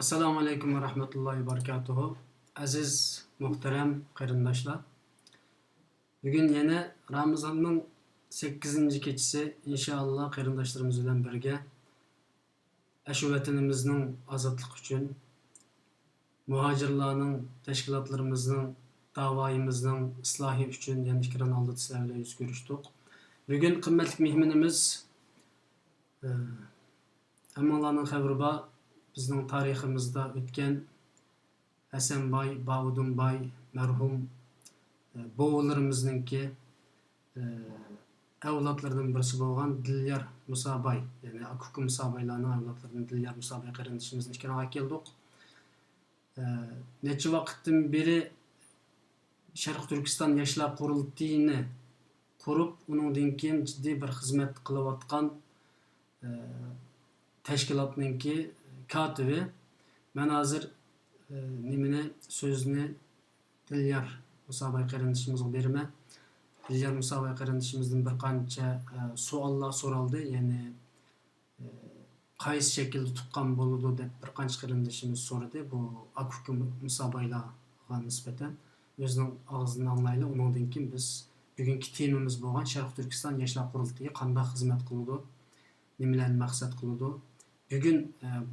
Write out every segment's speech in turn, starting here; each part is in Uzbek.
Assalamu alaikum ve rahmetullahi ve barakatuhu. Aziz, muhterem qarindoshlar. Bugün yine Ramazan'ın 8. keçisi inşallah qarindoshlarimiz bilan birga shu vatanimizning ozodlik uchun muhojirlarning tashkilotlarimizning davoyimizning islohi uchun yana ikkiran oldida sizlar bilan yuz ko'rishdik. Bugün qimmatli mehmonimiz hammalarning xabari bor. Bizning tariximizda o'tgan Hasanboy, Bavudunboy marhum bovularimizningki avlodlaridan birisi bo'lgan Dilyar Musaboy, ya'ni Akuku Musaboylarning avlodlaridan Dilyar Musaboy qarindishimizning ikkiroqqa keldik. Necha vaqtdan beri Sharq Turkiston yoshlar qurultiyini qurib, uningdan keyin jiddiy bir xizmat qilayotgan tashkilotningki katibi. Men hozir nimani so'zni Dilyar Musaboy qarindishimizga beraman. Dilyar Musaboy qarindishimizdan bir qancha savollar so'raldi, ya'ni qaysi shaklda tuqqan bo'ladi deb bir qancha qarindishimiz so'radi. Bu Akuku Musaboylarga nisbatan o'zining og'zidan anglayli. Undan keyin biz bugungi temamiz bo'lgan Sharq Turkiston yoshlar qurultiyi qanday xizmat qiladi, nimalarni maqsad qiladi. Bugün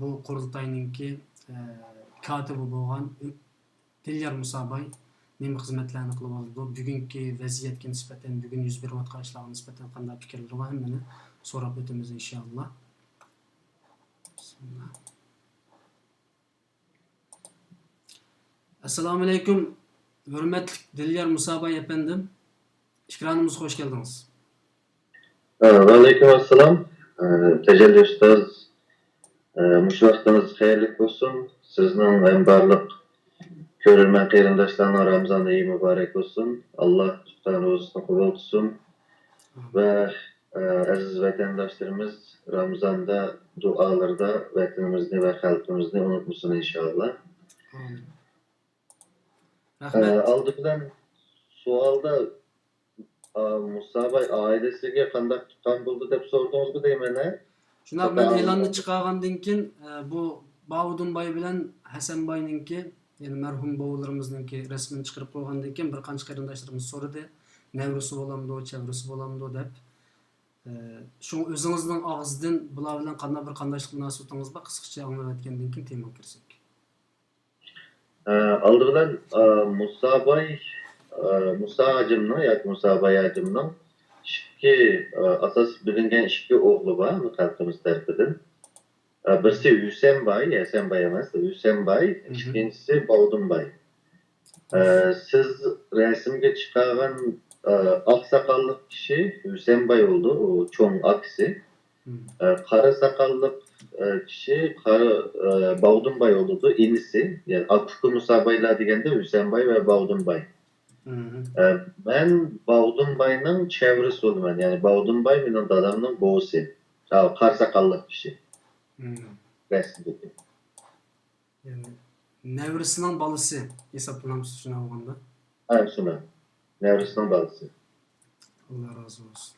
bu qurultayningki katibi bo'lgan Dilyar Musaboy nima xizmatlarni qilib oldi, bugungi vaziyatga nisbatan, bugun yuz berayotgan ishlarga nisbatan qanday fikrlar bor, hammani so'rab o'tamiz inshaalloh. Assalomu alaykum, hurmatli Dilyar Musaboy efendim. Ekranımıza hoş geldiniz. Ve aleyküm assalam. Tecelli Ustaz. Muş vaxtınız xeyirlik olsun. Sizin hem barlıq görülmen qeyrindaşlarına Ramazan iyi mübarek olsun. Allah tutan rozusunu kabul etsin. Ve aziz vatandaşlarımız Ramazan'da dualarda vatanımızı ve halkımızı unutmasın inşallah. Aldığımdan sualda Musaboy ailesiga qanday tuqqan bo'ldi deb so'radingizmi deyman. Şuna ben e'lonni chiqargandan keyin bu Bavudunboy bilan Hasanboyninki, ya'ni marhum bovularimizninki rasmini chiqarib qo'ygandan keyin bir qancha qarindoshlarimiz so'radi, nevrisi bo'lamdi, chevrisi bo'lamdi deb. Shu o'zingizning og'zidan bular bilan qanday bir qandoshlik munosabatingiz bor, qisqacha anglab o'tgandan keyin temaga kirsak. Aldıqdan Musaboy Musa hacımның yoki Musaboy hacımның ikki asas bilingan ikki o'g'li bor xalqimiz tarafidan. Birisi Husanboy, Hasanboy emas, Husanboy, ikkinchisi Bavudunboy. Siz rasmga chiqargan oqsoqolli kishi Husanboy bo'ldi, u cho'ng aksi. Qora soqolli kishi Bavudunboy bo'ldi, inisi. Ya'ni Akuku Musaboylar deganda Husanboy va Bavudunboy. Ben Bavudunboyning chevrisi bo'lman. Ya'ni Bavudunboy mening dadamning buvisi. Qora soqolli kishi. Rasmdagi. Yani nevrisining balasi hisoblanamiz shuna olganda. Ha, shuna. Nevrisining balasi. Allah razı olsun.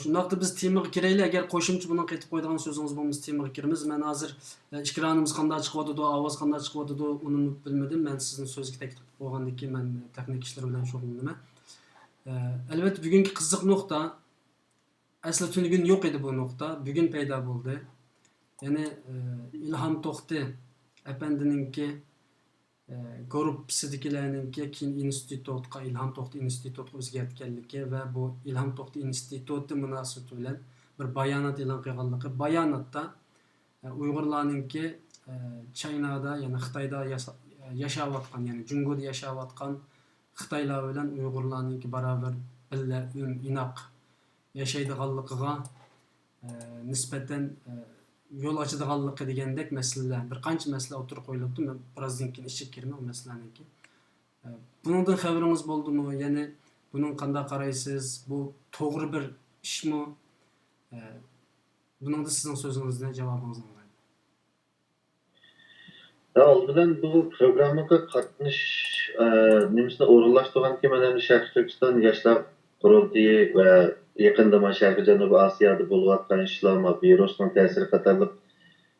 Shundaqda biz temaga kiraylik. Agar qo'shimcha buni qaytib qo'yadigan so'zingiz bo'lmasa temaga kiramiz. Men hozir ekranimiz qanday chiqyapti, ovoz qanday chiqyapti, uni bilmadim. Men sizni so'zga taklif qilgandan keyin men texnik ishlar bilan shug'ullanaman. Albatta bugungi qiziq nuqta asli tunigun yo'q edi bu nuqta. Bugun paydo bo'ldi. Ya'ni İlham To'xti apandininki korrupsiyadagilarninki keyin institutga İlham To'xti institutga o'zgartganligi va bu İlham To'xti instituti munosabati bilan bir bayonot e'lon qilganligi. Bayonotda Uyg'urlarninki Chaynada, ya'ni Xitoyda yashayotgan, ya'ni Jungoda yashayotgan Xitoylar bilan Uyg'urlarninki barobar birga inoq yashaydiganligiga nisbatan yo'l ochadiganligi degandek masalalar, bir qancha masala o'tirib qo'yilibdi. Men birozdan keyin ishga kiraman o masalalarniki. Bundan xabaringiz bo'ldimi? Ya'ni buning qanday qaraysiz? Bu to'g'ri bir ishmi? Buningda sizning so'zingizdan javobingizni olayman. Aldıdan bu programmaga qatnash nimasini o'rinlashtirgan ki mana Sharq Turkiston yoshlar qurultiyi va yaqinda Sharqiy Janubiy Osiyoda bo'layotgan ishlar, virusning ta'siri qatorliq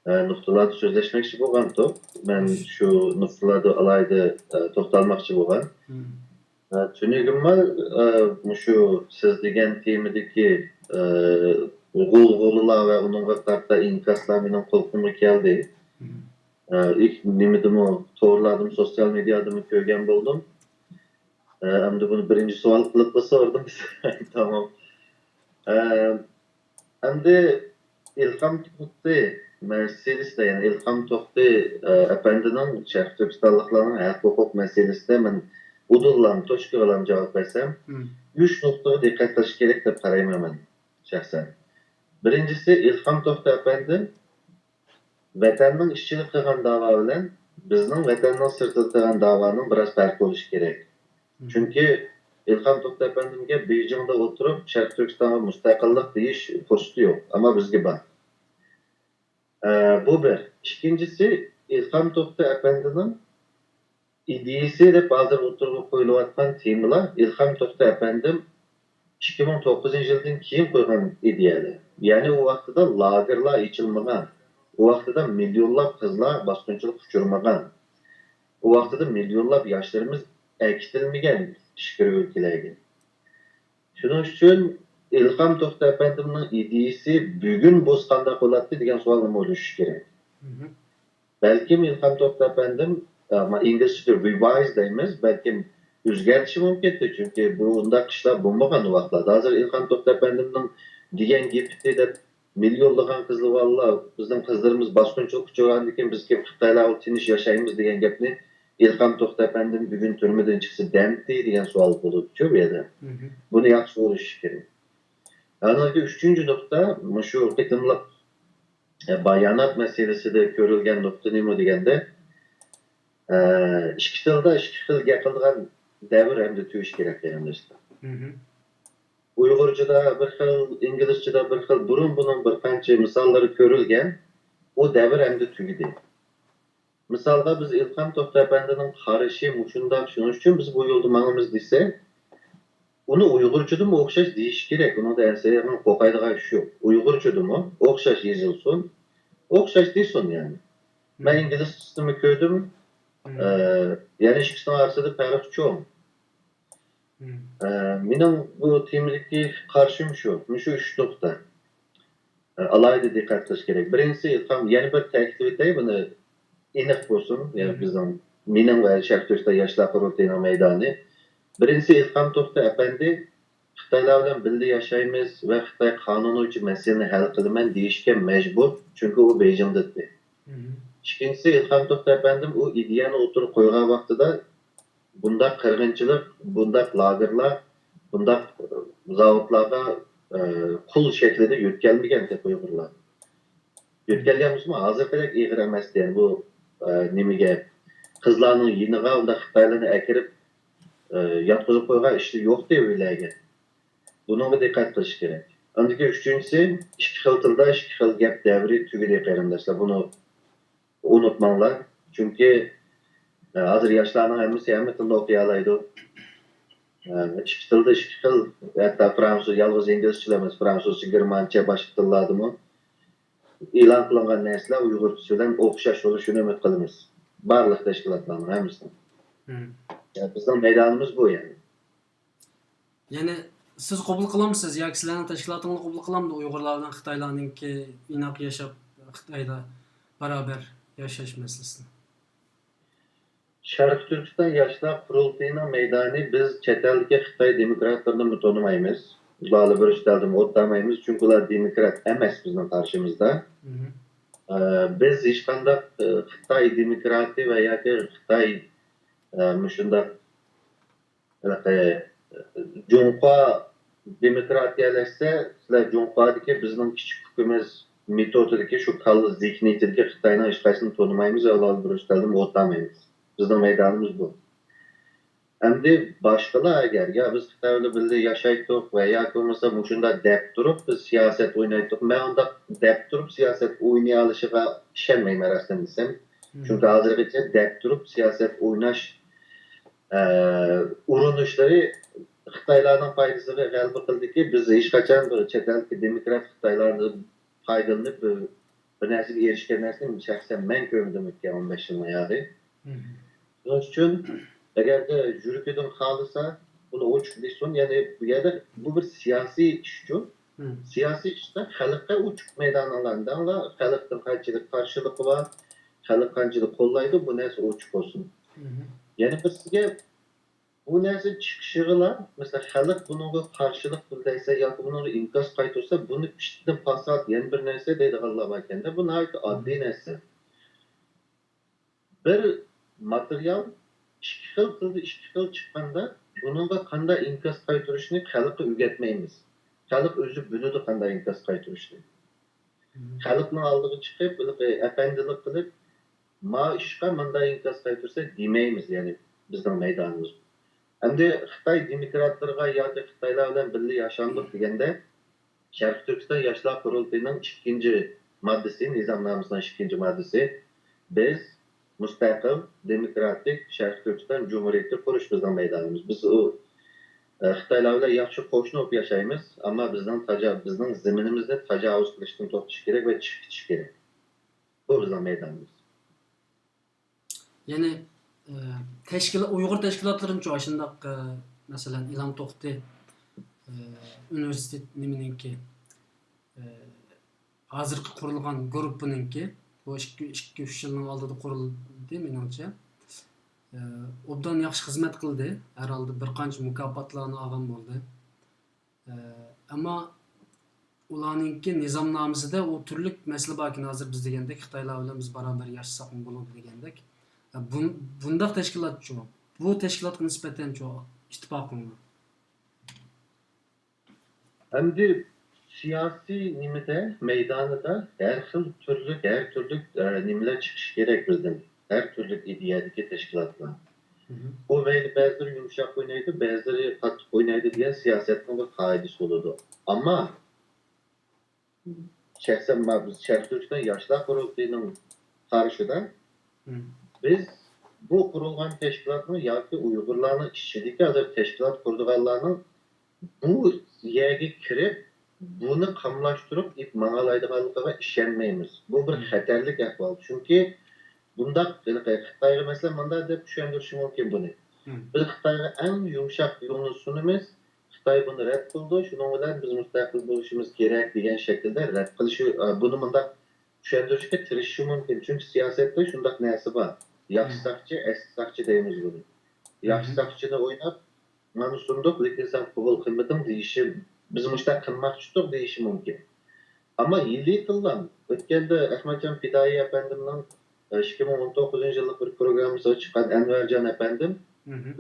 nuqtalarda so'zlashmoqchi bo'lgandim. Men shu nuqtalarda alayda to'xtalmoqchi bo'lgan. Tushunigimmi, shu siz degan temadagi g'ulg'ulalar va uningga qarata inkaslar mening qo'lqimga keldi. İlk nimadimi to'g'riladim, sosyal medyadami ko'rgan bo'ldim. Endi buni birinchi savol qilib sordum. Tamam. Endi İlham To'xti meselesida, ya'ni İlham To'xti apandining Sharq Turkistonliklarning haq-huquq meselesida men udullam, to'shqalam javob bersam, 3 nuqtaga diqqat qilish kerak deb qarayman men shaxsan. Birinchisi, İlham To'xti apandi vatanning ishchilik qilgan da'vo bilan bizning vatanning sirtida qilgan da'voning biroz farqi bo'lishi kerak. Chunki İlham To'xti apandimga Beyjingda o'tirib Sharq Turkistonga mustaqillik deyish fursati yo'q, ammo bizga bor. Bu bir. İkincisi, İlham To'xti apandining ideyasi deb hozir o'tirib qo'yilayotgan temalar İlham To'xti apandim 2009 yildan keyin qo'ygan ideyalar. Ya'ni u vaqtida lagerlar ochilmagan. O vaqtida milyonlab qizlar bosqinchilik uchirmagan. O vaqtida milyonlab yoshlarimiz akitilmagan ishqir ülkelerge. Shuning uchun İlham To'xti apandimning ideyasi bugun bo'sqanda qo'ladi degan savol nima bo'lishi kerak. Balkim İlham To'xti apandim, inglizcha revise deymiz, balkim o'zgartishi mumkin, chunki bu undaq ishlar bo'lmagan vaqtlarda. Hozir İlham To'xti apandimning degan gapi deb milyonlagan qizlar vallar bizning qizlarimiz bosqinchilik uchirgandan keyin bizga Xitoylar tinch yashaymiz degan gapni İlham To'xti apandim bugun turmadan chiqsa damti degan savol bo'lib bu yerda. Buni yaxshi bo'lishi kerak. Ana uchinchi nuqta shu qitimliq bayonot meselesida ko'rilgan nuqta nima deganda ikki tilda ikki xil gapilgan davr hamda tuyish kerak deganlar. Uyg'urchada bir xil, inglizchada bir xil, burun bunun bir qancha misollari ko'rilgan, o davr hamda tugidi. Misolga biz İlham To'xti apandining qarashi shundoq, shuning uchun biz bu yo'lda mangimiz desa, uni Uyg'urchadami o'xshash deyish kerak. Uningda ansaygan qo'qaydigan ish yo'q. Uyg'urchadami o'xshash yozilsin, o'xshash desin yani. Men inglizchasini ko'rdim. Ya'ni ikkisining orasida farq cho'ng. Mening bu temadagi qarshim shu 3 nuqta. Alayda diqqat qilish kerak. Birinchisi, İlham yana bir ta'kid etay, buni aniq bo'lsin, ya'ni bizning mening va Sharq Turkiston yoshlar qurultayining maydoni. Birinchisi, İlham To'xti apandi Xitoylar bilan birga yashaymiz va Xitoy qonuni uchun masalani hal qilaman deyishga majbur, chunki u Beyjingda. İkincisi, İlham To'xti apandim u ideyani o'tirib qo'ygan vaqtida bundaq qirg'inchilik, bundaq lagerlar, bundaq zavodlarga qul shaklida yo'tkalmagan deb Uyg'urlar. Yo'tkalganmizmi? Hozirgidek ig'ir emas, yani bu nimaga qizlarning yiniga unda Xitoylarni akirib yotqizib qo'ygan ishi yo'q deb o'ylayman. Bunga diqqat qilish kerak. Andiki uchinchisi, ikki xil tilda ikki xil gap davri tugadi qarindoshlar. Buni unutmanglar. Chunki hozir yoshlarning hammasi hamma tilda o'qiy oladi. Ikki tilda ikki xil, hatto fransuz, yolg'iz inglizcha emas, fransuzcha, germancha, boshqa tillardami e'lon qilingan narsalar Uyg'urcha bilan o'xshash bo'lishini umid qilamiz. Barliq tashkilotlarning hammasidan. Bizning maydonimiz bu yani. Yani siz qabul qilamsiz yoki sizlarning tashkilotingiz qabul qilamdi Uyg'urlardan Xitoylarningki inoq yashab Xitoyda barobar yashash masalasini? Sharq Turkiston yoshlar qurultayining maydoni biz chet eldagi Xitoy demokratlarini tanımaymiz. Ularni bir ishtaldim o'tdamaymiz, chunki ular demokrat emas bizning qarshimizda. Biz hech qanday Xitoy demokrati va yoki Xitoy shunday Junqa demokratiyalashsa, sizlar Junqadagi bizning kichik hukumat metodidagi shu kallı zihniyatidagi Xitoyning hech qaysini tanımaymiz va ularni bir ishtaldim o'tdamaymiz. Bizning maydonimiz bu. Endi boshqalar agar ya biz Xitoy bilan birga yashaydik va yoki bo'lmasa shunda deb turib biz siyosat o'ynaydik. Men unda deb turib siyosat o'ynay olishiga ishonmayman rasman desam. Chunki hozirgacha deb turib siyosat o'ynash urinishlari Xitoylarning foydasiga g'alaba qildiki, biz hech qachon chet eldagi demokrat Xitoylarni foydalanib bir narsaga erishgan narsani shaxsan men ko'rmadim o'tgan 15 yilning ayog'i. Hı hı. Shuning uchun agarda yurikidan xohlasa buni ochiqlashsin, ya'ni bu yerda bu bir siyosiy ishchu. Hı. Siyosiy ishda xalqqa ochiq maydonlarda xalqning qanchalik qarshiligi bor, xalq qanchalik qo'llaydi, bu narsa ochiq bo'lsin. Hı hı. Ya'ni biz sizga bu narsa chiqishiga mesela xalq bunga qarshilik bildirsa yoki buni inkos qaytarsa, buni pishitdan fasod yana bir narsa deydiganlar bor ekanda, bu nihoyat oddiy narsa. Bir material ikki xil tilda ikki xil chiqqanda bunga qanday inkos qaytarishni xalqqa o'rgatmaymiz. Xalq o'zi biladi qanday inkos qaytarishni. Xalqning oldiga chiqib, afandilik qilib, ma ishqa bunday inkos qaytarsa demaymiz, ya'ni bizning maydonimiz. Endi Xitoy demokratlarga yoki Xitoylar bilan birga yashandik deganda, Sharq Turkiston Yoshlar qurultayining 2-moddasi, nizomnomasining 2-moddasi biz mustaqil, demokratik Sharq Turkiston Cumhuriyeti qurish bizning maydonimiz. Biz u Xitoylar bilan yaxshi qo'shni bo'lib yashaymiz, ammo bizning zaminimizni tajovuz qilishdan to'xtash kerak va chiqish kerak. Bu bizning maydonimiz. Yani Uyghur teşkilatlarınca aşındak mesela İlham Tohti üniversitet nimeninki hazırkı kurulgan gruppununki bu 2-3 yılın aldığı kuruldu menimce. Obdan yaxshi xizmat qildi. Herhalde bir qancha mukofotlarni olgan bo'ldi. Ammo ularninki nizomnomasida u turli masala borki, hozir biz degandek Xitoylar bilan biz barobar yashasak bo'ladi degandek. Bundaq tashkilotchi bu tashkilotga nisbatan ittifoqmi? Endi siyosiy nimada, maydonida her türlü nimalar chiqishi kerak bizdan. Her türlü ideyadagi tashkilotlar. Bu ba'zileri yumshoq o'ynaydi, ba'zileri qattiq o'ynaydi degan siyosatning bir qoidasi bo'ladi. Ammo shaxsan biz Sharq Turkiston Yoshlar qurultayining qarshida biz bu qurilgan tashkilotni yoki Uyg'urlarning ichidagi hozir tashkilot qurdiganlarning bu yerga kirib buni qamlashtirib ma'nolaydiganligiga ishonmaymiz. Bu bir xatarlik ahvol. Chunki bundaq Xitoyga masalan bunday deb tushundirishi mumkin buni. Biz Xitoyga eng yumshoq yo'lni sunamiz. Xitoy buni rad qildi. Shuning bilan biz mustaqil bo'lishimiz kerak degan shaklda rad qilishi, buni bundaq tushuntirishga tirishishi mumkin. Chunki siyosatda shundaq narsa bor. Yaxshi saqchi, eski saqchi deymiz buni. Yaxshi saqchini o'ynab, mana sunduq, lekin sen qabul qilmading deyishi, biz mushtaq qilmoqchidik deyishi mumkin. Ammo yildan o'tganda Ahmadjon Fidoyi apandimning 2019-yillik bir programmasiga chiqqan Anvarjon apandim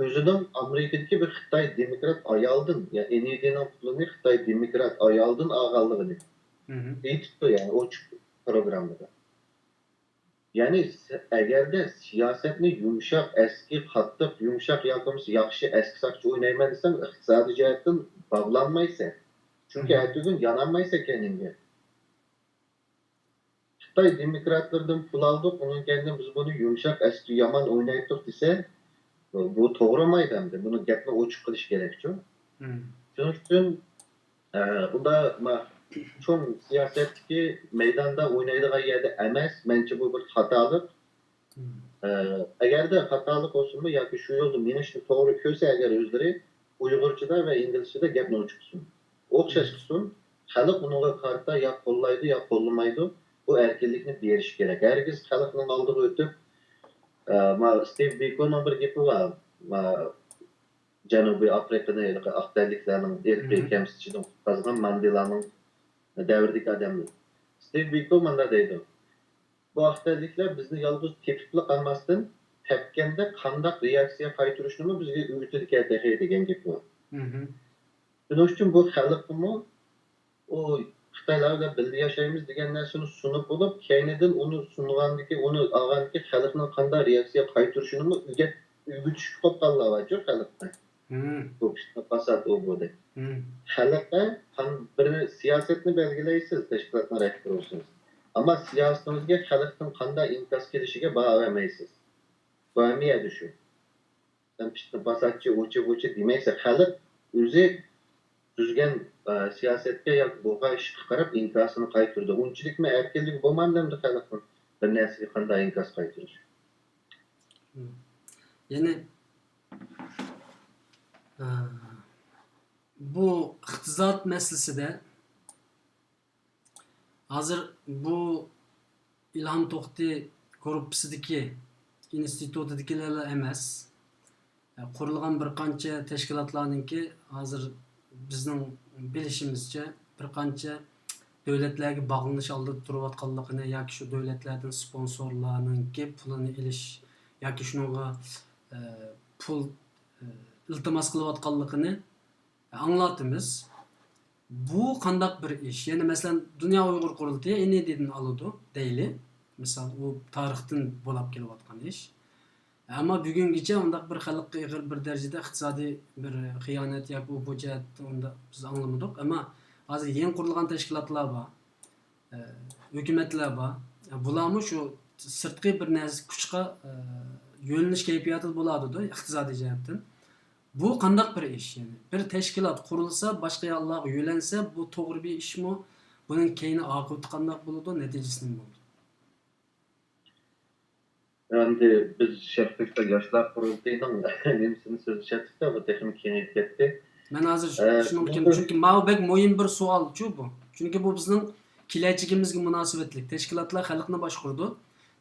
o'zining Amerikadagi bir Xitoy demokrat ayoldan, ya'ni ND'ning pulini Xitoy demokrat ayoldan olganligini aytibdi, ya'ni ochiq programmada. Ya'ni agarda siyosatni yumshoq, eski, qattiq, yumshoq yoki yaxshi eski saqchi o'ynayman desam, iqtisodiy jihatdan bog'lanmaysan. Chunki aytugin yanolmaysa kendinga. Xitoy demokratlardan pul oldik, undan keyin biz buni yumshoq, eski, yomon o'ynaydik desa, bu to'g'ri maydonda. Buni gapni ochiq qilish kerak-ku. Shuning uchun bunda cho'ng siyosatdagi maydonda o'ynaydigan yerda emas, menimcha bu bir xatolik. Agarda xatolik bo'lsinmi yoki shu yo'lda menishni to'g'ri ko'rsa agar o'zlari Uyg'urchada va inglizchada gapni ochiq qilsin. O'xshash qilsin. Xalq bunga qarata yo qo'llaydi yo qo'llamaydi. Bu erkinlikni berish kerak. Hargiz xalqning oldiga o'tib, Steve Biko'ning bir gapi bor. Janubiy Afrikada aqtalliklarning erkin kamsitishini qazgan Mandelaning davridagi odamlar. Steve Biko mana deydi. Bu aqtalliklar bizni yolg'iz tepibli qolmasdan, tepganda qanday reaksiya qaytarishni bizga o'rgatadi degan gap bor. Shuning uchun bu xalqmi o Xitoylarga birga yashaymiz degan narsani sunib bo'lib, keynidan uni sunganligi, uni olganligi xalqning qanday reaksiya qaytarishini o'rgatish qolganlar bor xalqdan. Bu ishni fasad bo'ldi. Xalqqa bir siyosatni belgilaysiz, tashkilotni rahbar bo'lsangiz. Ammo siyosatimizga xalqning qanday inkos kelishiga baho bermaysiz. Bu ahamiyati shu. Sen ishni fasadchi, o'chi demaysa, xalq o'zi tuzgan siyosetga yoki buqa ishga qarab inkosini qaytirdi. Unchilikmi erkinlik bo'lmandimdi xalqning bir narsaga qanday inkos qaytirish. Yani bu iqtisod meselesinde hazır bu İlham To'xti korpusidagi institutidagilar emas. Qurilgan bir qancha tashkilotlarningki hozir bizning bilishimizcha bir qancha davlatlarga bog'lanish oldida turayotganligini yoki shu davlatlardan sponsorlarningki pulini ilish yoki shunga pul iltimos qilayotganligini anglatamiz. Bu qandaq bir ish. Yani mesela Dünya Uyghur Qurultayı NED'den alıdı deyli. Mesela o tarixten bo'lib kelayotgan ish. Ama bugungacha undaq bir xalqqa ig'ir bir darajada iqtisodiy bir xiyonat yoki bu jihatda unda biz anglamadik. Ama hozir yangi qurilgan tashkilotlar bor. Hukumatlar bor. Bularmi shu sirtqi bir narsa kuchga yo'linish kayfiyati bo'ladi-da iqtisodiy jihatdan. Bu qandaq bir ish yani. Bir tashkilot qurilsa, boshqa yoqlarga yo'lansa, bu to'g'ri bir ishmi? Buning keyini oqibati qandaq bo'ladi, natijasi nima bo'ladi? Endi biz Sharqlikda yoshlar qurultayining nemsini so'zlashatdik-da, bu texnik kengayib ketdi. Men hozir shuning uchun chunki mavbek mo'yin bir savol-chu bu. Chunki bu bizning kelajagimizga munosabatli. Tashkilotlar xalqni boshqurdi.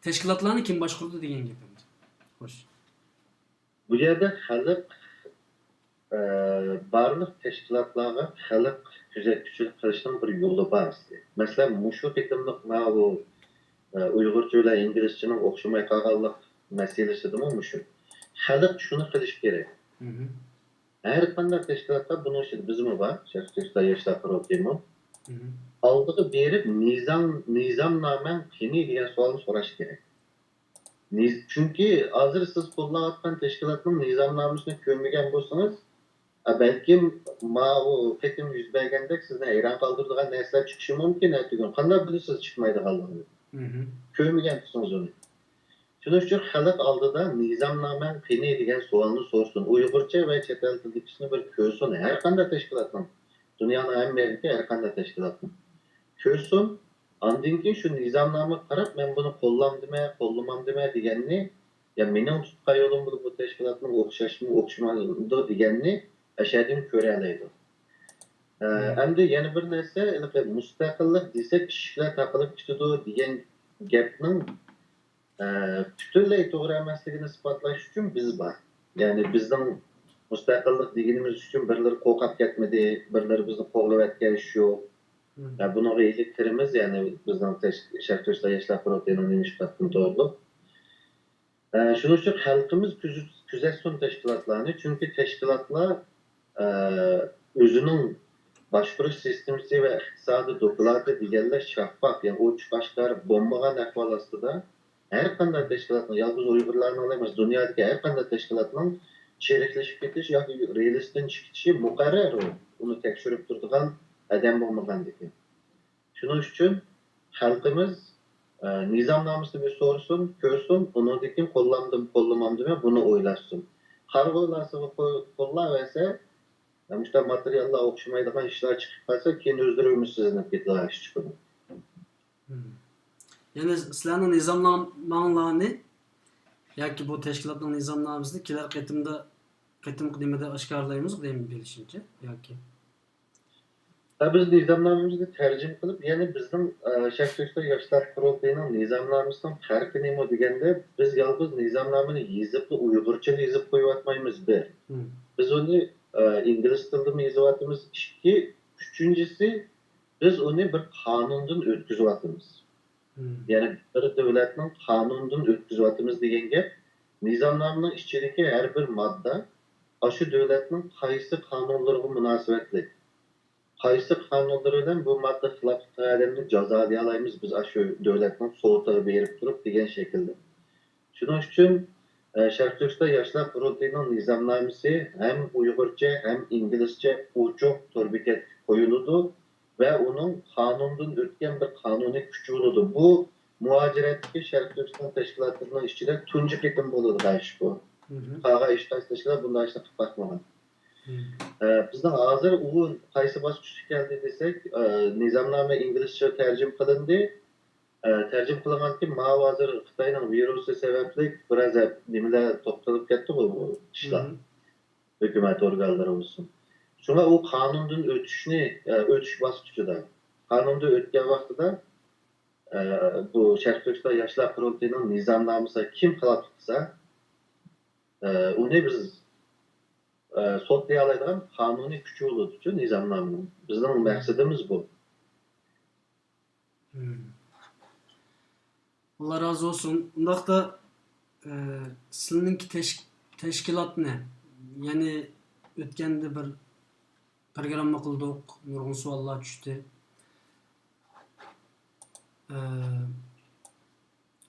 Tashkilotlarni kim boshqurdi degan gapimiz. Xo'sh. Bu yerda xalq barliq tashkilotlarga xalq kuzatuvchilik qilishning bir yo'li bor. Masalan, mushu qitimliq bu Uyg'urcha bilan inglizchaning o'xshamay qolganlik masalasida mushu. Xalq shuni qilish kerak. Her qanday tashkilotlar buni uchun bizmi bor, Sharqlikda yoshlar qurultayimi. Oldiga berib nizomnoman qani degan savolni so'rash kerak. Chunki hozir siz qo'llayotgan tashkilotning nizomnomasini ko'rmagan bo'lsangiz, balkim bu ketim yuz berganda sizni hayron qoldiradigan narsalar chiqishi mumkin. Qanday bilasiz chiqmaydiganligini? Ko'rmagan bo'lsangiz uni. Shuning uchun xalq oldida nizomnoman qani degan savolni so'rsin. Uyg'urcha va chet el tilidagini bir ko'rsin. Har qanday tashkilotning, dunyoning hamma yerida har qanday tashkilotning ko'rsin. Ondan keyin shu nizomnomaga qarab, men buni qo'llamamdimi deganni, ya mening tutgan yo'lim bu tashkilotning o'xshamaydi deganni ashadin ko'ra oladi. Endi yana bir narsa, mustaqillik desak, ishlar taqilib ketadi degan gapning butunlay to'g'ri emasligini isbotlash uchun biz bor. Ya'ni bizning mustaqillik deganimiz uchun birlar qo'rqib ketmadi, birlar bizni qo'g'layotgan ish yo'q. Buna iyiliklerimiz yani bizden Sharqlikda yoshlar qurultayining nishbatdan to'g'ri. Shuning uchun xalqimiz kuzatsin tashkilotlarni, chunki tashkilotlar o'zining boshqarish sistemasi va iqtisodiy doklati deganlar shaffof, ya'ni ochiq oshkor bo'lmagan ahvol ostida har qanday tashkilotning, yolg'iz Uyg'urlarning emas, dunyodagi har qanday tashkilotning cheriklashib ketish yoki relsdan chiqishi muqarrar, uni tekshirib turadigan adam bo'lmagandiki. Shuning uchun xalqimiz nizomnomasini bir so'rasin, ko'rsin, undan keyin qo'llamamdimi buni o'ylashsin. Qarg'olasi qo'llayversa, mushta materiallar o'xshamaydigan ishlar chiqib qolsa, keyin o'zlari umidsizinib ketadi ish chiqadi. Yani sizlarning nizomnomalarni yoki bu tashkilotning nizomnomasini kelar qitimda oshkorlaymiz deymi bilishimcha yoki Biz nizomnomamizni tarjim qilib, ya'ni bizning Sharqlikda yoshlar qurultayining nizomnomasining farqi nima deganda, biz yolg'iz nizomnomani yozib, Uyg'urcha yozib qo'yapmaymiz bir. Biz uni ingliz tilida yozyapmiz. Ikki, uchinchisi biz uni bir qonundan o'tkazyapmiz. Ya'ni bir davlatning qonundan o'tkazyapmiz degan gap, nizomnomaning ichidagi har bir modda shu davlatning qaysi qonunlariga munosabatli. Qaysi qonunlar bilan bu modda xilof qilganlarni jazolamaymiz biz shu davlatning so'tiga berib turib degan shaklda. Shuning uchun Sharqlikda yoshlar qurultayining nizomnomasi ham Uyg'urcha ham inglizcha ochiq to'rbekat qo'yiladi va uning qonundan o'tgan bir qonuniy kuchi bo'ladi. Bu muhojiratdagi Sharqlikiston tashkilotlarining ichida tunji qitim bo'ladi ish bu. Qolgan ish tashkilotlar bunday ishni qilib boqmagan. Bizden hazır u qaysi bosqichga keldi desek, nizomnoma inglizcha tarjim qilindi. Tercih kılaman ki mağazır Xitayning virusi sababli biraz nimalar to'xtalib ketdi bu ishlar. Hukumat organlari olsun. Şuna o qonundan o'tish bosqichida. Qonunda o'tgan vaqtida bu Sharq Turkiston yoshlar qurultiyining nizomnomasi kim xilop qilsa, uni biz sotlay oladigan qonuniy kuchi bo'ladi uchun nizomnomaning. Bizning maqsadimiz bu. Allah razı olsun. Bundaqda sizninki teşkilat ne? Yani ötkende bir programma qildik, nurg'un savollar tushdi.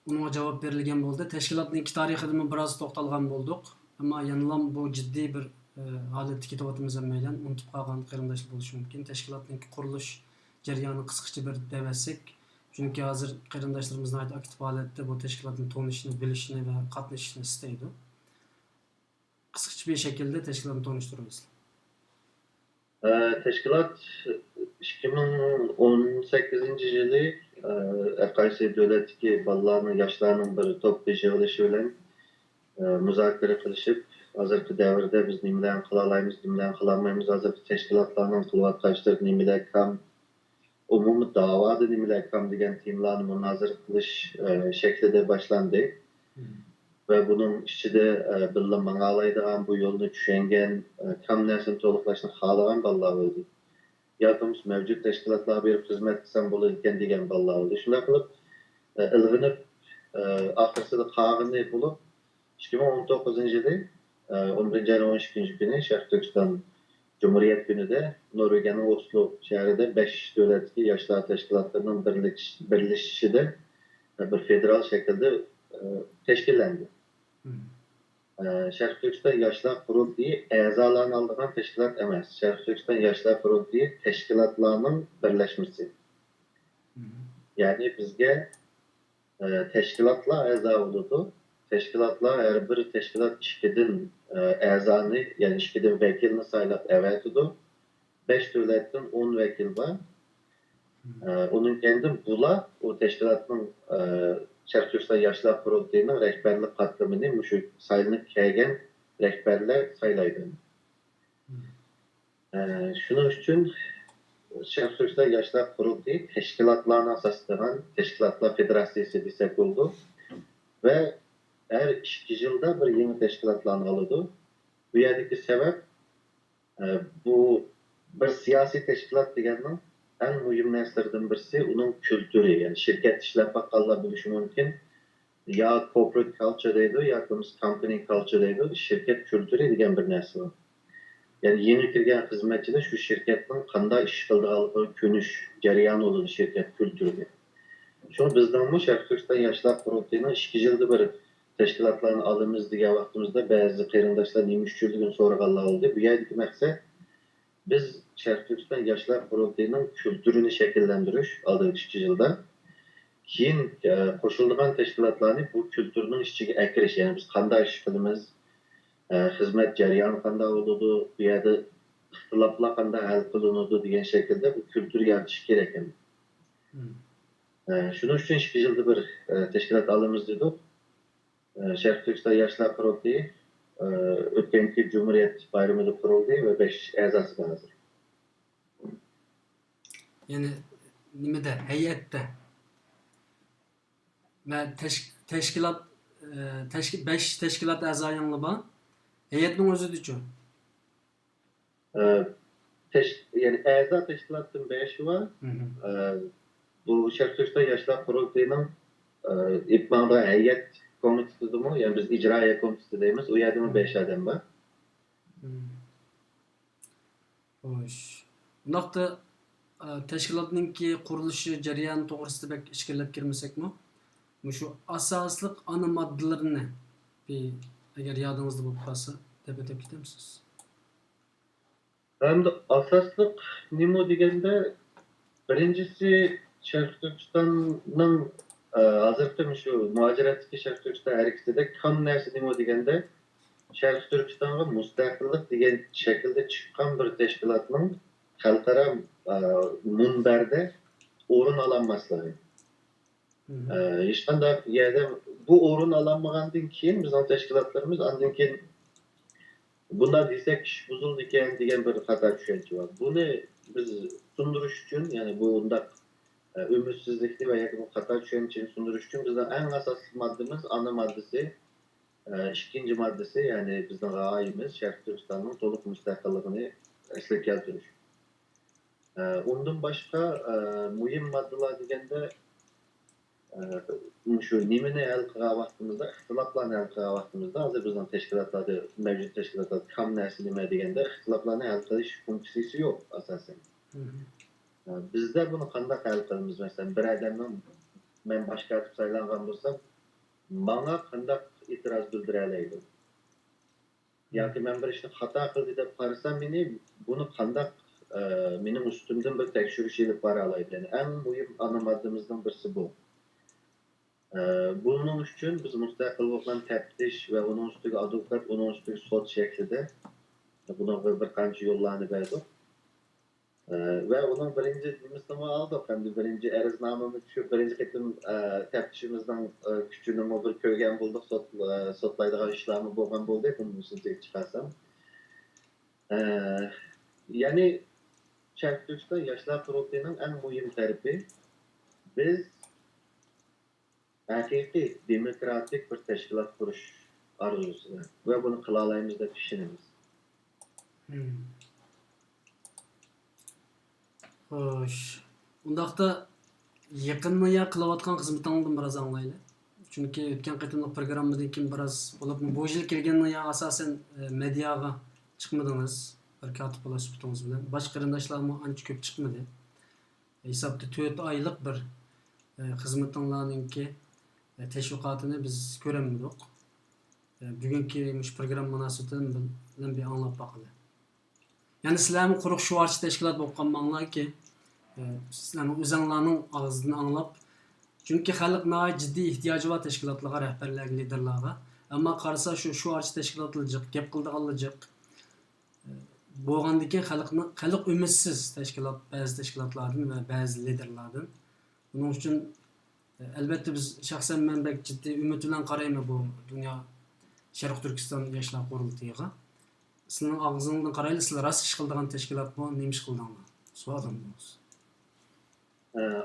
Unga javob berilgan bo'ldi. Tashkilotning tarixida biroz to'xtalgan bo'ldik. Ammo yanilam bu jiddiy bir holatga ketyapmiz hammaydan unutib qolgan qarindoshlar bo'lishi mumkin. Tashkilotning qurilish jarayoni qisqacha bir devasak, chunki hozir qarindoshlarimiz aktiv holatda bu tashkilotni tanishni, bilishni va qatnashishni istaydi. Qisqacha bir shaklda tashkilotni tanishtiramiz. Teşkilat 2018 yılı qaysi davlatdagi bolalarning, yoshlarning bir to'p yig'ilishi bilan muzokara qilishib, hozirgi davrda biz nimalarni qila olamiz, nimalarni qila olmaymiz, hozirgi tashkilotlarning qilayotgan ishlari nimalar kam, umumiy da'voda nimalar kam degan temalarni munozara qilish shaklida boshlandi. Ve bunun içinde birla mağalaydıgan, bu yolunu düşengen, kam narsani to'liqlashni xohlagan bolalar bo'ldi. Yoki mevcut teşkilatlar berib xizmat qilsam bo'ladi ekan degan bolalar bo'ldi. Shunday qilib ilg'inib oxirsida qolgani bo'lib 2019 yılı 11 ayning 12 kuni Sharq Turkiston Cumhuriyet günüde Norvegiyaning Oslo shahrida 5 davlatdagi yoshlar tashkilotlarining birlashishida bir federal shaklda teşkillendi. Sharq Turkiston yoshlar qurultiyi a'zolarini oldigan tashkilot emas. Sharq Turkiston yoshlar qurultiyi tashkilotlarning birlashmasi. Ya'ni bizga tashkilotlar a'zo bo'ladi. Tashkilotlar har bir tashkilot ishkidan a'zoni, ya'ni ishkidan vakilni saylab avatidi. 5 davlatdan 10 vakil bor. Onun kendi bular o teşkilatın Sharq Turkiston yoshlar qurultiyining rahbarlik qatlamini mushu saylanib kelgan rahbarlar saylaydi. Shuning uchun Sharq Turkiston yoshlar qurultiyi tashkilotlarni asoslagan tashkilotlar federatsiyasi desak bo'ldi va har 2 yilda bir yangi tashkilotlarni oladi. Bu yerdagi sabab bu bir siyosiy tashkilot deganning en mühim narsalardan birisi onun kültürü. Yani şirket işlep bakallar bilishi mümkün. Ya corporate culture deydi, ya company culture deydi. Şirket kültürü degan bir narsa var. Yani yeni kirgan xizmatchida shu shirkatning qanday ish qildiganligini ko'nish jarayon bo'ladi shirkat kültürüga. Shuni bizdanmi Sharq Turkiston yoshlar qurultiyining 2 yilda bir tashkilotlarni olamiz degan vaqtimizda ba'zi qarindoshlar nima uchunligini so'raganlar oldu. Bu yerdagi maqsad biz Sharq Turkiston yoshlar qurultiyining kültürünü shakllantirish oldingi 2 yilda. Keyin qo'shilgan tashkilotlarni bu kültürning ichiga akirish, ya'ni biz qanday ish qilamiz, xizmat jarayoni qanday bo'ladi, bu yerda ixtiloflar qanday hal qilinadi degan shaklda bu kültür yaratish kerak ekan. Shuning uchun 2 yilda bir tashkilot olamiz dedik. Sharq Turkiston yoshlar qurultiyi o'tgangi Cumhuriyet bayramida qurildi ve 5 a'zosi bor hozir. Yani nimada heyette ve teşkilat 5 teşkilat a'zoyinglar bor. Heyetning o'zidichu. Yani a'zo tashkilotdan 5 var. Bu Sharq Turkiston yoshlar qurultiyining ipmanda heyet komitesi mi? Yani biz icraiye komitesi deymiz. O yerda 5 adam var. Xo'sh. Bundaqda tashkilotningki qurilishi jarayoni to'g'risida bak ishkillab kirmasakmi? Shu asosliq ana moddalarini agar yodingizda bo'lib qolsa deb o'tib ketamsiz. Hem de asaslık nima deganda birincisi Sharq Turkistonning hozirgi shu muajiratdagi Sharq Turkiston harakatida kam narsa nima deganda Şərqi Türkistan'a müstəqillik degan şəkildə çıxan bir təşkilatның xalqara munbərdə o'rin alanmaslığı. Hech qanday yerdə bu o'rin alanmagandan keyin bizning təşkilatlarımız andan keyin bundan desek iş buzuldu degan bir xato tushuncha bor. Buni biz sundirish uchun, ya'ni bu undaq ümitsizlikni va yoki bu xato tushunchani sundirish uchun bizning eng asosiy moddamiz, ana moddasi, ikkinchi moddasi, ya'ni bizning g'oyamiz Sharq Turkistonning to'liq mustaqilligini asliga keltirish. Undan boshqa muhim moddalar deganda shu nimani hal qilgan vaqtimizda, ixtiloflarni hal qilgan vaqtimizda hozir bizning tashkilotlarda, mavjud tashkilotlarda kam narsa nima deganda ixtiloflarni hal qilish funksiyasi yo'q asosan. Bizda buni qanday hal qilamiz? Masalan, bir odamning men boshqa etib saylangan bo'lsam, menga qanday e'tiroz bildira oladi? Yoki men bir ishni xato qildi deb qarasam, meni buni qanday mening ustimdan bir tekshirish ilib bora oladi. Yani eng muhim ana moddamizdan birisi bu. Bunun uchun biz mustaqil bo'lgan taftish va uning ustiga advokat, uning ustiga sud shaklida buni bir qancha yo'llarni berdik. Ve onun birinci nimasini aldık. Hem de birinci ariznamamız şu birinci qitim taftishimizdan küçüğünü bir ko'rgan bo'ldik, sotlaydigan ishlarni bo'lgan bo'ldi. Buni sizga chiqarsam. Ya'ni Sharq Turkiston yoshlar qurultiyining eng muhim tarafi biz haqiqiy demokratik bir tashkilot qurish arzusida va buni qila olamiz deb ishonamiz. Xo'sh. Undaqda yaqinni ya qilayotgan xizmatingizdan biroz anglayli. Chunki o'tgan qitimliq programmadan keyin biroz bo'lib bu yil kelganni ya asosan mediaga chiqmadingiz. Bir katib bo'lish sifatingiz bilan. Boshqa qarindoshlarmi ancha ko'p chiqmadi. Hisobda 4 oylik bir xizmatinglarninki teşviqatını biz ko'ramidik. Bugungi mush program munosabati bilan bir anglab baqili. Yani sizlarni quruq shuvarchi tashkilot bo'lib qolmanglarki, sizlarning o'zinglarning og'zidan anglab, chunki xalq nihoyat jiddiy ehtiyoji bor tashkilotlarga, rahbarlarga, liderlarga. Ammo qarasa shu shuvarchi tashkilotlar jiq, gap qildiganlar jiq. Bo'lgandan keyin xalq umidsiz tashkilot, ba'zi tashkilotlardan va ba'zi liderlardan. Buning uchun albatta biz shaxsan men bek jiddiy umid bilan qarayman bu dunyo Sharq Turkiston yoshlar qurultiyiga. Sizning og'zingizdan qarayli, sizlar rost ish qiladigan tashkilot bu, nima ish qildinglar? Savolim bu.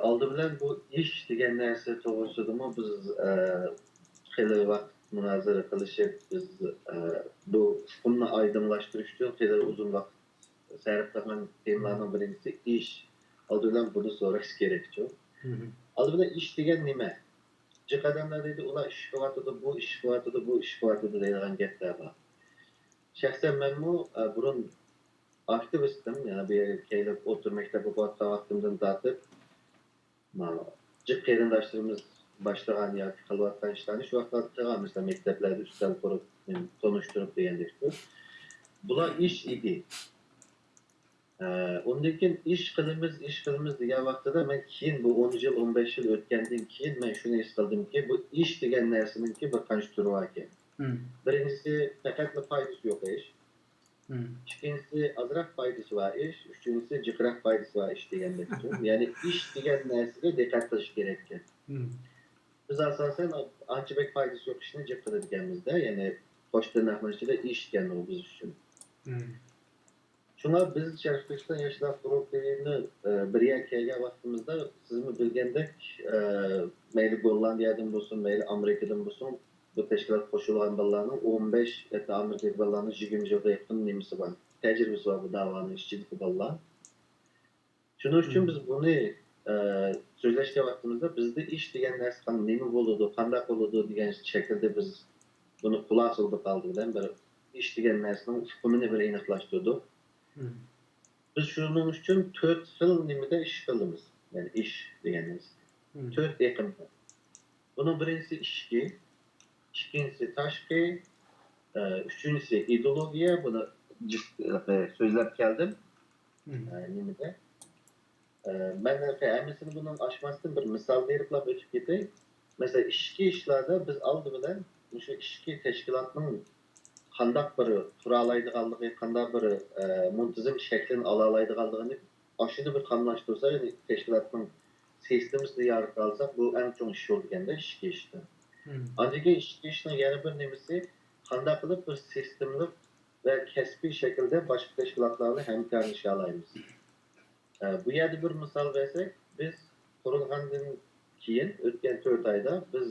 Oldi bilan bu ish degan narsa to'g'risidami biz xeyli vaqt munozara qilishib, biz bu hukmni oydinlashtirish uchun xeyli uzun vaqt sarf qilgan temalarning birinchisi ish. Oldi bilan buni so'rash kerak. Oldi bilan ish degan nima? Jiq odamlar deydi, ular ish qilyapti, bu ish qilyapti, bu ish qilyapti deydigan gaplar bor. Shaxsan men bu burun aktivistim, yani bir kelib o'tir maktab o'qiyotgan vaqtimdan tortib, jiq qarindoshlarimiz boshlagan yoki qilayotgan ishlarni shu vaqtlarda qilgan, masalan maktablarda ustal qurib, tanishtirib degandek. Bular ish edi. Ondan keyin ish qilamiz degan vaqtida men keyin bu 10 yil, 15 yil o'tgandan keyin men shuni his qildimki, bu ish degan narsaninki bir qancha turi bor ekan. Birincisi faqat foydasi yo'q ish. İkincisi azroq foydasi bor ish, uchinchisi jiqroq foydasi bor ish degandek. Ya'ni ish degan narsaga diqqat qilish kerak ekan. Biz asosan ancha bek foydasi yo'q ishni jiq qilar ekanmizda, ya'ni qo'shtirnoq ichida ish ekan u biz uchun. Şuna biz Sharq Turkiston yoshlar qurultiyini bir yer kelgan vaqtimizda sizmi bilgandek, mayli Gollandiyadan bo'lsin, mayli Amerikadan bo'lsin, bu tashkilot qo'shilgan bolalarning 15 yoki Amerikalik bolalarning 20 yilga yaqin nimasi bor. Tajribasi bor bu da'voning ishchiligi bolalar. Shuning uchun biz buni so'zlashgan vaqtimizda bizda ish degan narsa nima bo'ladi, qanday bo'ladi degan shaklda biz buni xulosalab qoldik bilan bir ish degan narsaning hukmini bir aniqlashtirdik. Biz şunun için 4 xil nimada ish qilamiz. Yani ish deganimiz. 4 eqim. Bunun birincisi ishki, ikkinchisi tashqi, üçüncüsü ideologiya. Buni so'zlab keldim. Nimada? Men hammasini bundan aşmasdan bir misol berib o'tib ketay. Mesela ishki ishlarda biz oldi bilan o'sha ishki tashkilotning qandaq bir turalaydiganligi, qandaq bir muntazam shaklini ala oladiganligini aşını bir qamlashtirsa, yani tashkilotning sistemasini yaratib olsak, bu eng chong ish bo'lganda ishki ishda. Ancak ishki ishning yana bir nimasi, qandaq qilib bir sistemli ve kesbi şekilde başka teşkilatlarla hemkarlaşa alayımız. Bu yerda bir misal versek, biz qurilgandan keyin o'tgan 4 ayda biz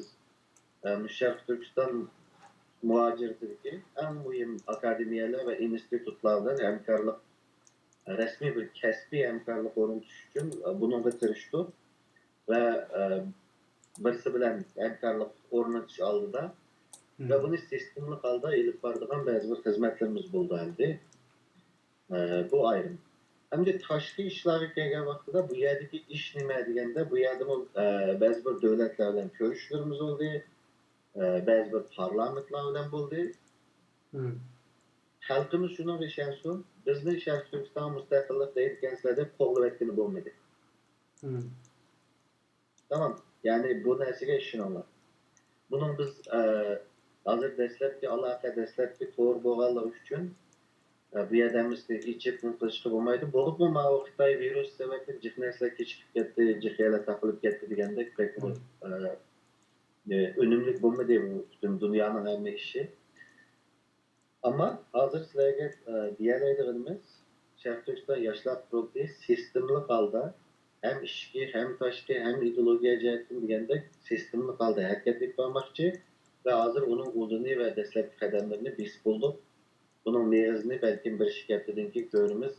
Sharq Turkiston muaciratidagi eng muhim akademiyalar ve institutlar bilan hamkorlik, rasmiy bir kasbiy hamkorlik o'rnatish uchun bunga tirishdik ve birisi bilan hamkorlik o'rnatish oldida ve bunu sistemli holda elib boradigan ba'zi bir xizmatlarimiz bo'ldi endi. Bu ayrım. Hem de tashqi ishlarga kelgan vaqtida bu yerdagi ish nima deganda, bu yerda ba'zi bir davlatlar bilan ko'rishishlarimiz bo'ldi, ba'zi bir parlamentlar bilan bo'ldi. Xalqimiz shuni ishonsin, bizni Sharq Turkiston mustaqillik deyotgansizlar deb qo'llayotgani bo'lmaydi. Tamam. Yani bu narsaga ishoninglar. Bunun biz hozir dastlabki aloqa, dastlabki to'g'ri bo'lganligi uchun bu yerdamizda ichib qilishga bo'lmaydi. Bo'libmi mana Xitoy virus sababli jiq narsalar kechikib ketdi, jiqyalar taqilib ketdi degandek pek unumli bo'lmadi bu butun dunyoning hamma ishi. Ama hozir sizlarga deyoladiganimiz, Sharq Turkiston yoshlar qurultiyi sistemli holda hem ishki, hem tashqi, hem ideologiya jihatdan degandek sistemli holda harakat etib bormoqchi ve hozir uning oldini ve dastlabki qadamlarini besib bo'ldik. Bunun negizini belki bir iki haftadan keyin ko'ramiz.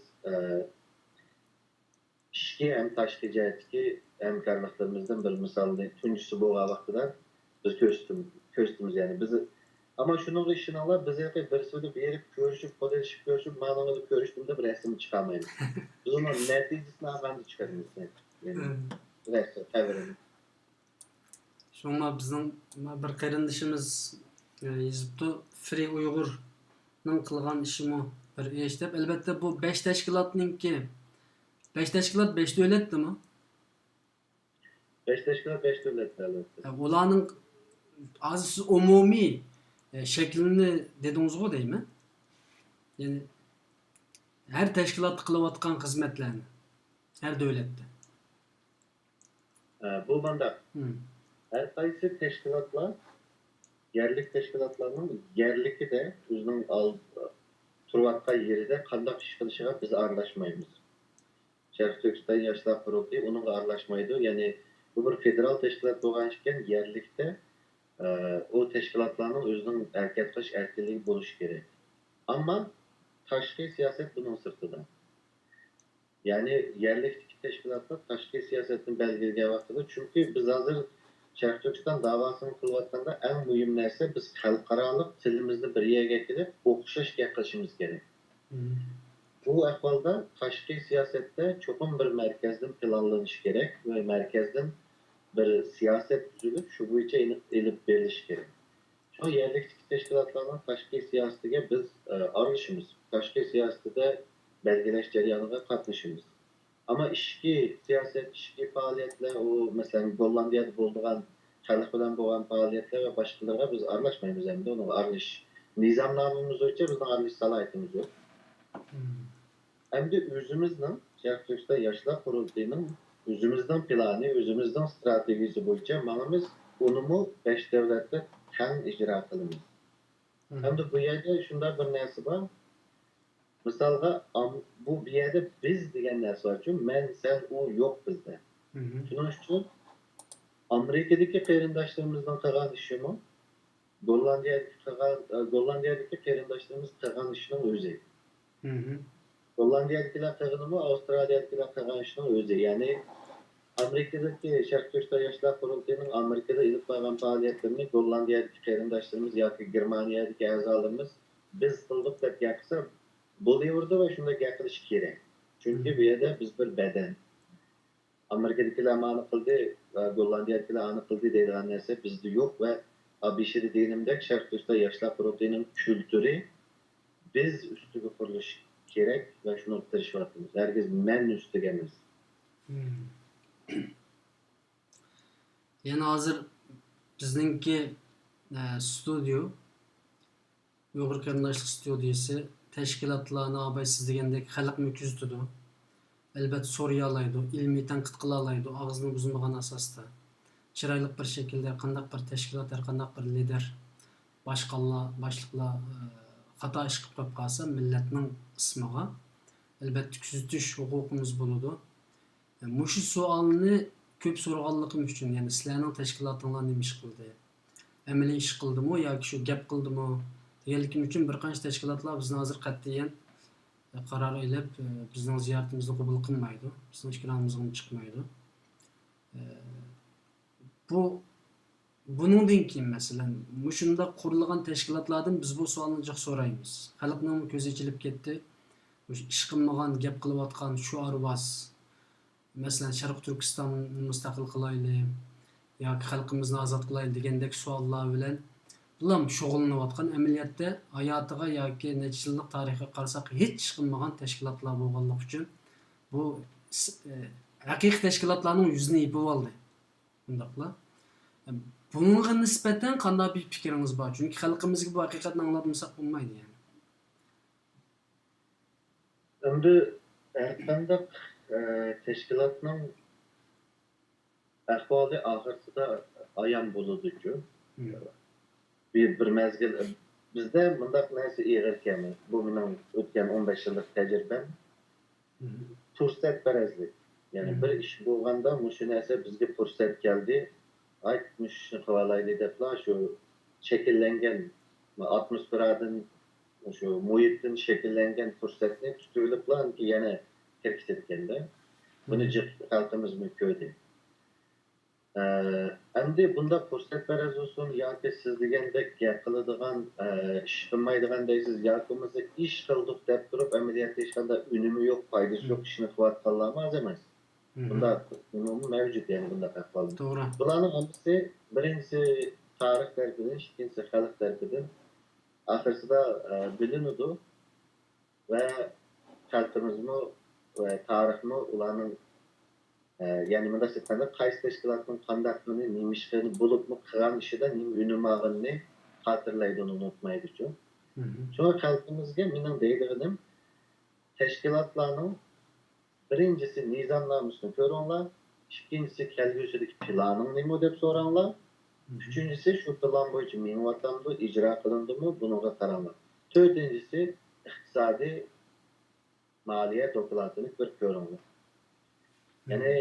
Ishki hem tashqi jihatdagi hamkorliklarimizdan bir misolni tunjisi bo'lgan vaqtida biz ko'rsatamiz, yani biz. Ama şunu ishoninglar, biz birisini berib ko'rishib, qo'lashib ko'rishib, ma'noda ko'rishdim deb rasm chiqarmaymiz. Biz uni natijasini aniqlab chiqaramiz. Yani rasm tabirini. Şuna bizning bir qarindishimiz yozibdi, Free Uyg'urning qilgan ishimi bir ish deb. Albatta bu 5 tashkilotningki 5 tashkilot 5 davlatdimi? 5 tashkilot 5 davlatda albatta. Ularning aziz umumiy şeklini dediniz değil mi? Yani her teşkilat kılıvatkan hizmetlerini, her devlette. Bu banda her qaysi teşkilatlar, yerlik teşkilatlarının yerliki de o'zining turvatgan yerida qanday ish qilishiga biz aralashmaymiz. Sharq Turkiston yoshlar qurultiyi uningga aralashmaydi. Ya'ni bu bir federal teşkilat bo'lgan ekan, yerlikda o teşkilatlarning o'zining harakat qilish erkinligi bo'lishi kerak. Ammo tashqi siyoset bunun sirtida. Yani yerlikdagi teşkilatlar tashqi siyosatni belgilagan vaqtida, chunki biz hozir Sharq Turkiston davosini qilayotganda eng muhim narsa biz xalqaroliq tilimizni bir yerga kelib o'xshash gap qilishimiz kerak. Bu ahvolda tashqi siyosatda cho'qim bir markazdan planlanishi kerak ve merkezden bir siyaset düzülüp şu bo'yicha elib berilishi kerak. Şu yerlikdagi teşkilatlarning tashqi siyosatiga biz aralashamiz. Tashqi siyosatida belgilash jarayoniga qatnashamiz. Ama ishki siyoset, ishki faaliyetler, o mesela Gollandiyada bo'lgan xalq bilan bo'lgan faaliyetler ve boshqalarga biz aralashmaymiz. Endi uni aralash nizomnomamiz bo'yicha bizning aralash salohiyatimiz yo'q. Endi o'zimizning Sharq Turkiston yoshlar qurultiyining o'zimizdan plani, o'zimizdan strategiyasi bo'yicha mana biz unimi 5 davlatda teng ijro qilamiz. Endi bu yerda shunday bir narsa bor. Misalga bu bir yerda biz degan narsa bor. Chunki men, sen, u yo'q bizda. Shuning uchun Amerikadagi qarindoshlarimizdan qilgan ishimi, Gollandiyadagi qarindoshlarimiz qilgan ishning o'zi. Gollandiyadagilar qilganimi, Avstraliyadagilar qilgan ishning o'zi. Ya'ni Amerikadagi Sharq Turkiston yoshlar qurultiyining Amerikada ilib borgan faoliyatlarini Gollandiyadagi qarindoshlarimiz yoki Germaniyadagi a'zolarimiz biz qildik deb gapirsa bo'laverdi va shunday gapirish kerak. Chunki bu yerda biz bir badan. Amerikadagilar ma'ni qildi, Gollandiyadagilar ani qildi deydigan narsa bizda yo'q va abishiri dinimdek Sharq Turkiston yoshlar qurultiyining kulturi biz ustiga qurilishi kerak va shuni tirishayapmiz. Hargiz men ustiga emas. Yani hazır bizninki stüdyo Uyghur Qarindoshlik studiyasi tashkilotlarni abaysiz degandek xalqni kuzatadi. Albatta so'raya oladi, ilmiy tanqid qila oladi, og'izni buzmagan asosda. Chiroyli bir shaklda qandaq bir tashkilot, qandaq bir lider boshliqlar xato ish qilib qo'yib qolsa, millatning ismiga albatta kuzatish huquqimiz bo'ladi. Mushu savolni ko'p so'raganligim uchun, ya'ni sizlarning tashkilotinglar nima ish qildi? Amaliy ish qildimi yoki shu gap qildimi? Deganligim uchun bir qancha tashkilotlar bizni hozir qat'iyan qaror ilib bizning ziyoratimizni qabul qilmaydi. Bizning ikkilamizdan chiqmaydi. Buningdan keyin masalan, mushunda qurilgan tashkilotlardan biz bu savolni jiq so'raymiz. Xalqning ko'zi ochilib ketdi. Ish qilmagan, gap qilayotgan shu arvoz masalan Sharq Turkistonni mustaqil qilayli yoki xalqimizni ozod qilayli degandek savollar bilan bular shug'ullanayotgan amaliyotda hayotiga yoki necha yillik tarixiga qarasak hech ish qilmagan tashkilotlar bo'lganligi uchun bu haqiqiy tashkilotlarning yuzini yopib oldi. Bundaqlar. Bunga nisbatan qanday bir fikringiz bor? Chunki xalqimizga bu haqiqatni anglatmasak bo'lmaydi yani. Endi qandaq tashkilotning ahvoli oxirsida ayon bo'ladi-ku. Bir mezgil bizda bundaq narsa ig'ir kami. Bu mening o'tgan 15 yillik tajribam. Fursatparastlik. Ya'ni bir ish bo'lganda shu narsa bizga fursat keldi. Aytmish havolayli deblar shu shakllangan atmosferadan shu muhitdan shakllangan fursatni tutuliblar yana kirkit etganda buni xalqimizmi ko'rdi. Endi bunda fursatparast olsun yoki siz degandek gap qiladigan ish qilmaydigan deysiz yoki bo'lmasa ish qildik deb turib amaliyotda hech qanday unumi yo'q, foydasi yo'q ishni qilayotganlar emas. Bunda umumi mavjud yani bunda ahvol. To'g'ri. Bularning hammasi birinchisi tarix tarafidan, ikkinchisi xalq tarafidan oxirsida bilinadi va xalqimizmi va tarixmi ularning yani bunda aytganda qaysi tashkilotning qandaqligini, nima ishini bo'libmi qilgan ishidan nima unumag'ini xotirlaydi, uni unutmaydi-ku. Shunga xalqimizga mening deydiganim tashkilotlarning birinchisi nizomlamasini ko'ringlar, ikkinchisi kelgusidagi planing nima deb so'ranglar, uchinchisi shu plan bo'yicha menyaptimi, ijro qilindimi, bunga qaranglar. To'rtinchisi iqtisodiy moliya dokladini bir ko'ringlar. Yani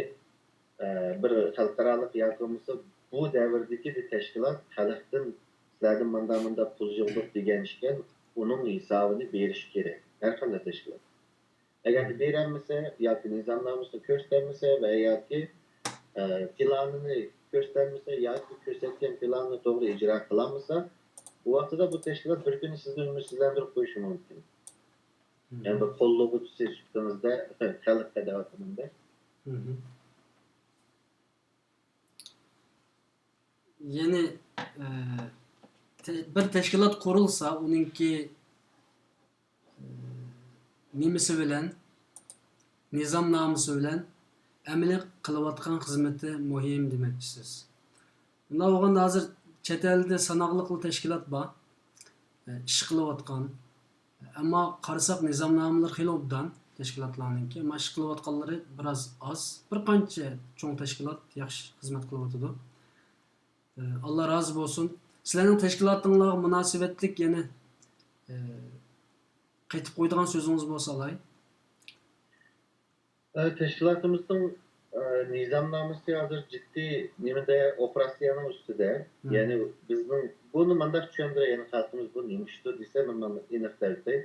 bir xalqaro yoki bo'lmasa bu davrdagi bir tashkilot xalqdan sizlardan manda pul yig'dik degan ishgan uning hisobini berish kerak. Har qanday tashkilot. Agar berolmasa yoki nizomlamasini ko'rsatmasa va yoki planini ko'rsatmasa yoki ko'rsatgan planni to'g'ri ijro qilolmasa, bu vaqtda bu tashkilot bir kuni sizni umidsizlantirib qo'yishi mumkin. Yani bir qo'llovchi sifatingizda xalqqa da'vatimda Yani bir tashkilot qurilsa, uningki nimasi bilan, nizomnomasi bilan amaliy qilayotgan xizmati muhim demoqchisiz. Bunda bo'lganda hozir chet elda sanoqli tashkilot bor, ish qilayotgan. Ammo qarasak nizomnomalar xil obdan tashkilotlarningki, ish qilayotganlari biroz oz. Bir qancha cho'ng tashkilot yaxshi xizmat qilyotdi. Allah razı bo'lsin. Sizlarning tashkilotingizga munosabatlik yana qaytib qo'ydigan so'zingiz bo'lsa olay. Tashkilotimizning nizomnomasi hozir jiddiy nimada operatsiyaning ustida. Ya'ni bizning buni manda tushundiray, ya'ni xalqimiz bu nima ishdir desa, men aniq aytay.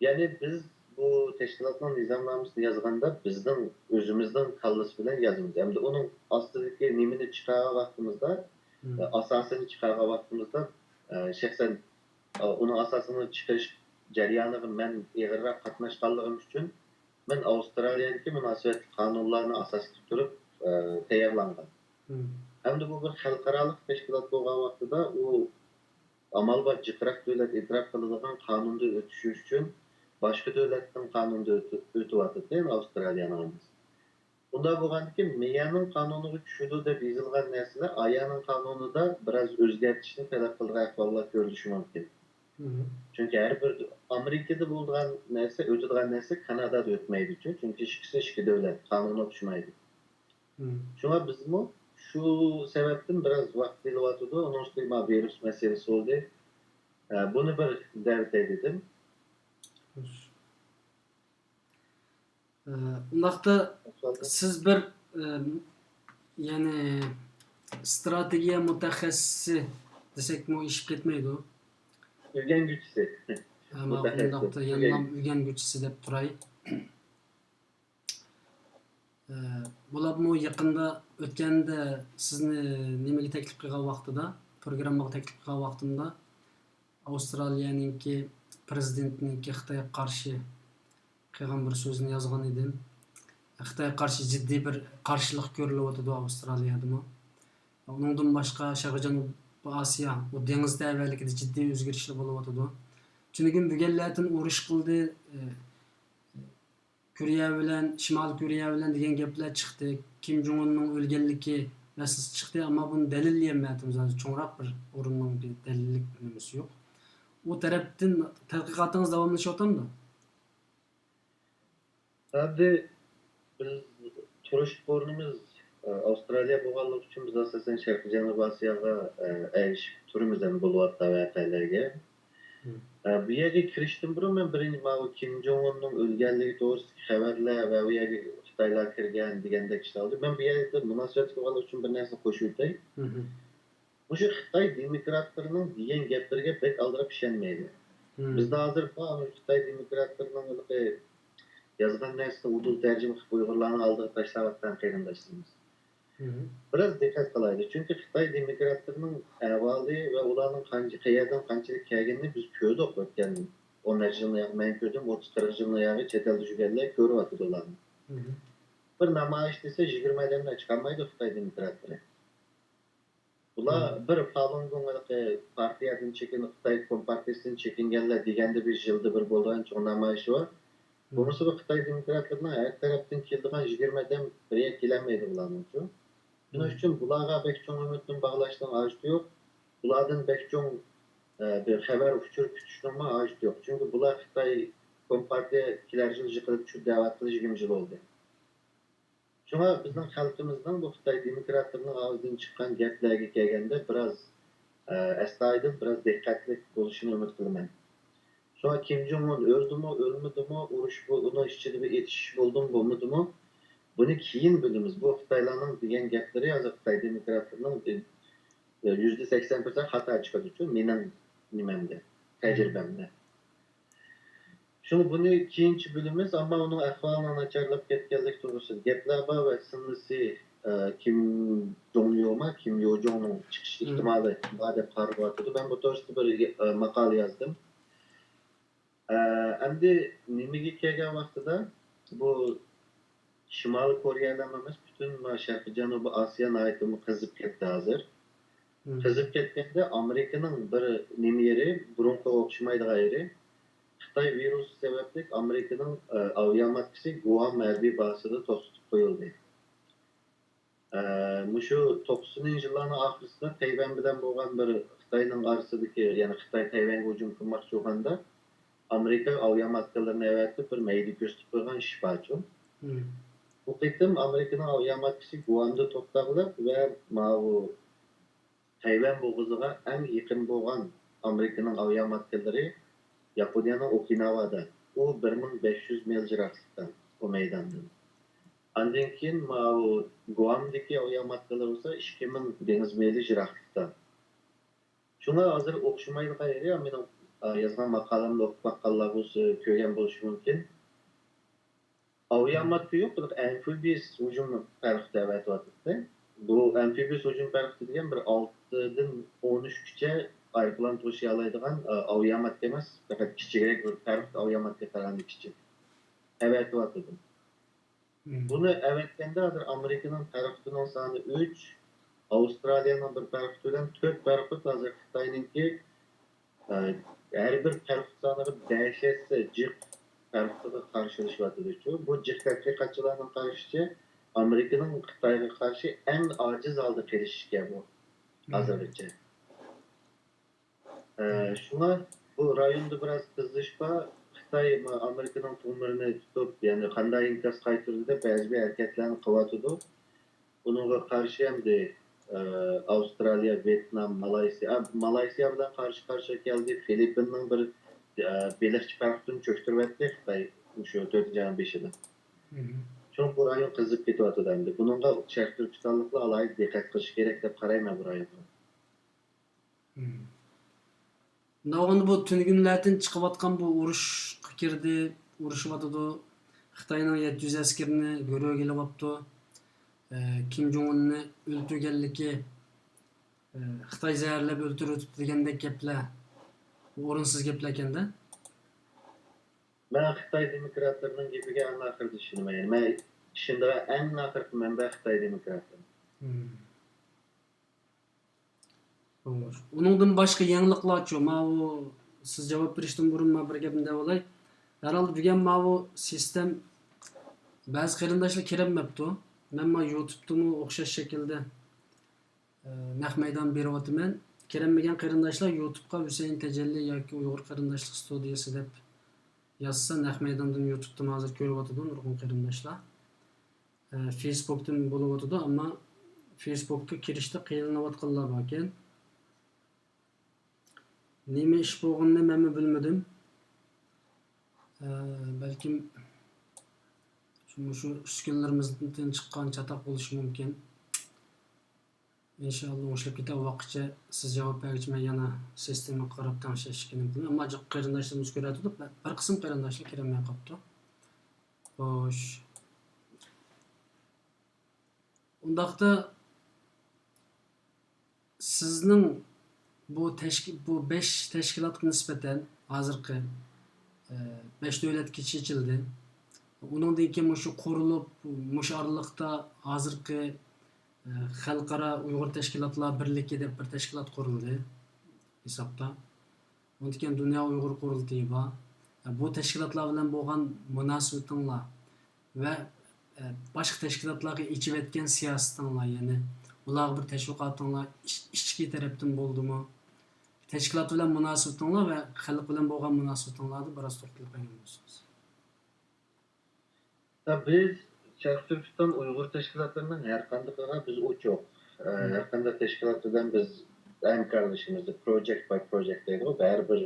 Ya'ni biz bu tashkilotning nizomnomasini yozganda bizning o'zimizning kallasi bilan yozamiz. Hamda uning ostidagi nimani chiqargan vaqtimizda, asosini chiqargan vaqtimizda shaxsan uning asosini chiqarish jarayoniga men ig'irroq qatnashganligim uchun men Avstraliyadagi munosabat qonunlarini asos qilib turib tayyorlangan. Hamda bu bir xalqaro tashkilot bo'lgan vaqtida u amal va jiqroq davlat e'tirof qiladigan qonunni o'tish uchun boshqa davlatning qonunida o'tyapti, Avstraliyaning. Bunda bo'lganki, Miyaning qonuniga tushadi deb yozilgan narsalar Ayaning qonunida biroz o'zgartishni talab qilgan ahvollar ko'rilishi mumkin. Hı hı. Çünkü her bir Amerika'da bulduğun neyse, ötüdüğün neyse Kanada'da ötmeydi. Çünkü ikisi devlet, kanunu okşumaydı. Hı. Şuna biz bu şu sebepten biraz vakit dilatıdı. Onun üstüne virüs meselesi oldu. Bunu bir dert edildim. Hoş. Undaqda siz bir yani stratejiya mutaxassisi desek işip ketmeydi o. Öğrenci Ama mutakassim. undaqda yanılam öğrenguchisi dep turay. Bulapmı yaqında ötkende sizni nimaga taklif qilgan vaqtida, programmaga taklif qilgan vaqtimda Avstraliyaninki prezidentninki Xitoyga qarshi qilgan bir so'zni yozgan edim. Xitoyga qarshi jiddiy bir qarshilik ko'rilyotidi Avstraliyadami. Uningdan boshqa Sharq Janubiy Osiyo, o dengiz tavallikida jiddiy o'zgarishlar bo'lyotidi. Chunki bugunlardan urush qildi, Koreya bilan, Shimoliy Koreya bilan degan gaplar chiqdi. Kim Jong Unning o'lganligi masalasi chiqdi, ammo buni dalillayolmayapmiz. Cho'ngroq bir o'rinning bir dalillik nimasi yo'q. U tarafdan tadqiqotingiz davomlashyaptimi? Tabii biz turuş borunumuz Avustralya boğallık için biz asasen Şarkı Janubi Asya'ga turumuzdan bulup da vakialarga. Bu yerga kirishdan burun men birinchi Kim Jong Unning o'lganligi to'g'risida xabarlar va u yerga Xitoylar kirgan degandek ishlar oldi. Men bu yerda munosabat qilganlik uchun bir narsa qo'shib o'tay. O'sha Xitoy demokratlarining degan gaplariga pek aldirab ishonmaydi. Bizda hozir Xitoy demokratlarining yazgan narsa udul tercüme qilib Uyg'urlarni oldiga tashlayotgan qarindoshlarimiz. Biraz dikkat qilaylik. Chunki Xitoy demokratlarining ahvoli va ularning qayerdan qanchalik kelganini biz ko'rdik o'tgan 10 yilni men ko'rdim, 30-40 yilni yog'i chet elda yurganlar ko'ryapti ularni. Bir namoyish desa 20 odamdan chiqolmaydi Xitoy demokratlari. Ular bir Falun Gong'dagi partiyadan chekinib, Xitoy kompartiyasidan chekinganlar deganda bir yilda bir bo'lgan cho'ng namoyish bor. Bunisi bu Xitoy demokratlarının her taraftan keldiğin 20 adam buraya gelemeydi bulanın için. Bunun için bularga pek çok ümitin bağlaştığın ağaçtı yok. Bulardan pek çok bir haber uçur kütüştürme ağaçtı yok. Çünkü bular Xitoy Kompartiya kilerci yıkılıp şu davatlı 20 yıl oldu. Şuna bizden halkımızdan bu Xitoy demokratlarının ağzından çıkan gaplarga kelganda biraz astoydil, biraz dikkatli bo'lishini umid qilaman. Sonra Kim Jong-un öldü mü, ölmedi mi, uruş bu, onun içinde bir yetişiş oldu mu, olmadı mı? Bunu keyin bilimiz. Bu Xitaylarning degan gaplari hozir Xitoy demokratlarining %80% xato chiqadi uchun mening nimamda, tajribamda. Shuni buni keyinchi bilimiz, ammo uning ahvolini nacharlab ketganlik to'g'risida gaplar bor va singlisi Kim Jong-unmi, Kim Yo-jongning chiqish ehtimoli bor deb qarayotdi. Ben bu to'g'risida bir maqola yozdim. Endi nimaga kelgan vaqtida bu Shimoliy Koreyadan emas, butun Sharqiy Janubiy Osiyoni aytimi qizib ketdi hozir. Qizib ketganda Amerikaning bir nima yeri, burunga o'xshamaydigan yeri, Xitoy virusi sababli Amerikaning aviamatkasi Guam harbiy bazasida to'xtatib qo'yildi. Mushu 90-yillarning oxirisida Tayvan bilan bo'lgan bir Xitoyning orasidagi, ya'ni Xitoy Tayvanga hujum qilmoqchi bo'lganda Amerika aviamatkalarını evetip bir meyli gösterip koygan iş parça. Bu kıtım Amerika'nın aviamatkisi Guam'da toplaqılıb ve bu Tayvan boğazıga en yakın boğan Amerika'nın aviamatkaları Japonya'nın Okinawa'da. O 1500 mil jiraklıktan o meydandan. Ancak keyin bu Guam'daki aviamatkalar olsa 2000 deniz mili jiraklıktan. Şuna hazır okşumaylığa yeri ama yazgan makalamda okup bakallar olsa köygen buluşu mümkün. Aviamatkı yok, bu amfibiyas hücum parkı davet vatıqda. Bu amfibiyas hücum parkı degen bir 6'dan 13'çe ayrılan toşuyalaydıgan aviamatkı emas, fakat kichikroq bir park aviamatkı qaraganda kichik. Evet vatıqda. Bunu evetkende hazır Amerika'nın parkının sonu 3, Avustralya'nın bir parkı bilen 4 parkı hazır Xitoyninki her bir park sanırım dehşetse cık parkıda karşılaşmadığı için bu cık haqiqatçılarının karşışı Amerika'nın Xitoyga karşı en aciz aldı kelişişke bu hazırlıkça. Şuna bu rayonda biraz kızışma Xitay Amerika'nın to'mirini tutup yani qanday inkas qaytirdi deb ba'zi bir hareketlarni qilyotidi. Bununla karşı hem de Avustralya, Vietnam, Malaysiya bilan qarshi qarshi keldi. Filippinning bir belirtchi parkini cho'ktirib etdi Xitoy shu 4-5'ida. Çünkü bu rayon kızıp ketyapti endi. Bununla Sharq Turkistonliklar alayda diqqat qilish kerak deb qarayman bu rayonga. Nağın bu tüngünlerden çıkıvatkan bu urushqa kirdi, urushyapti. Xitoyning 700 askerini görüp kelyapti. Kim Jong-unni o'ltirganligi, Xitoy zaharlab o'ltiribdi degandek gaplar. Bu o'rinsiz gaplar ekanda. Ben Xitoy demokratlarının gapiga eng oxirida tushunmayman. Men ishimda eng oxirgi manba Xitoy demokratlari. Onundan başka yanılıklar çok. Mavu siz cevap verişten burun ma bir gapimde olay. Herhalde bugün mavu sistem bazı qarindoshlar kiremepti. Men ma YouTube'da mı okşaş şekilde naq meydan beryapman. Kiremmegan qarindoshlar YouTube'ga Hüseyin Tecelli yoki Uyg'ur qarindoshlik studiyasi deb yazsa naq meydandan YouTube'dan hozir ko'ryapti nurg'un qarindoshlar. Facebook'dan bo'lyapti ama Facebook'ga kirishda qiyinlayotganlar bor ekan. Nima ish bo'lganini men bilmadim. Belki şu uskunlarimizdan chiqqan chatoq bo'lishi mumkin. İnşallah o'shlab ketadi vaqtcha siz javob bergich yana sistemaga qarab tanishishga mumkin. Ammo jiq qarindoshlarimiz ko'radi, bir qism qarindoshlar kiramay qolibdi. Xo'sh. Undaqda sizning bu 5 tashkilotga nisbatan hozirgi 5 davlatga chechildi. Uningdan keyin shu qurilib, mush oraliqda hozirgi Xalqaro Uyg'ur tashkilotlar birligi deb bir tashkilot qurildi hisobda. Undan keyin Dunyo Uyg'ur qurultiyi bor. Bu tashkilotlar bilan bo'lgan munosabatinglar va boshqa tashkilotlarga ichib etgan siyosatinglar, ya'ni ular bir tashviqotinglar ichki tarafdan bo'ldimi? Tashkilot bilan munosabatinglar va xalq bilan bo'lgan munosabatinglarni biroz to'xtalib bergan bo'lsangiz. Biz Sharq Turkiston Uyg'ur tashkilotlarining har qandaqiga biz o'choq. Har qanday tashkilot bilan biz hamkorlashimizni project by project deydi. Har bir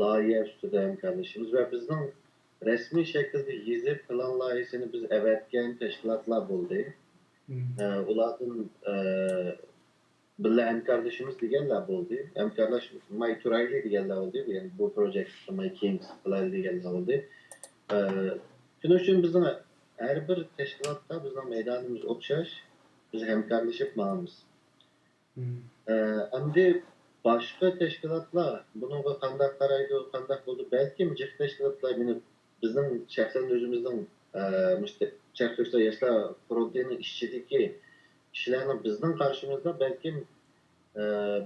loyiha ustida hamkorlashimiz va bizning rasmiy shaklda yezib plan loyihasini biz avatgan tashkilotlar bo'ldi. Ulardan birga hamkorlashimiz deganlar bo'ldi. Hamkorlash May Turayli deganlar bo'ldi. Yani bu project May Kings deganlar bo'ldi. Shuning uchun bizning her bir teşkilatta bizning meydanımız o'xshash, biz hamkorlashib boramiz. Endi boshqa tashkilotlar bunga qanday qaraydi, qanday bo'ldi? Balki jiq tashkilotlar bizning shaxsan o'zimizning Sharq Turkiston yoshlar frontining ishchidagi kishilarni bizning qarshimizda balki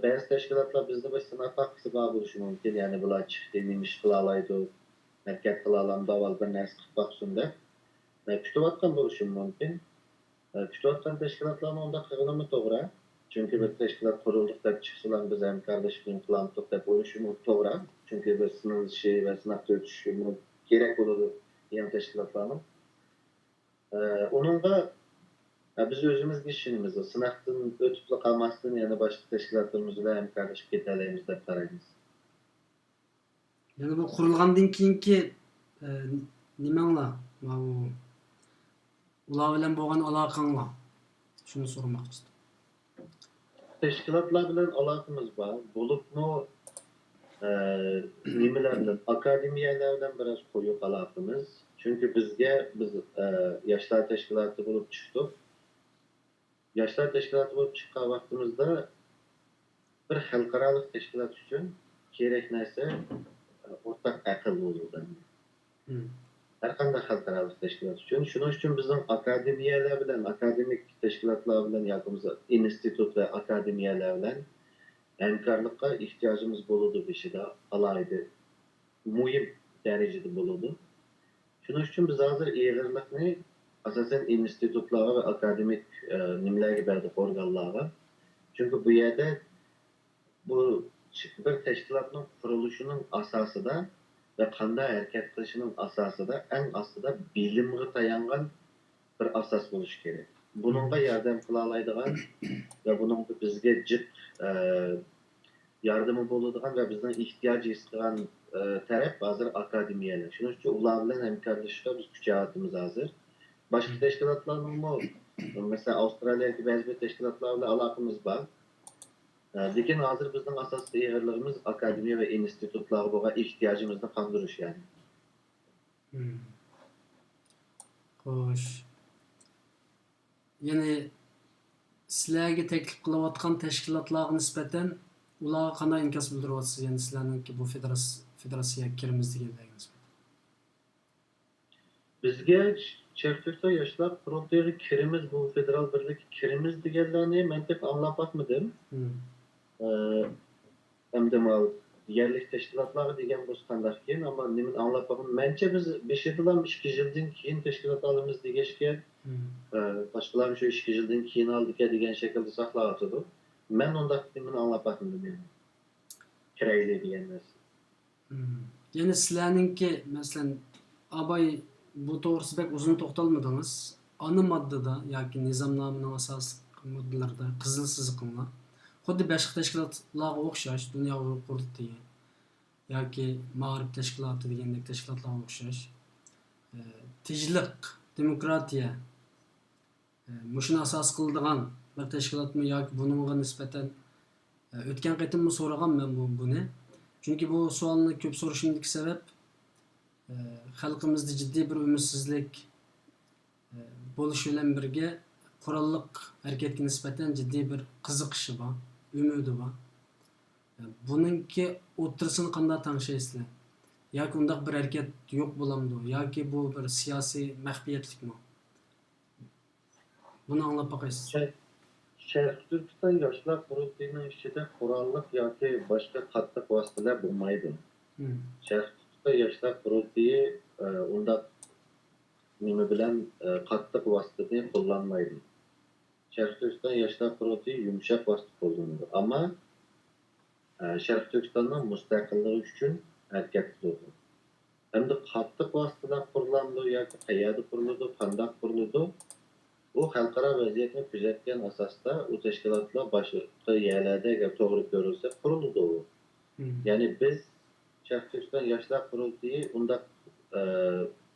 ba'zi tashkilotlar bizda bir sinab haqqisi bor bo'lishi mumkin. Ya'ni bular chiqdi, nima ish qila oladi, harakat qila oladi, avval bir narsa qilib boqsin deb. Kutayotgan bo'lishim mumkin. Kutayotgan tashkilotlarni unda qilganimi to'g'ri. Chunki bir tashkilot qurildik deb chiqsalar biz hamkorlashib qilamiz deb o'ylashim to'g'ri. Chunki biz sinalishi va sinabdan o'tishi kerak bo'ladi yana tashkilotlarni. Uningga biz o'zimizga ishonamiz. Sinabdan o'tib qolmasdan yana boshqa tashkilotlarimiz bilan hamkorlashib ketalaymiz deb qaraymiz. Yani bu qurilgandan keyingi nimanglar? Ular bilan bo'lgan aloqanglar. Shuni so'ramoqchi. Teşkilatlar bilan aloqamiz bor. Bo'libmi nimalar bilan akademiyalar bilan biroz qo'yib aloqamiz. Chunki biz yoshlar tashkiloti bo'lib chiqdik. Yoshlar tashkiloti bo'lib chiqqan vaqtimizda bir xalqaro tashkilot uchun kerak narsa o'rtaq aql bo'ldi. Her qanday xalqaro tashkilot uchun. Shuning uchun bizning akademiyalar bilan, akademik tashkilotlar bilan yoki institut va akademiyalar bilan hamkorlikqa ehtiyojimiz bo'ladi beshida alayda muhim darajada bo'ladi. Shuning uchun biz hozir eg'irlikni asosan institutlarga va akademik nimalarga berdik organlarga. Chunki bu yerda bu bir teşkilatın kuruluşunun asasıda ve qanday harakat qilishinin asasıda en aslında bilimga tayangan bir asas bo'lishi kerak. Bununla yordam qila oladigan ve bununla bizga jiq yordami bo'ladigan ve bizden ihtiyoch his qilgan taraf hozir akademiyalar. Shuning uchun ular bilan hamkorlashishga biz kuchayapmiz hozir. Başka teşkilatlarning mesela Avustraliyadagi ba'zi bir teşkilatlar bilan aloqamiz bor. Lekin hozir bizning asosiy e'g'irligimiz akademiya va institutlarga bo'lgan ehtiyojimizni qondirish yani. Xo'sh. Ya'ni sizlarga taklif qilayotgan tashkilotlarga nisbatan ularga qanday inkas bildiryapsiz? Ya'ni sizlarningki bu federatsiyaga kiramiz deganlarga nisbatan. Bizga Çerkezköy'de Yoshlar Qurultayıga kirimiz, bu federal birlik kirimiz deganlarni men deb anglab batmadim. Hamda mal yerlik teşkilatları degan bo'lsa qanday keyin, ammo men anglab batmadim. Mencha biz 5 yildan 2 yildan keyin teşkilat alamiz degashga, boshqalar shu 2 yildan keyin aldik degan shaklda saqlayotdi. Men unda men anglab batmadim yani. Kirayli degan narsa. Yani sizlarningki masalan abay bu to'g'risida uzun to'xtalmadingiz. Ana moddada yoki nizomnomaning asosiy moddalarida qizil chiziqlar xuddi boshqa tashkilotlarga o'xshash, Dunyo Uyg'ur qurultiyi yoki Ma'rif tashkiloti degandek tashkilotlarga o'xshash tinchlik, demokratiya mushuni asos qiladigan bir tashkilotmi yoki bunga nisbatan o'tgan qatimni so'raganman buni. Chunki bu savolni ko'p so'rashimdagi sabab xalqimizda jiddiy bir umidsizlik bo'lishi bilan birga qurolliq harakatga nisbatan jiddiy bir qiziqishi bor, umidi bor. Buningki o'ttirisini qanday tangshaysizlar? Yoki undaq bir harakat yo'q bo'lamdi, yoki bu bir siyosiy maxfiyatlikmi? Buni anglab boqaysiz. Sharq Turkiston Yoshlar Qurultayining ichida qurolliq yoki boshqa qattiq vositalar bo'lmaydi. Sharq Turkiston Yoshlar Qurultayi unda nima bilan qattiq vositani qo'llanmaydi. Sharq Turkiston Yoshlar Qurultayi yumshoq vosita qo'llanadi. Ammo Sharq Turkistonning mustaqilligi uchun harakat qiladi. Hamda qattiq vositalar quriladi yoki qayerda quriladi, qanday quriladi? Bu xalqaro vaziyatni kuzatgan asosda u tashkilotlar boshqa yerlarda agar to'g'ri ko'rilsa quriladi u. Ya'ni biz Sharq Turkiston Yoshlar Qurultayi unda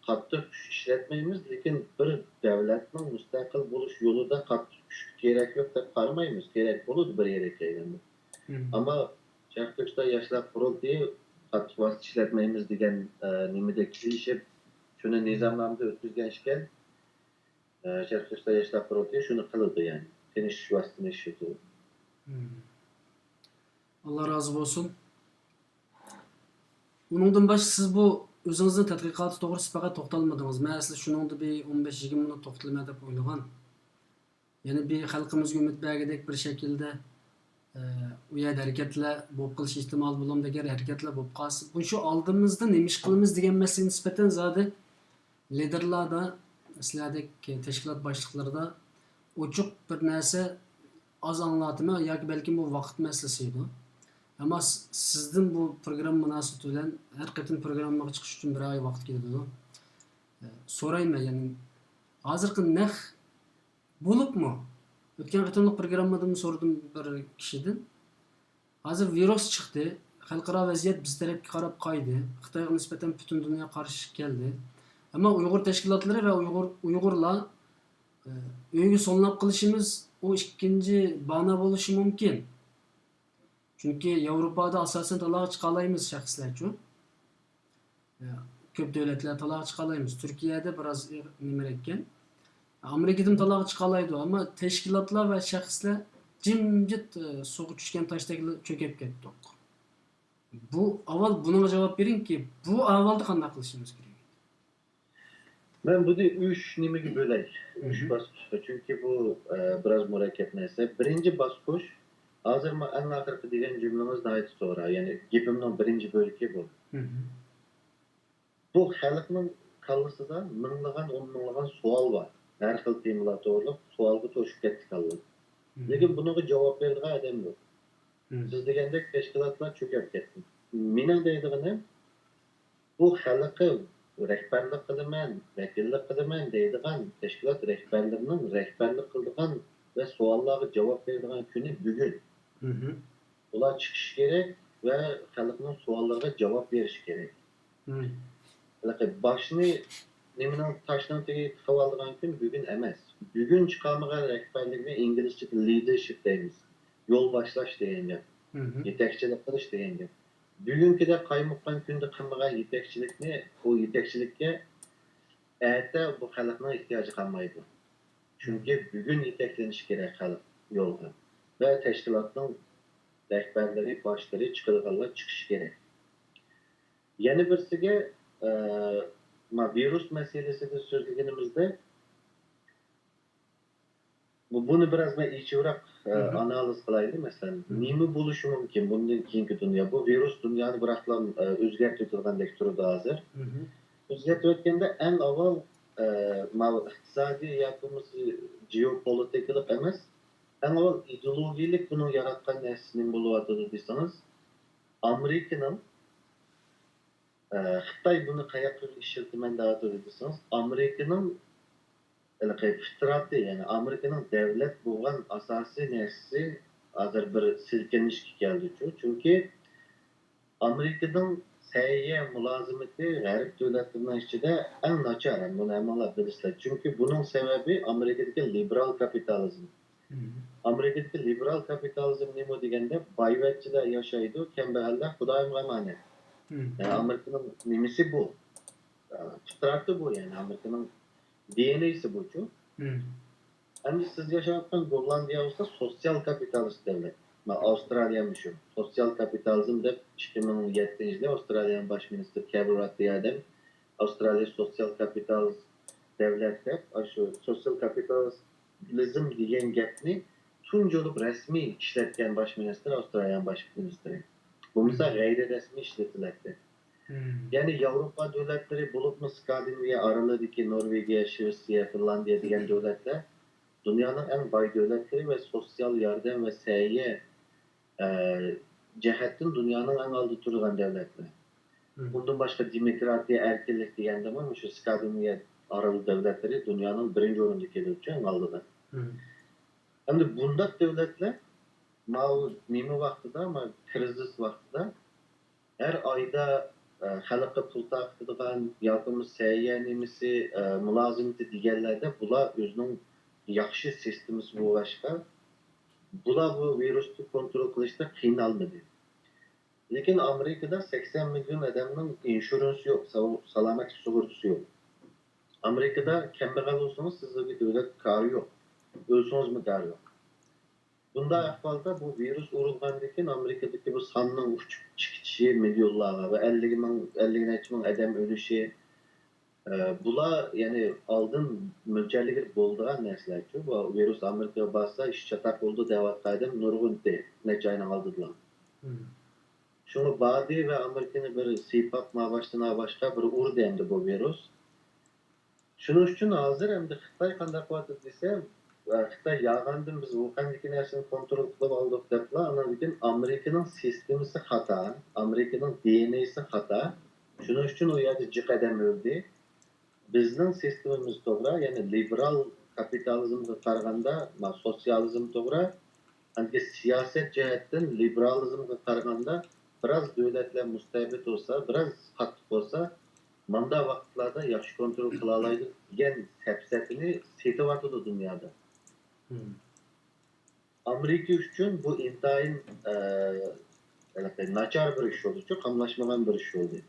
qattiq kuch ishlatmaymiz, lekin bir davlatning mustaqil bo'lish yo'lida qattiq kuch kerak yo'q deb qaramaymiz. Kerak bo'ladi bir yerga kelganda. Ammo Sharq Turkiston Yoshlar Qurultayi qattiq vosita ishlatmaymiz degan nimada kelishib, shuni nizomnomada o'tkazgan ekan. Sharq Turkiston Yoshlar Qurultayi shuni qildi yani. Tinch vositani ishlatdi. Allah razı olsun. Onundan başqa siz bu o'zingizning tadqiqoti to'g'risida faqat to'xtalmadingiz. Men sizlar shuningda bir 15-20 minut to'xtalma deb o'ylagan. Ya'ni bir xalqimizga umid bergidek bir shaklda u yerda harakatlar bo'lib qilish ehtimol bo'lamdi agar harakatlar bo'lib qolsa. Bu shu oldimizda nima ish qilamiz degan masalaga nisbatan zodi liderlarda, sizlardek tashkilot boshliqlarida ochiq bir narsa az anglatma yoki balki bu vaqt masalasi edi. Ama sizden bu program münasebeti bilan her qatim programga chiqish uchun bir oy vaqt ketadi. So'rayman, ya'ni hozirgi naq bo'libmi? O'tgan qatimlik programmadan so'radim bir kishidan. Hozir virus chiqdi, xalqaro vaziyat biz tarafga qarab qaydi. Xitoyga nisbatan butun dunyo qarshi keldi. Ammo Uyg'ur tashkilotlari va Uyg'urlar uyga sonlab qilishimiz o ikkinchi bana bo'lishi mumkin. Çünkü Avrupa'da asasen talağa çıkalayımız şahslar için. Köp devletler talağa çıkalayımız. Türkiye'de biraz nimerekken. Amerika'da talağa çıkalaydı ama teşkilatlar ve şahslar cimcit soğuk düşken taştaki çökep kettik. Bu aval buna cevap verin ki bu avalda qanday qilishimiz kerak? Ben bunu 3 nimege bölay. 3 basqıçta. Çünkü bu biraz murakkab narsa. Birinci basqıç hozir men eng oxirgi degan jumlamiz aytib to'g'ri. Ya'ni gapimning birinchi bo'ligi bu. Bu xalqning kallasida minglagan, o'n minglagan savol bor. Har xil temalar to'g'rilib, savolga to'shib ketdi kalla. Lekin bunga javob beradigan odam yo'q. Siz degandek teşkilatlar çöküp ketdi. Mening deydiganim bu xalqı rehberlik kılıman, vekillik kılıman deydigan teşkilat rehberlerinin rehberlik kıldıgan ve suallara cevap verdiğin günü bugün. Ular çıkış gerek ve xalqning suallarına cevap veriş gerek. Başını nimaning taşdan tegi tiqib olgan kun bugun emas. Bugun chiqarmagan rehberlikni inglizchada leadership deymiz. Yol başlash degan gap. Yetakchilik qilish degan gap. Bugunkida qaymoqqan kunda qilmagan yetakchilikni, o yetakchilikka erta bu xalqning ehtiyoji qolmaydi. Çünkü bugün yetaklanish kerak xalq yo'lga. Ve teşkilatning rehberleri, başları çıkılganlar çıkış gerek. Yana birisiga virus meselesini so'zlaganimizda buni biraz men ichroq analiz qilaylik. Masalan, nima bo'lishi mumkin bundan keyingi dunyo? Bu virus dunyoni biroqlam o'zgartirib turgandek turadi hozir. O'zgartirayotganda eng avval iqtisodiy yoki geopolitikalik emas, eng avval ideologiyalik buni yaratgan narsa nima bo'lyotdi desangiz, Amerikaning Xitoy buni qayoqqa ishirtiman deyotdi desangiz, Amerikaning fitrati, yani Amerikaning davlat bo'lgan asosiy narsasi hozir bir silkinishga keldi. Chunki Amerikaning sayya mulozimati g'arb davlatlarining ichida eng nachar, buni hammalar bilishlar. Chunki buning sababi Amerikadagi liberal kapitalizm. Amerikadagi liberal kapitalizm nima deganda boyvachchilar yashaydi, kambag'allar xudoyim emanet. Yani Amerika'nın nimisi bu. Fitrati bu yani. Amerika'nın DNA'si bu. Hem siz yaşarken Gollandiya olsa sosyal kapitalist devlet. Avustralya'mışım. Sosyal kapitalizm de 2007 yılında Avustralya'nın baş ministri Kevin Rudd Avustralya sosyal kapitalist devlet de şu sosyal kapitalizm diyen gapni tunç olup resmi işletken baş ministri Avustralya'nın baş ministri. Bu mesela gayri resmi işletilekte. Yani Avrupa devletleri bulup mu Skandinavya, aralarındaki Norveçya, Şvesya, Finlandiya diyen devletler dünyanın en bay devletleri ve sosyal yardım ve sayye cihetten dünyanın en aldı turulan devletler. Bundan başka demokratiya, erkinlik diyen de var. Şu Skandinavya aralı devletleri dünyanın birinci orundaki devletçi en aldılar. Hem de bundak devletler nime vaxtıda ama krizis vaxtıda her ayda xalqqa pul taqdigan yoki sayya nimisi mulozimati deganlarda bular o'zining yaxshi sistemasi bo'lg'achqa bular bu virusni kontrol qilishda qiynalmadi. Lekin Amerikada 80 milyon odamning inshuransi yo'q, salomatlik sug'urtasi yo'q. Amerikada kambag'al bo'lsangiz sizga davlat kori yo'q. O'lsangizmi kori yo'q. Bunda ahvalda bu virus urulgandan keyin Amerikadagi bu sonning uçup chiqishi milyonlarga ve 50 ming odam o'lishi bular yani oldin mo'ljallanib bo'lgan narsalar-ku. Bu virus Amerikaga borsa ish chataq bo'ldi deyotgandim nurg'un necha oyning oldidan. Shuni badi ve Amerikani bir siypab boshqa bir urdi endi bu virus. Shuning uchun hozir endi Xitoy qanday qilyapti desam, Xitoy yağandan biz Wuhan'daki narsani kontrol qilib oldik deblar, andan Amerikaning sistemasi xato, Amerikaning DNA'si xato. Shuning uchun u yerda jiq odam o'ldi. Bizning sistemamiz to'g'ri, ya'ni liberal kapitalizmga qaraganda, sotsializm to'g'ri, anki siyosat jihatdan liberalizmga qaraganda biraz davlatlar mustabid bo'lsa, biraz qattiq bo'lsa, manda vaqtlarda yaxshi kontrol qila oladi degan safsatini setyapti dunyoda. Amerika uchun bu intayin nachar bir ish bo'ldi, qamlashmagan bir ish bo'ldi.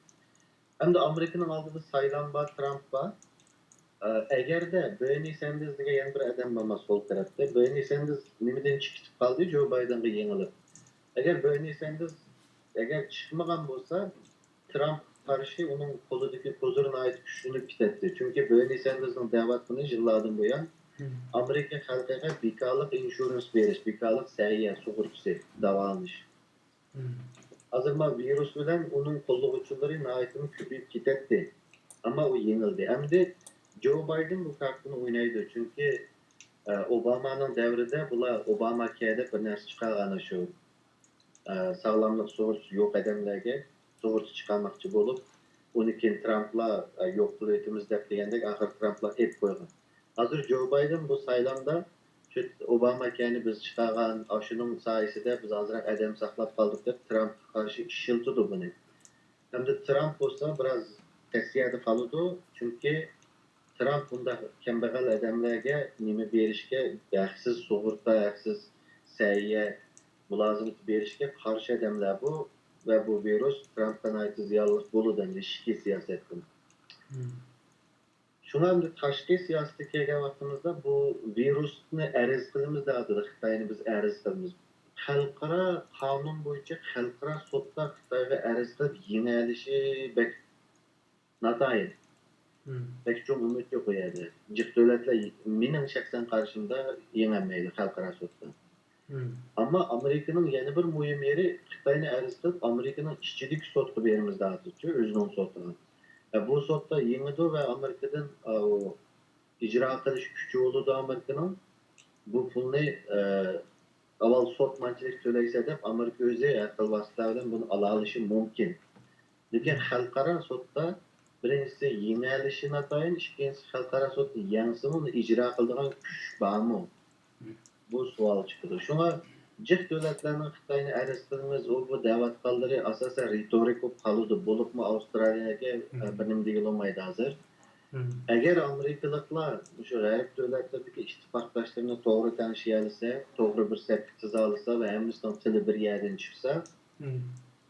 Hamda Amerikaning oldida saylan bor, Trump bor. Agarda Bernie Sanders degan yana bir odam bo'lmasa sol tarafda, Bernie Sanders nimadan chiqib qoldi Joe Bidenga yengilib. Agar Bernie Sanders chiqmagan bo'lsa, Trump qarshi uning qo'lidagi ko'zirni aytib tushunib ketadi. Chunki Bernie Sandersning da'vatini yillardan buyon Amerika xalqiga bekorlik insurans berish, bekorlik sayya sug'urtasi davolanish. Hozir virus bilan uning qo'llovchilari nihoyatda ko'payib ketadi. Ammo u yengildi. Endi Joe Biden bu kartini o'ynaydi. Chunki Obamaning davrida bular Obamacare bir narsa chiqargan shu. sağlamlık sorusu yok adamlarga sorusu çıkarmakçı bolup onu keyin Trump'la yok kılıvetimiz dep degende ahir Trump'la ep koygan. Hazır Joe Biden bu saylamda şu Obama kendi biz çıkargan aşının sayesinde biz azırak adam saklap kaldık dep Trump karşı işiltidi bunu. Hem de Trump olsa biraz tesiyatı kalıdı çünkü Trump bunda kembegal adamlarga nima berishga, yaxsiz sug'urta, yaxsiz sayya, mulozimat berishga qarshi adamlar bu va bu virus Trumpdan aytib ziyonliq bo'ladi ishki siyosatdan. Şuna hamda tashqi siyosatga kelgan vaqtimizda bu virusni arz qilamiz deydi. Xitoyni biz arz qilamiz. Xalqaro qonun bo'yicha xalqaro sudda Xitoyga arz qilib yengilishi bek natayin. Pek çok ümit yok o yerde. Cık devletler minin şahsen karşında yenemeydi xalqaro sudda. Ama Amerika'nın yeni bir mühim yeri Xitoyni arz qilib Amerika'nın ishchilik sudga beramiz deydi. O'zining sudini. Bu sodda yengidi ve Amerika'dan icra qilish kuchi bo'ldi Amerika'nın. Bu pulni avval sotmanchilik to'laysa deb Amerika o'zi aql vositalardan buni ola olishi mumkin. Lekin xalqaro sudda birinchisi yengilishi natoyin, ikkinchisi xalqaro sudda yangsimi uni ijro qiladigan kuch bormi? Bu savol chiqdi. Shunga jiq davlatlarning Xitoyni arz qilamiz, bu da'vatqonlari asosan retorik bo'lib qoldi. Bo'libmi Avstraliyaga bir nima deyilmaydi hozir. Agar Amerikaliklar shu g'arb davlatlardagi ittifoqdoshlarini to'g'ri tanishiy olsa, to'g'ri bir safga chiza olsa va hammasinin tili bir yerdan chiqsa,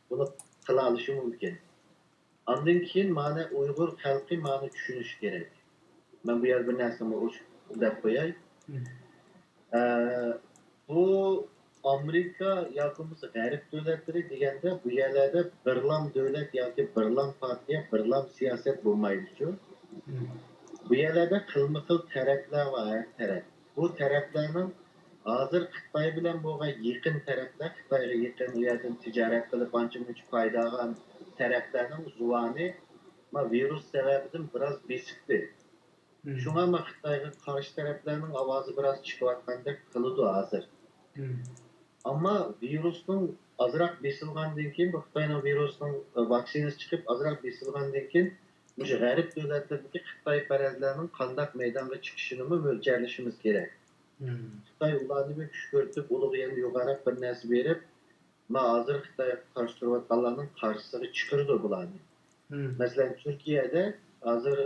buni qila olishi mumkin. Ondan keyin mana Uyg'ur xalqi mana tushunishi kerak. Men bu yerda bir narsani deb qo'yay. Bu Amerika yoki g'arb davlatlari deganda bu yerlarda birlam davlat yoki birlam partiya, birlam siyosat bo'lmaydi-ku. Bu yerlarda xilma-xil taraflar var her taraf. Bu taraflarning hozir Xitoy bilan bo'lgan yaqin taraflar, Xitoyga yaqin u yerdan tijorat qilib ancha-muncha foyda olgan taraflarning zuvoni virus sababidan biroz besikdi. Shunga ham Xitoyga qarshi taraflarning ovozi biroz chiqayotgandek qiladi hozir. Ama virusning azroq besilgandan keyin, bu Xitoyning virusning vaksinasi chiqib azroq besilgandan keyin Müjde g'arb davlatlardagi Xitoy parazlarning qandaq maydonga chiqishini mo'ljalashimiz kerak. Xitoy ularni bir kuch ko'rsatib, ularga yana yuqori bir narsa berib, hozir Xitoyga qarshi turayotganlarning qarshisiga chiqirdi bularni. Masalan, Turkiyada hozir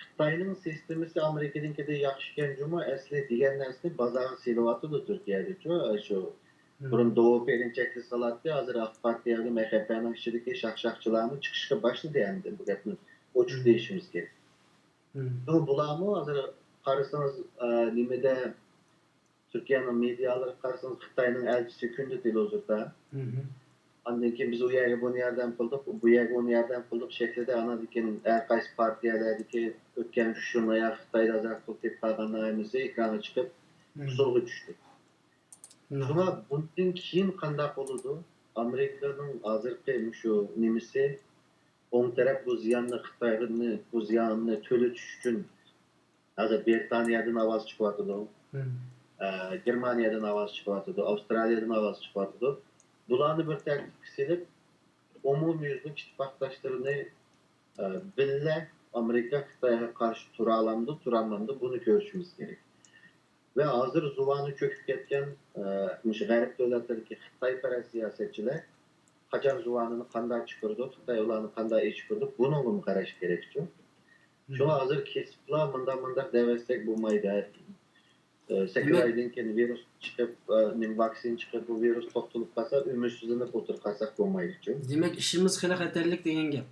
Xitoyning sistemasi Amerikadagidan yaxshi ekan, juma asli degan narsani bozorga selyapti Turkiyada. Shu burun Doğu Perinçekli salatda hozir AK Partiyaga MHP'ning ichidagi shaqshaqchilarni chiqishga boshladi endi bu gapni. Uçuk değişimiz gerek. Bularmı hazır qarsanız nimede Türkiye'nin medyaları qarsanız Xitayning elchisi kunda dil hozirda. Ondan keyin biz u yerga buni yerdan qildik, bu yerga uni yerdan qildik shaklida anadan har qaysi partiyalardagi o'tgan shuni ya Xitoyda azroq pul ketib qolganlarimizni ekranga chiqib usulga tushdi. Shunga bundan keyin qanday bo'ladi? Amerikaning hozirgi shu nimasi on taraf bu ziyanını Xitoyni bu ziyanını төлetish uchun hozir Britaniyadan ovoz chiqyapti, Germaniyadan ovoz chiqyapti, Avstraliyadan ovoz chiqyapti. Bularni bir tartibga solib, umumyuzlik ittifoqdoshlarini billa Amerika Xitoyga qarshi tura olamdi, turolmamdi, buni ko'rishimiz kerak. Ve hozir zuvoni cho'kib ketgan g'arb davlatlaridagi Xitoyparast siyosatchilar qachon zuvanini qanday chiqirdi, Xitoy ularni qanday ish qildi, buni ham qarash kerak-ku. Shu hozir kesiblar mundaq devasak bo'lmaydi. 8 oydan keyin virus chiqib, vaksin chiqib, bu virus to'xtalib qolsa, umidsizlanib o'tirib qolsak bo'lmaydi-ku. Demak, ishimiz xila xatarlik degan gap.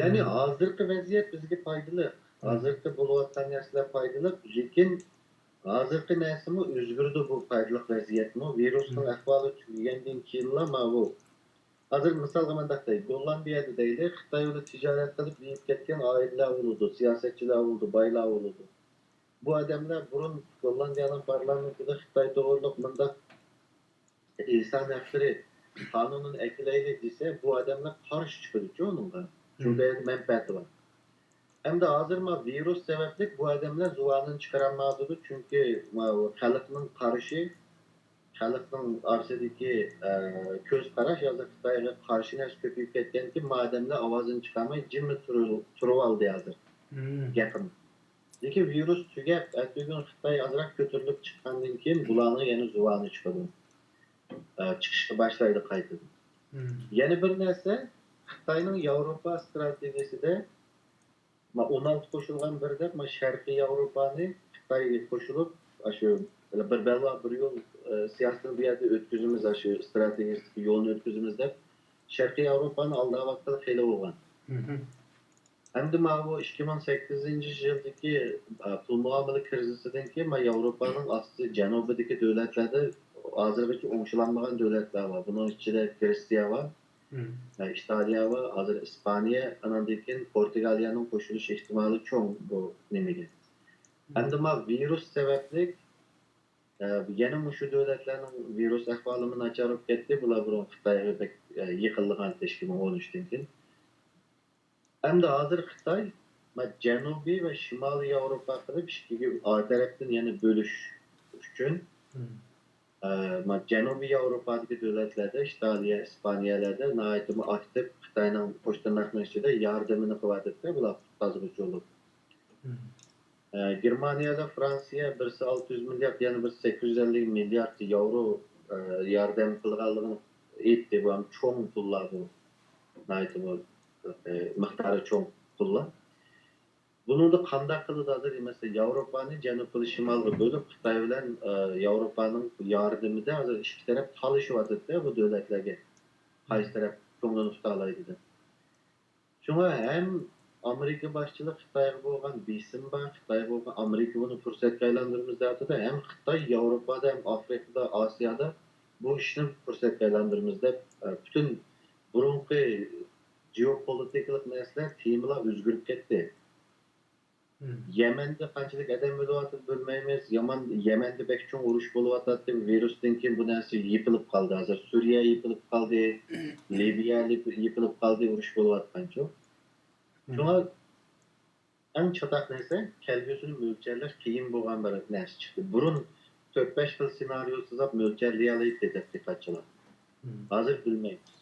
Ya'ni hozirgi vaziyat bizga foydali. Hozirgi bo'layotgan narsalar foydali, lekin hozirgi narsami o'zgardi bu foydali vaziyatmi? Virusning ahvoli tugagandan keyinla bu. Hozir misolga mundaq deylik, Gollandiyada deylik, Xitoy bilan tijorat qilib yeyib ketgan oilalar bo'ldi, siyosatchilar bo'ldi, boylar bo'ldi. Bu odamlar burun Gollandiyaning parlamentida Xitoy to'g'riliq mundaq inson haqlari qonunini aklaylik desa, bu odamlar qarshi chiqadi-ku unga. Shunda manfaati bor. Hem de hazır virüs sebepli bu adamlar zuvanını çıkaramazdı çünkü xalqning qarashi xalqning orasidagi ko'z qarash hozir Xitoyga qarshi narsa ko'payib ketganki, madamlar ovozini chiqarmay jimmi turib oldi hozir gapim. Lekin virus tugab, bugun Xitoy ozroq ko'tarilib chiqqandan keyin bularning yana zuvoni chiqadi. Chiqishga boshlaydi qaytadan. Yana bir narsa, Xitoyning Yevropa strategiyasida 16 qo'shilgan birda Sharqiy Yevropani Xitoyga qo'shilib, shu bir balva bir yo'l siyosatini bu yerda o'tkazimiz, shu strategik yo'lni o'tkazimiz deb Sharqiy Yevropani aldagi vaqtda xeli bo'lgan. Endi bu 2008-yildagi pul muomala krizisidan keyin Yevropaning asli janubidagi davlatlarda hozirgacha o'ngishlanmagan davlatlar bor. Buning ichida Gretsiya var, İtaliya var, hozir İspaniya, andan keyin Portugaliyaning qo'shilish ehtimoli cho'ng bu nimaga. Endi virus sababli yana shu davlatlarning virus ahvolini nacharib ketdi. Bular burun Xitoyga yiqilgan 2013dan keyin. Endi hozir Xitoy Janubiy va Shimoliy Yevropa qilib ikkiga tarafdan yana bo'lish uchun Janubiy Yevropadagi davlatlarda, İtaliya, İspaniyalarda nihoyatda aktiv Xitoyning qo'shtirnoqlar ichida yordamini qilyapti bular qutqazuvchi bo'lib. Germaniyada Fransiya birisi 600 milliard, yana birisi 850 milliard yevro yordam qilganligini aytdi. Bu ham cho'ng pullar bu. Nihoyatda miqdori cho'ng pullar. Buni da qanday qildi hozir mesela Yevropani janubiy shimolga bo'lib Xitoy bilan Yevropaning yordamida hozir ikki taraf talashyapti bu davlatlarga. Qaysi taraf ko'nglini tuta oladi deb. Shunga ham Amerika boshchilik Xitoyga bo'lgan besim bor, Xitoy bo'lgan Amerika buni fursatga aylantiramiz deyapti. Ham Xitoy Yevropada, ham Afrikada, Osiyoda bu ishni fursatga aylantiramiz deb bütün burunqi geopolitik narsalar temalar o'zgarib ketdi. Yemen'de qanchalik adam o'lyapti bilmaymiz. Yemen'de bek cho'ng urush bo'lyapti. Virusdan keyin bu narsa yepilib qoldi. Hozir Suriya yepilib qoldi, Liviya yepilib qoldi, urush bo'layotgan cho'ng. Shunga eng chataq narsa kelgusini mo'ljallash qiyin bo'lgan bir narsa chiqdi. Burun 4-5 xil senaryo tuzab mo'ljallay oladi tadqiqotchilar. Hozir bilmaymiz.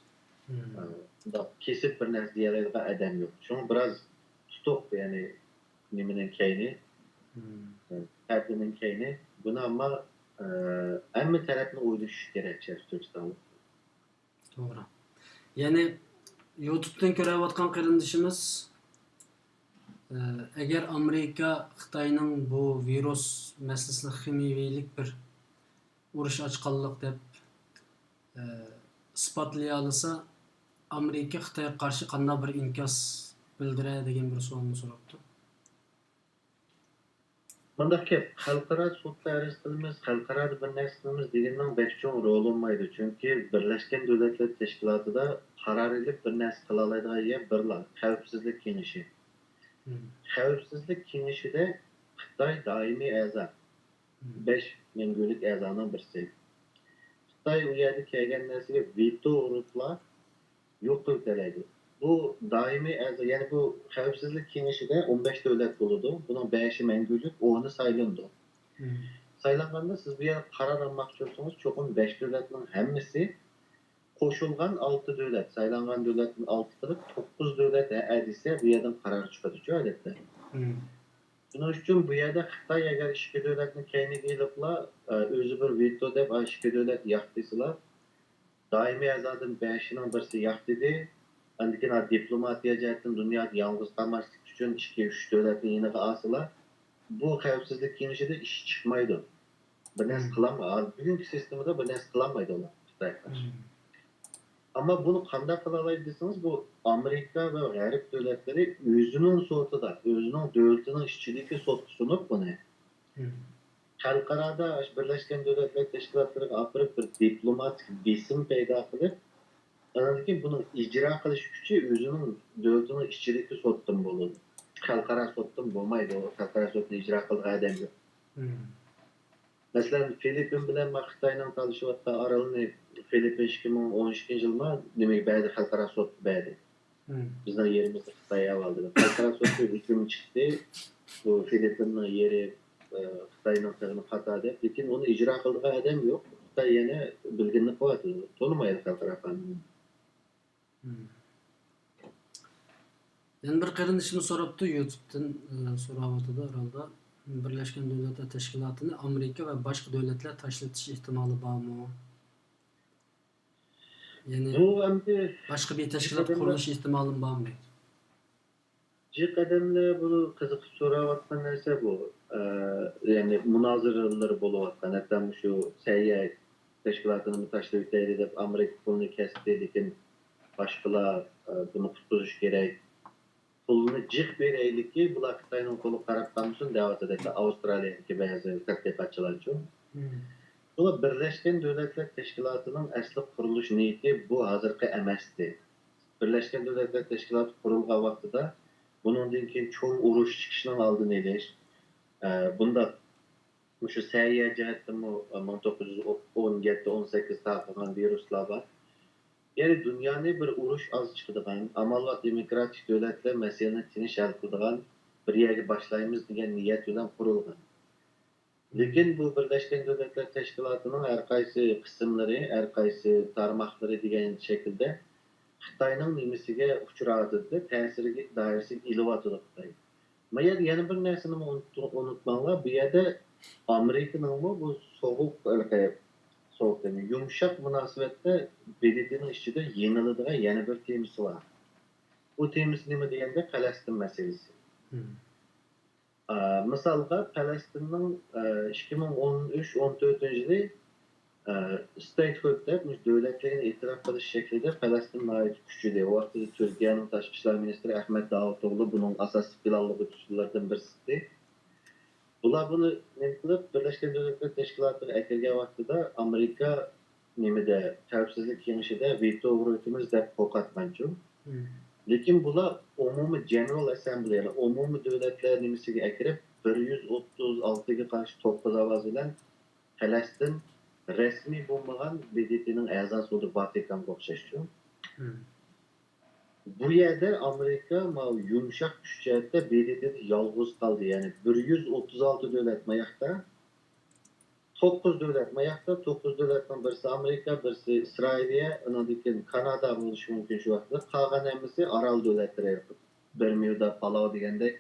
Kesib bir narsa deyiladigan adam yo'q. Shunga biroz tutuq, ya'ni nimaning kayni, tarbiyaning kayni. Buni amma hamma tarafni o'ylash kerak Turkistonda. To'g'ri. Ya'ni YouTube'dan ko'rayotgan qarindishimiz agar Amerika Xitoyning bu virus masalasini ximiyalik bir urush ochqanlik deb isbotlay olsa, Amerika Xitoyga qarshi qanday bir inkos bildiradi degan bir savolni so'rabdi. Bundaki xalqaro sudda arz qilamiz, xalqaro bir narsa qilamiz deganning besh cho'ng rol olmaydi. Chunki Birlashgan Davlatlar Tashkilotida qaror ilib bir narsa qila oladigan yer birlar, Xavfsizlik kengashi. Xavfsizlik kengashida Xitoy doimiy a'zo. 5 mangulik a'zoning birisi. Xitoy u yerda kelgan narsaga veto urutlar yo'q qilib bu daimi a'zo, ya'ni bu Xavfsizlik kengashida 15 davlat bo'ladi. Bunun 5'i mangulik, 10'u saylandi. Saylanganda siz bu yerda qaror olmoqchi bo'lsangiz, cho'qim 5 davlatning hammasi qo'shilgan 6 davlat, saylangan davlatning 6 qilib 9 davlat desa bu yerdan qaror chiqadi-ku odatda. Shuning uchun bu yerda Xitoy agar ikki davlatning kayniga eliblar, o'zi bir veto deb ikki davlat yo'q desalar, doimiy a'zodan 5'ning birisi yo'q dedi. Andikina diplomatiya jihatdan dunyoda yolg'iz qolmaslik uchun 2-3 davlatning yeniga olsalar, bu xavfsizlik kengashida ish chiqmaydi. Bir narsa qilolmaydi. Bugungi sistemada bir narsa qilolmaydi ular Xitoy qarshi. Ammo buni qanday qila oladi desangiz, bu Amerika va G'arb davlatlari o'zining sotida, o'zining davlatining ichidagi sotga sunib buni xalqarada Birlashgan Davlatlar Tashkilotlariga olib bir diplomatik besim paydo qilib, andan buni ijro qilish kuchi o'zining davlatining ichidagi sotdan bo'ladi. Xalqaro sotdan bo'lmaydi, xalqaro sotni ijro qilgan odam yo'q. Masalan, Filippin bilan Xitoyning tanishyapti oralini Filippin 2012-yilda demak ba'zi xalqaro sot berdi. Bizning yerimizda Xitoy oldi. Xalqaro sotda hukm chiqdi. Bu Filippinning yeri Xitoyning qirg'ini xato deb, lekin uni ijro qilgan odam yo'q. Xitay yana bilginlik qo'yadi. To'limaydi xalqaro qonun. Yani bir qarindishimiz so'rabdi YouTube'dan so'rayotdi herhalde. Birleşken Devletler Teşkilatı'nı Amerika ve başka devletler tashlatish ehtimoli bormi? Yani Bu endi başka bir teşkilat kuruluş ehtimoli bormi? qadamda bu qiziqib so'rayotgan narsa bu. Ya'ni munozaralar bo'layotgan, hatto shu sayya tashkilotini tashlab o'taylik deb Amerika pulni kesdi, lekin boshqalar buni qutqizish kerak. Pulni jiq beraylikki, bular Xitoyning qo'li qarab qolmasin deyotdi Avstraliyadagi ba'zi tadqiqotchilar uchun. Buna Birleşken Devletler Teşkilatı'nın asli qurilish niyati bu hozirgi emasdi. Birleşken Devletler Teşkilatı qurilgan vaqtida bundan keyin cho'ng urush chiqishining oldini olish, bunda shu sayya jihatdan 1917-18 tarqalgan viruslar bor. Yani dünyanın bir urush az chiqadigan, amalda demokratik devletler meseleni tinish hal qiladigan bir yerga boshlaymiz degan niyat bilan qurilgan. Lekin bu Birleşken Devletler Teşkilatı'nın her qaysi qismlari, her qaysi tarmoqlari degan shaklda Xitoyning nimasiga uchradi, ta'siriga doirasiga ilyapti Xitoy. Mayar yana bir narsani unutmanglar, bu yerda Amerikaning bu soğuk demi, yumuşak münasebette BDT'nin ichida yeniladigan yana bir temisi var. Bu temis nima deganda Falastin meselesi. Misalga Falastinning 2013-14 yili statehood deb davlatlarni e'tirof qilish shaklida Falastin ait kuchli. O vaqtda Turkiyaning tashqi ishlar ministri Ahmet Davutoğlu buning asosiy planlovchilaridan birisi. Bular buni nima qilib Birleşken Devletler Teşkilatı'na ekilgan vaqtida Amerika nimada Xavfsizlik kengashida veto urutimiz deb qo'rqatmoqchi. Lekin bular umumiy General Assembly, yani umumiy davlatlar nimasiga akirib 136 ga qarshi 9 ovoz bilan Falastin resmiy bo'lmagan BDT'ning a'zosi bo'lib Vatikanga o'xshashdi. Bu yerda Amerika yumshoq kuch jihatda BDT'da yolg'iz qoldi. Ya'ni 136 davlat mayaqda 9 davlat mayaqda 9 davlatdan birisi Amerika, birisi Isroiliya, undan keyin Kanada bo'lishi mumkin shu vaqtda. Qolgan hammasi orol davlatlari. Bermuda, Palau degandek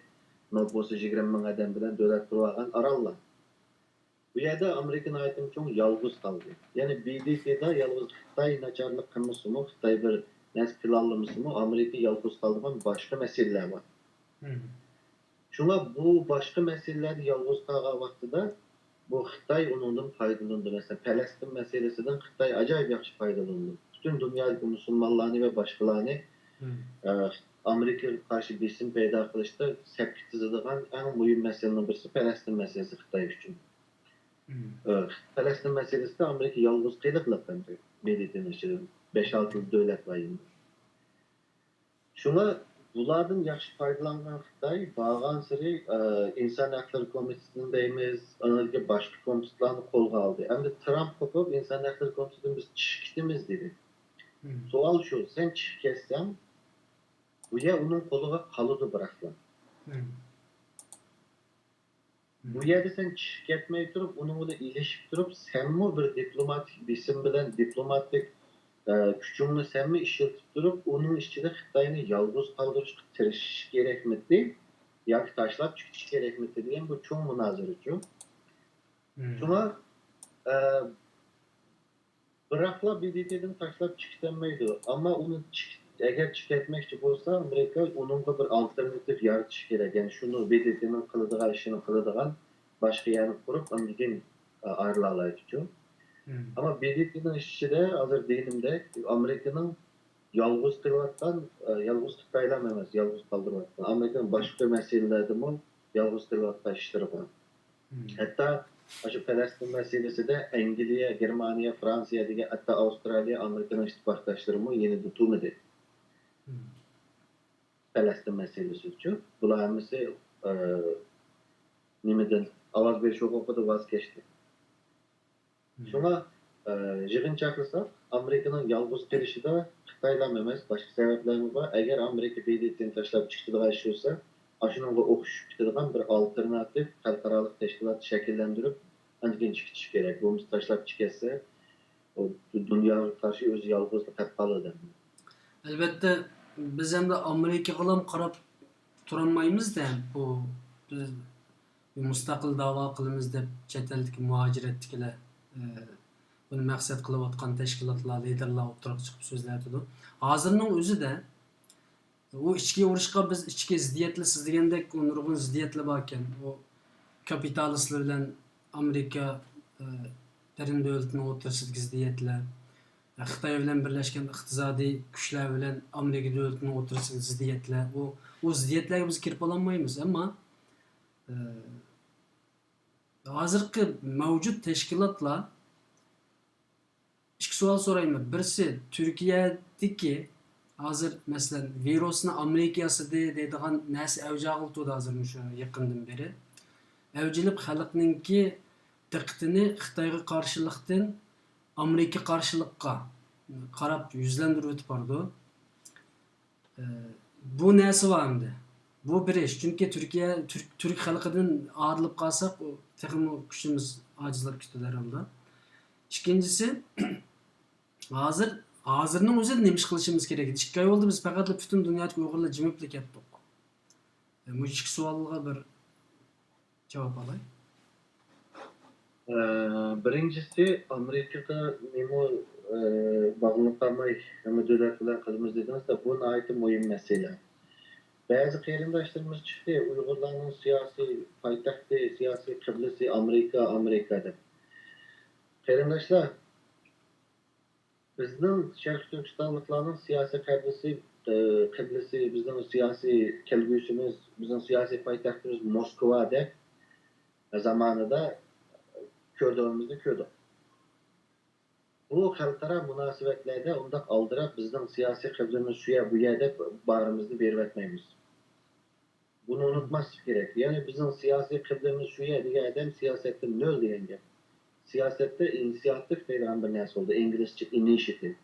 nüfusi 20 ming odam bilan davlat qurib olgan orollar. Bu yerda Amerikaning aytim uchun yolg'iz qoldi. Ya'ni BDT'da yolg'iz Xitoy nacharlik qilmasimi, Xitoy bir nas planlamasimi, Amerika yolg'iz qolgan boshqa masalalar bor. Shunga bu boshqa masalalarni yolg'iz qolgan vaqtida bu Xitoy undan foydalandi. Mesela Falastin meselesinden Xitoy ajoyib yaxshi foydalandi. Bütün dünyadagi musulmonlarni va boshqalarni Amerikaga qarshi besim paydo qilishda sapga tizadigan eng muhim masalaning birisi Falastin meselesi Xitoy uchun. Falastin meselesinde Amerika yolg'iz qiyiqliqdan BDT'nin içinde 5-6 davlat var endi. Shunga bulardan yaxshi foydalangan Xitoy borgan sari inson huquqlari komitetining deymiz, anarga boshqa komitetlarni qo'lga oldi. Endi Trump qo'yib inson huquqlari komitetidan biz chiqib ketamiz dedi. Savol shu, sen chiqib ketsan, bu yer uning qo'liga qoladi biroqlar. Bu yerda sen chiqib ketmay turib, uning bilan ilishib turib, senmi bir diplomatik bisim bilan diplomatik kuchingni senmi ishlatib turib, uning ichida Xitoyni yolg'iz qoldirishga tirishish kerakmidi yoki tashlab chiqish kerakmidi degan bu cho'ng munozarachu. Shunga biroqlar BDT'dan tashlab chiqolmaydi, ammo uni agar chiqarmoqchi bo'lsa, Amerika uningga bir alternativ yaratish kerak. Ya'ni shuni BDT'ning qiladigan ishini qiladigan boshqa yerni qurib, undan keyin ayrila oladichu. Ama BDT'nin ichida hozir dinimda Amerikaning yolg'iz qilayotgan, yolg'iz Xitoylar emas, yolg'iz qoldirayotgan. Amerikaning boshqa masalalarda ham yolg'iz qilayotgan ishlari bor. Hatto shu Falastin masalasida Angliya, Germaniya, Fransiya degan, hatto Avstraliya, Amerikaning ittifoqdoshlari ham yeni tutumidi. Falastin meselesi uchun. Bular hammasi nimadan ovoz berish huquqidan voz kechdi. Shunga yig'inchoqlasak, Amerikaning yolg'iz qilishida Xitoylar emas, boshqa sabablar bor. Agar Amerika BDT'ni tashlab chiqadigan ish bo'lsa, shunga o'xshab ketadigan bir alternativ xalqaro tashkilot shakllantirib, ancha chiqish kerak. Bu tashlab chiqsa, o dünyanın karşı öz yalgızlık hep kalırdı. Albatta biz endi Amerikaga ham qarab turolmaymiz da bu biz mustaqil da'vo qilamiz deb chet eldagi muhojiratdagilar buni maqsad qilayotgan tashkilotlar liderlar o'tirib chiqib so'zlayotidi. Hozirning o'zida u ichki urushga biz ichki ziddiyatli siz degandek nurg'un ziddiyatlar bor ekan. O kapitalistlar bilan Amerika derin davlatning o'rtasidagi ziddiyatlar, Xitoy bilan birlashgan iqtisodiy kuchlar bilan Amerika davlatining o'rtasidagi ziddiyatlar, o ziddiyatlarga biz kirib ololmaymiz, ammo hozirgi mavjud tashkilotlar ikki savol so'rayman. Birisi Turkiyadagi hozir masalan virusni Amerikasida deydigan narsa avj oldi hozir shu yaqindan beri. Avjilib xalqninki diqqatini Xitoyga qarshilikdan Amerika qarshilikqa qarab yuzlantirib o'tib bordi. Bu narsa var endi. Bu bir ish. Chunki Turkiya Türk xalqidan ayrilib qolsak, o texmo kuchimiz ojizlab ketadi alda. İkincisi hozirning o'zida nima ish qilishimiz kerak edi? 2 oy bo'ldi biz faqat butun dunyoda Uyg'urlar jimib ketdik. Bu ikki savolga bir javob olay. Birincisi Amerika'da nima bağlanıp kalmayı hem devletler kılımız dediniz de bu ait mühim mesele. Bazı kıyırındaşlarımız çıktı, Uygurların siyasi payitahtı, siyasi kıblesi Amerika'da. Kıyırındaşlar, bizden Şarkı Türkistanlıkların siyasi kıblesi, bizden siyasi kelgüsümüz, bizden siyasi payitahtımız Moskova'da zamanında kördüğümüzde kördük. Bu xalqaro munosabatlarda undaq aldırab bizning siyosiy qiblimiz shu bu yerda barimizni berib etmaymiz. Bunu unutmaslik kerak. Ya'ni bizning siyosiy qiblimiz shu degan odam siyosatda nol degan gap. Siyosatda inisiativ degan bir narsa bo'ldi. Inglizcha initiative.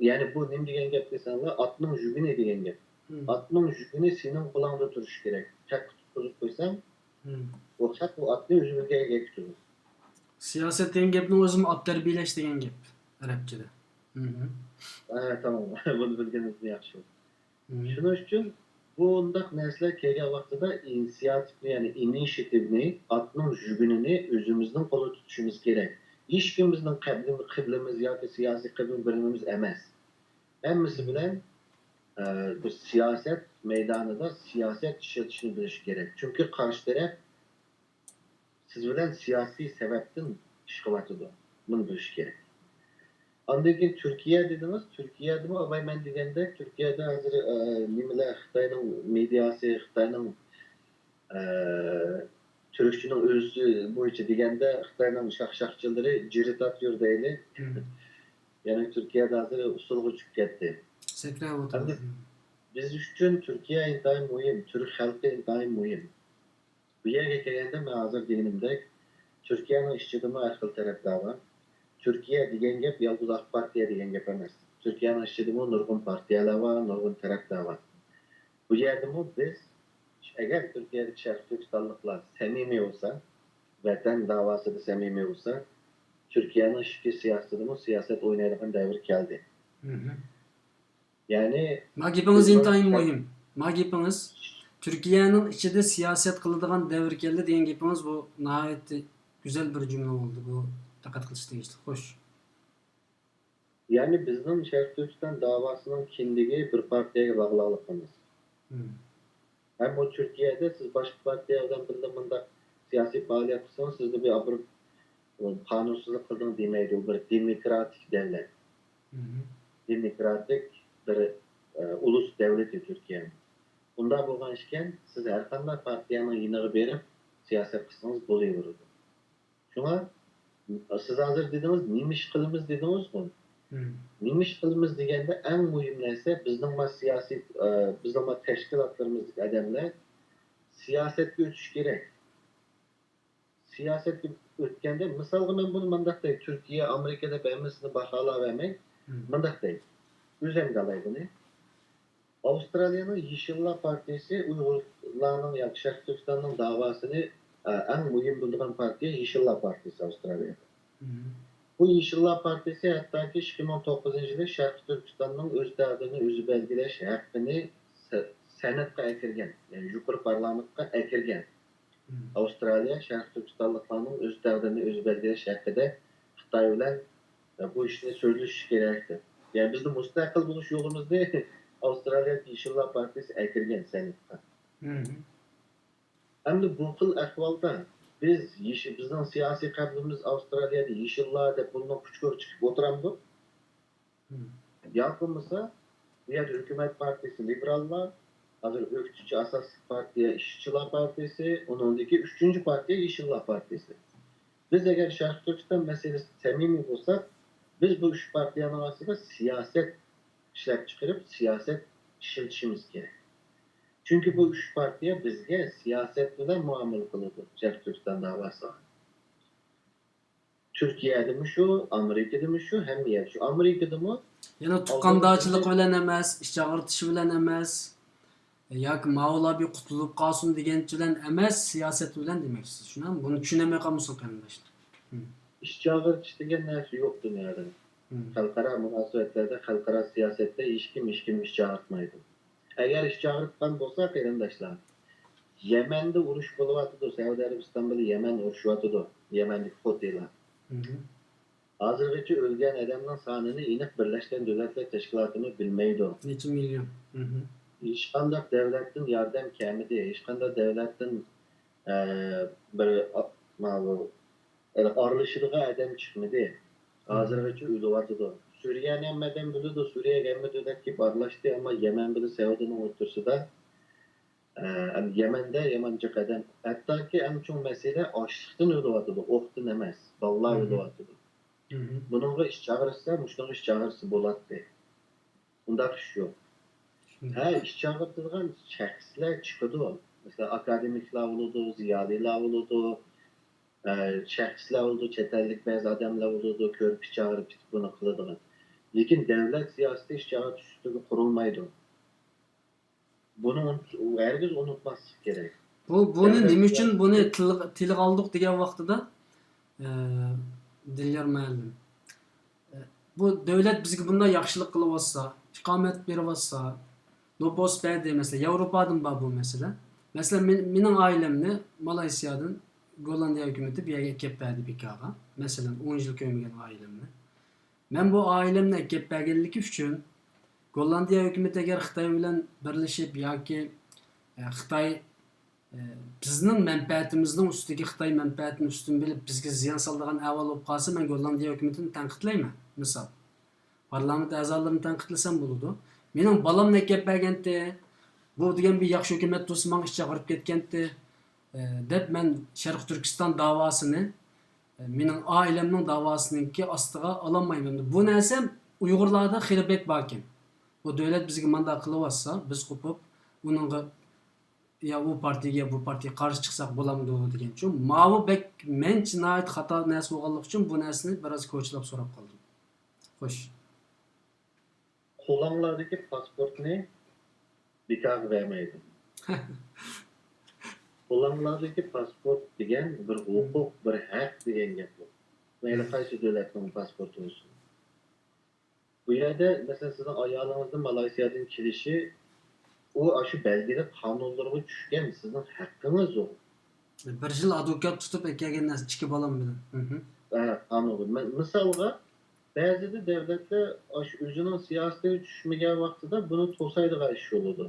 Ya'ni bu nima degan gap desanlar, otning yugini degan gap. Otning yugini sening qo'lingda turishi kerak. Chaq tutib qo'ysang, o chaq bu otni o'zingizga egib Siyaset degan gapni o'zim ot tarbiyalash degan gap arabchada. Tamam. Bunu bilgeniz yaxshi. Shuning uchun bu undaq narsalar kelgan vaqtida inisiativni, ya'ni initiativni, otning yugini o'zimizning qo'lda tutishimiz kerak. Hech kim bizning qiblimiz yoki siyosiy qiblim bilimimiz emas. Hammasi bilan bir siyoset meydanida siyoset ishlatishni bilish kerak. Chunki qarshi taraf siz bilan siyosiy sababdan ish qilyotidi. Buni bilish kerak. Ondan keyin Turkiya dediniz. Turkiyadami men deganda Turkiyada hozir nimalar Xitoyning mediasi, Xitoyning turkchining o'zi bo'yicha deganda Xitoyning shaqshaqchilari jiritatyor deyli. Ya'ni Turkiyada hozir usulga tushib ketdi. Sakrab o'tadi. Biz uchun Turkiya intayin muhim, Türk xalqi intayin muhim. Bu yerga kelganda men hozir deganimdek, Turkiyaning ichidami har xil taraflar bor. Turkiya degan gap yolg'iz AK partiya degan gap emas. Turkiyaning ichidami nurg'un partiyalar bor, nurg'un taraflar bor. Bu yerdami biz agar Turkiyadagi sharq turkistonliklar samimiy bo'lsa, vatan davosida samimiy bo'lsa, Turkiyaning ichki siyosatida siyosat o'ynaydigan davr keldi. Ya'ni magipingiz intayin muhim. Magipingiz Türkiye'nin içinde siyaset kılıdığan devir geldi diyen gapimiz bu nihayet güzel bir cümle oldu. Bu dikkat kılıştı geçti. Hoş. Yani bizning Sharq Turkiston davosining kindigi bir partiyaga bog'liqligimiz. Hem bu Türkiye'de siz boshqa partiyadan birda bunda siyosiy faoliyat qilsangiz, sizni bir qanunsizlik qilding demaydi. Bu bir demokratik davlat. Demokratik bir ulus davlati Türkiye. Bunda bo'lgan ishkan siz har qanday partiyaning yinig'i berib siyosat qilsangiz bo'laveradi. Shunga siz hozir dedingiz, nima ish qilamiz dedingiz-ku. Nima ish qilamiz deganda eng muhim narsa bizning siyosiy bizning tashkilotlarimizdagi odamlar siyosatga o'tish kerak. Siyosatga o'tganda, misolga men buni mundaq deyman, Turkiya, Amerikada hammasini baholavermay, mundaq deyman. O'zim qalay buni. Avustralya'nın Yeşiller Partisi Uygurlarning yoki Sharq Turkistonning davosini eng muhim bo'lgan partiya Yeşiller Partisi Avustraliyada. Bu Yeşillar Partisi hatta ki 2019 yılı Şarkı Türkistan'ın öz dağdığını özü belgileş hakkını senatga ekirgen, yani yukarı parlamentga ekirgen. Avustralya Şarkı Türkistanlıklarının öz dağdığını özü belgileş hakkında Xitay bilen bu işini sözleşiş gerekti. Yani bizde müstakil buluş yolumuzda Avustralya Yeşillar Partisi ekirgen senatga. Hem de bu xil ahvalda bizning siyosiy qabrimiz Avstraliyada Yeşillar deb bundan kuchga chiqib o'tiramdi. Yoki bo'lmasa bu yerda hukumat partiyasi liberallar, hozir o'qituvchi asosiy partiya ishchilar partiyasi, uningdagi 3-chi partiya Yeşillar partiyasi. Biz agar Sharq Turkiston masalasida samimiy bo'lsak, biz bu 3 partiyani orasida siyoset ishlab chiqarib, siyoset ishlatishimiz kerak. Çünkü bu 3 partiye bizge siyaset bilen muamele kılıyordu. Sharq Turkiston davası. Türkiye'de mi şu, Amerika'da mi şu, hem yer şu. Amerika'da mı? Yani tutkandağçılık bilen emez, iş çağırtışı bilen emez. Yoki Mavla bir qutulup qalsın degan bilen emez, siyaset bilen demeksiz. Şuna bunu düşünemey qalmışsın qarindoshlar. İş çağırtışı degan narsa yok dünyada. Xalqaro munosabatlarda, xalqaro siyosatda hech kim ish chaqirtmaydi. Agar ish chaqirtgan bo'lsa, qarindoshlar, Yemen'de urush bo'lyapti, Saudiya Arabiston bilan Yemen urushyapti, Yemenlik Hutiylar. Hozirgacha o'lgan odamning sonini aniq Birlashgan Davlatlar Tashkilotini bilmaydi. Necha milyon? Hech qanday davlatdan yordam kamidi, hech qanday davlatdan bir aralashadigan odam chiqmadi. Hozirgacha o'lyapti. Suriyani hammadan biladi, Suriyaga hamma davlat kelib aralashdi, ammo Yemen bilan Saudiyaning o'rtasida Yemen'de Yemenci kadem. Hatta ki en çok mesele açlıktan öldürdü, oktan emez. Vallahi öldürdü. Bununla iş çağırırsa, müşteri iş çağırırsa bulattı. Bunda iş yok. Ha iş çağırdığın şahslar çıkıyordu. Mesela akademikler olurdu, ziyaliler olurdu, şahslar olurdu, çetellik bazı adamlar olurdu, körpü çağırıp bunu kılırdı. Lakin devlet siyaseti iş çağırıp üstüne kurulmaydı. Bunu herkes unutması gerek. Bunu nima uchun buni tilga oldik degan vaqtida Dilyar muallim. Bu davlat bizga bunday yaxshilik qilyapsa, iqomat beryapsa, nopos berdi mesela, Yevropadan bor bu mesele. Mesela mening ailemni Malayziyadan Gollandiya hukumati bu yerga kelib berdi bekaga. Mesela 10 yil ko'rmagan ailemni. Men bu ailemni kelib berganligi uchun Gollandiya hukumati agar Xitoy bilan birlashib yoki Xitoy bizning manfaatimizning ustiga Xitoy manfaatini ustun bilib bizga ziyon soladigan avval bo'lib qolsa, men Gollandiya hukumatini tanqidlayman. Misol, parlament a'zolarini tanqidlasam bo'ladi. Mening bolamni kelib berganda, bu degan bir yaxshi hukumat do'sti menga ish chaqirib ketganda, deb men Sharq Turkiston davosini, mening oilamning davosiniki ostiga ololmayman. Bu narsa Uyg'urlarda xilbek bor ekan. Bu davlat bizga mandat qilyapsa, biz qo'pib uningga ya bu partiyaga bu partiyaga qarshi chiqsak bo'lamdi degan uchun mavi bek men jinoyat xato narsa bo'lganligi uchun bu narsani biroz ko'chilab so'rab qoldim. Xo'sh. Qo'llanmalardagi pasportni bekor vermaydi. Qo'llanmalardagi pasport degan bir huquq, bir haq degan gap bu. Mayli qaysi davlatning pasporti bo'lsin. Bu yerda mesela sizin ayolingizning Malayziyadan kelishi o aşı belgeli kanunlarına tushgan sizning haqqingiz o. Bir yil advokat tutib kelgan narsa ichki bolam bilan. Anladım. Misalga ba'zida davlatlar o'zining siyosatiga tushmagan vaqtida buni to'saydigan ish bo'ladi.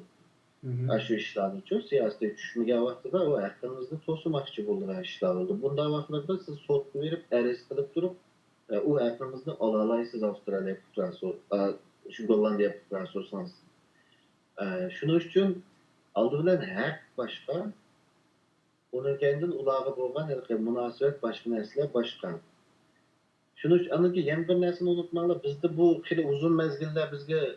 Shu ishlarni uchun siyosatga tushmagan vaqtida o haqqingizni to'smoqchi bo'lgan ishlar bo'ldi. Bunday vaqtlarda siz sudga berib, arest qilib turib, o haqqingizni ola olasiz Avstraliya fuqarosi, shu Gollandiya fuqarosi bo'lsangiz. Şunun için aldı bilen hak başka, onun kendin ulağı bolgan münasebet başka nesle başka. Şunun için anı ki yeni bir nesini unutmalı, bizde bu kili uzun mezgiller bizge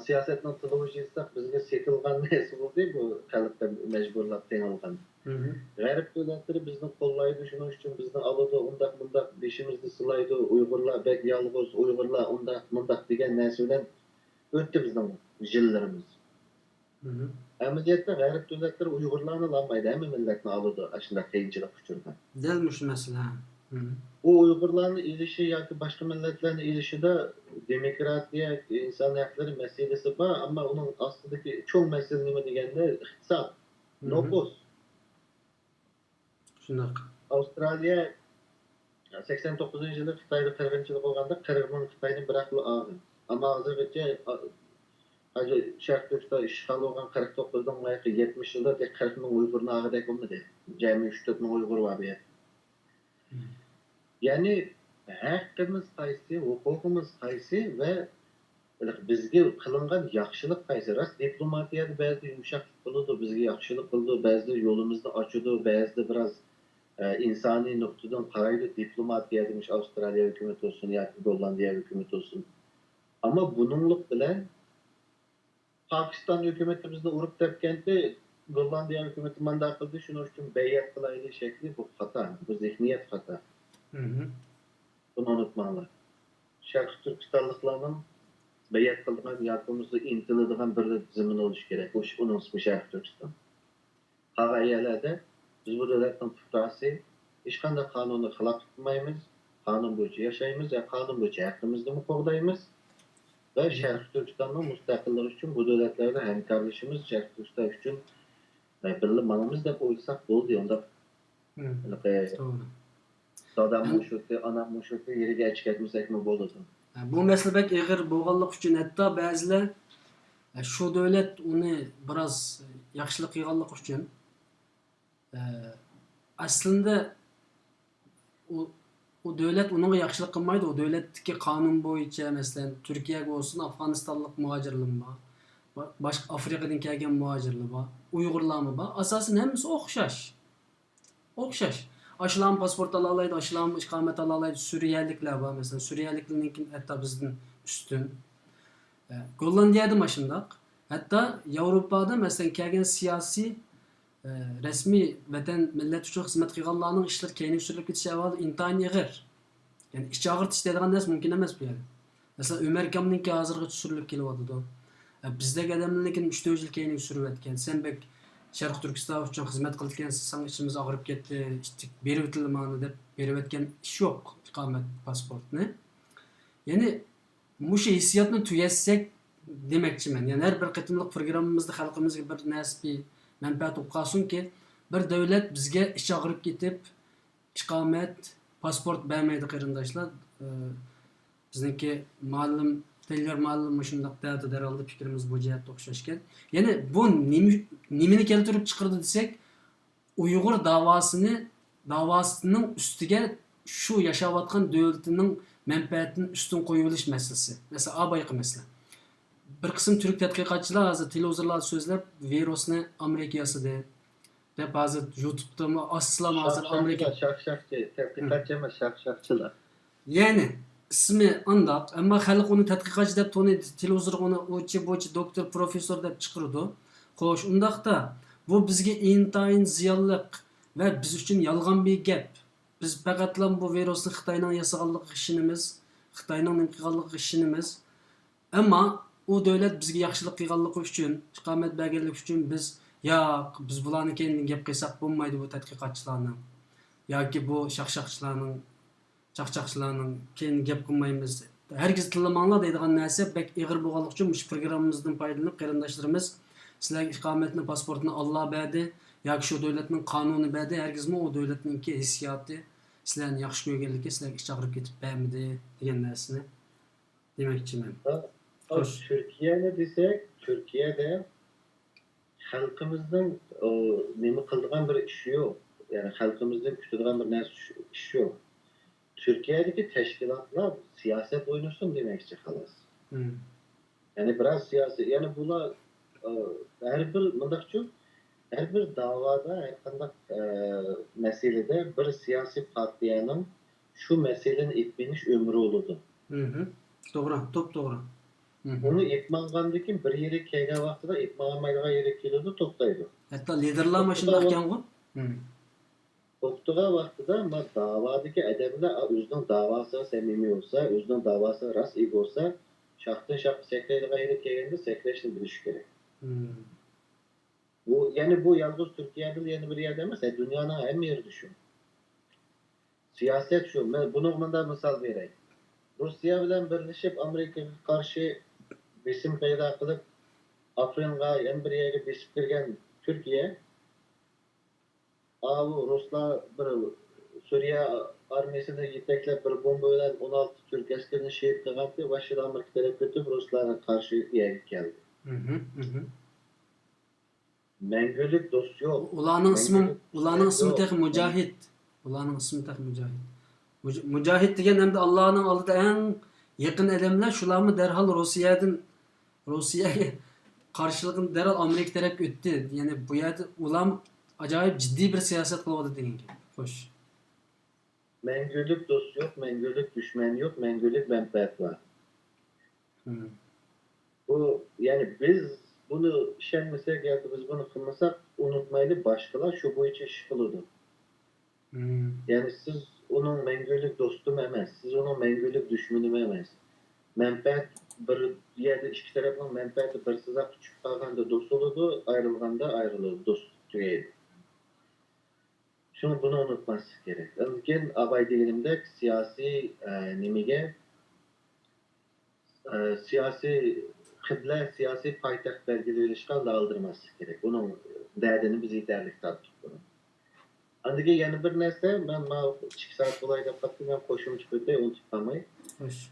siyasetle tılmışıysak bizge setilgan nesi bu değil bu kalıpta mecburlap denilgan. Garip devletleri bizden kollaydı, şunun için bizden alıdı, ondak bundak beşimizde sılaydı, Uygurlar, bek yalğız, Uygurlar, ondak degen nesiyle öttü bizden jillerimiz. Amaliyotda g'arib davlatlar Uyg'urlarni olmaydi, hamma millatni oladi, ashunday qiyinchilik uchun. Delmush masala. Hı. Bu Uygurların ilişi yoki boshqa millatlarning ilishida demokratiya, inson haqlari masalasi bor, ammo uning ostidagi cho'ng masala nima deganda iqtisod, Hı. nopus. Şunaq. Avstraliya 89-yılı Xitoyda qirg'inchilik bo'lganda 40 ming Xitoyning bir aqli olgan. Ammo hozirgacha hozir Sharq Turkiston ishg'ol bo'lgan 49dan 70 yilda 40 ming Uyg'urni og'idek bo'lmadi. Jami 3-4 ming Uyg'ur bor bu yerda. Ya'ni haqqimiz qaysi, huquqimiz qaysi va bizga qilingan yaxshilik qaysi? Rost diplomatiyada ba'zi yumshoqlik qiladi, bizga yaxshilik qildi, ba'zi yo'limizni ochadi, ba'zida biroz insoniy nuqtadan qaraydi, diplomatiya demiş Avstraliya hukumati olsun yoki Gollandiya hukumati olsun. Ama bununluk bilan Pakistan hukumati bizni urib tepganda Gollandiya hukumati mandaq qildi, shuning uchun bay'at qilaylik shekli bu xato, bu zihniyat xato. Hı hı. Bunu unutmanglar. Sharq Turkistonliklarning bay'at qilgan yaqimizni intiladigan bir zimin bo'lishi kerak. Uning ismi Sharq Turkiston. Qag'aylarda biz bu davlatning fuqarosi hech qanday qonunni xilof qilmaymiz, qonun bo'yicha yashaymiz va qonun bo'yicha haqqimizni qo'g'daymiz va Sharq Turkistonning mustaqilligi uchun bu davlatlarga hamkorlashimiz, Sharq Turkiston uchun birga manamiz deb o'ylasak bo'ldi. Unda Hı. Doğru. dadam mushukni, onam mushukni yeriga chiqarmasakmi bo'ladi. Bu mesele bek ağır boğallık için hatta bazılar şu devlet onu biraz yaxşılık yığanlık için aslında o devlet onun yaxşılık kılmaydı. O devletteki kanun boyunca mesela Türkiye'ye olsun Afganistanlık muhacirliği var. Başka Afrika'dan gelgen muhacirliği var. Uygurlar mı var? Asasın hepsi okşaş. Okşaş. Aşılan pasport alalaydı, aşılan ikamet alalaydı. Suriyelikler var mesela. Suriyeliklerin hatta bizden üstün. Gollandiya'da maşındak. Hatta Avrupa'da mesela gelgen siyasi resmi vatan millet uchun xizmat qilganlarning ishlar keyingi surilib ketishi avval intayin yig'ir. Yani ish og'ir tishlaydigan narsa mumkin emas bu yerda. Mesela Ömer Kamninki hozirgacha surilib kelyapti. Bizdagi odamlarnikin 3-4 yil keyingi surilayotgan. Sen bek Sharq Turkiston uchun xizmat qilayotgansiz, san ishimiz og'rib ketdi, berib o'tilmani deb berib o'tgan ish yo'q, iqomat pasportni. Yani mushu hissiyotni tugatsak demoqchiman. Yani her bir qitimliq programmamizda xalqimizga bir nasib menfaat olsun ki bir devlet bizge iş ağırıp gidip ikamet, pasport vermeydi kırındaşlar. Bizdeki malum, telver malum şundak dağıtı deraldı fikrimiz bu cihatta okşaşken. Yani bu nimini keltirip çıkardı desek Uygur davasının üstüge şu yaşavatkan devletinin menfaatinin üstün koyuluş meselesi. Mesela abayıkı mesela. Bir kısım Türk tədqiqatçılar hazır televizorlarda sözlep virusni Amerika'sı de. Ve bazı YouTube'da mı aslan hazır Amerika. Şarkşakçı, tədqiqatçı ama şarkşakçılar. Yani ismi andak ama halk onu tədqiqatçı dep onu televizor onu oçi doktor profesör dep çıkırdı. Xoş undaq da bu bizge intayin ziyallık ve biz için yalgan bir gap. Biz faqatlan bu virusni Xitaydan yasaganlık işinimiz, Xitaydan inqiganlık işinimiz. Ama o devlet bizge yaxşılık qilganligi uchun, iqomat berganligi uchun biz bularni keyin gap qilsak bo'lmaydi bu tadqiqotchilarning yoki bu chaqchaqchilarning keyin gap qilmaymiz. Herkes tillamanglar deydigan narsa bek ig'ir bo'lganligi uchun shu programmamizdan foydalanib qarindoshlarimiz sizlar iqomatni pasportini Allah berdi yoki shu davlatning qonuni berdi, herkesmi o davlatninki hissiyoti sizlarni yaxshi ko'rganligi sizlarga ish og'rib ketib bermidi degan narsani demoqchiman. Türkiye'ne desek, Türkiye'de halkımızın nemi kıldığın bir işi yok. Yani halkımızın kütüldüğün bir nersi işi yok. Türkiye'deki teşkilatlar siyaset oynuyorsun demekçi halas. Yani biraz siyaset, yani buna her bir mındakçı, her bir davada, her kandak meselede bir siyasi partiyanın şu meselenin etmeniş ömrü olurdu. Doğru, doğru. Onu etmangandaki bir yere kelgen vaqtida etmaganmaydigan yere keladi, to'xtaydi. Hatta liderlar maşında ekan bu. To'xtagan vaqtida davadagi odamlar o'zining davosiga samimiy bo'lsa, o'zining davosiga rost ega bo'lsa, shaxtdan shaxtga sakraydigan yere kelganda sakrashni bilish kerak. Bu yalnız Türkiye'de yani bir yerde emas, dünyanın hamma yerida shu. siyaset şu. Ben bunu bundan misal vereyim. Rusya bilen birleşip Amerika'ya karşı besim payda kılıp Afrin'a, Embriye'ye besip girgen Türkiye, Ruslar bir Suriye armiyasını yeteklep bir bomba ile 16 Türk askerini şehit kıldı. Başta Amerika tarafı götürüp Ruslara karşı geldi. Mengülük dost yok. Ulanın ismi tek Mücahit. Ulanın ismi tek Mücahit. Mücahit degen hem de Allah'ın aldığı en yakın elemler şularmı derhal Rusya'ya karşılığını derhal Amerika taraf öttü. Yani bu yerde ulan acayip ciddi bir siyaset kılmadı degen gibi. Hoş. Mengülük dost yok, mengülük düşman yok, mengülük menfaat var. Bu yani biz bunu işenmesek ya da biz bunu kılmasak unutmaylı başkalar şu bu için iş kılıdı. Yani siz onun mengülük dostum emez, siz onun mengülük düşmanım emez. Menfaat bir yerde iki tarafın menfaati bir size küçük kalganda dost olurdu, ayrılganda ayrılır, dost tüyeydi. Şunu bunu unutması gerek. Özgen abay diyelimde siyasi nimige siyasi kıble, siyasi payitaht belgeleyişkan aldırması gerek. Onun derdini biz yeterlik tattık bunu. Andaki yani bir nesne, ben 2 saat olayda katılmam koşum çıkırdı, onu tutmamayı.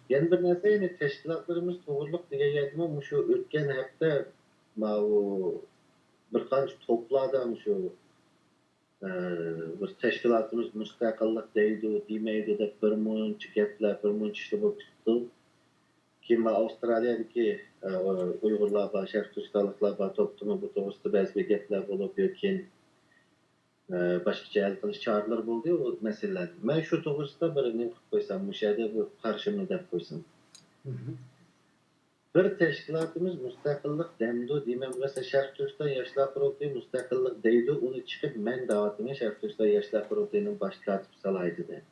Yani bir nesne, yani teşkilatlarımız doğruluk diye geldim şu ötken hafta bir kanç topladım şu bir teşkilatımız müstakillik deydi, demeydi de bir munç gepler, bir munç işte bu tuttu. Kim Avustralya'daki Uygurlar var, Şerq Türkistanlıklar var, toplumu bu doğrusu bazı bir gepler bulup yokken başkaca el kılış çağrılar buldu o meseleler. Ben şu doğrusuda birini koysam, müşahede bu karşımda da koysam. Bir teşkilatımız müstakillik demdi, demem mesela Şerq Türkistan Yaşlar Kurultayı müstakillik deydi, onu çıkıp men davatını Şerq Türkistan Yaşlar Kurultayı'nın baş katip salaydı de.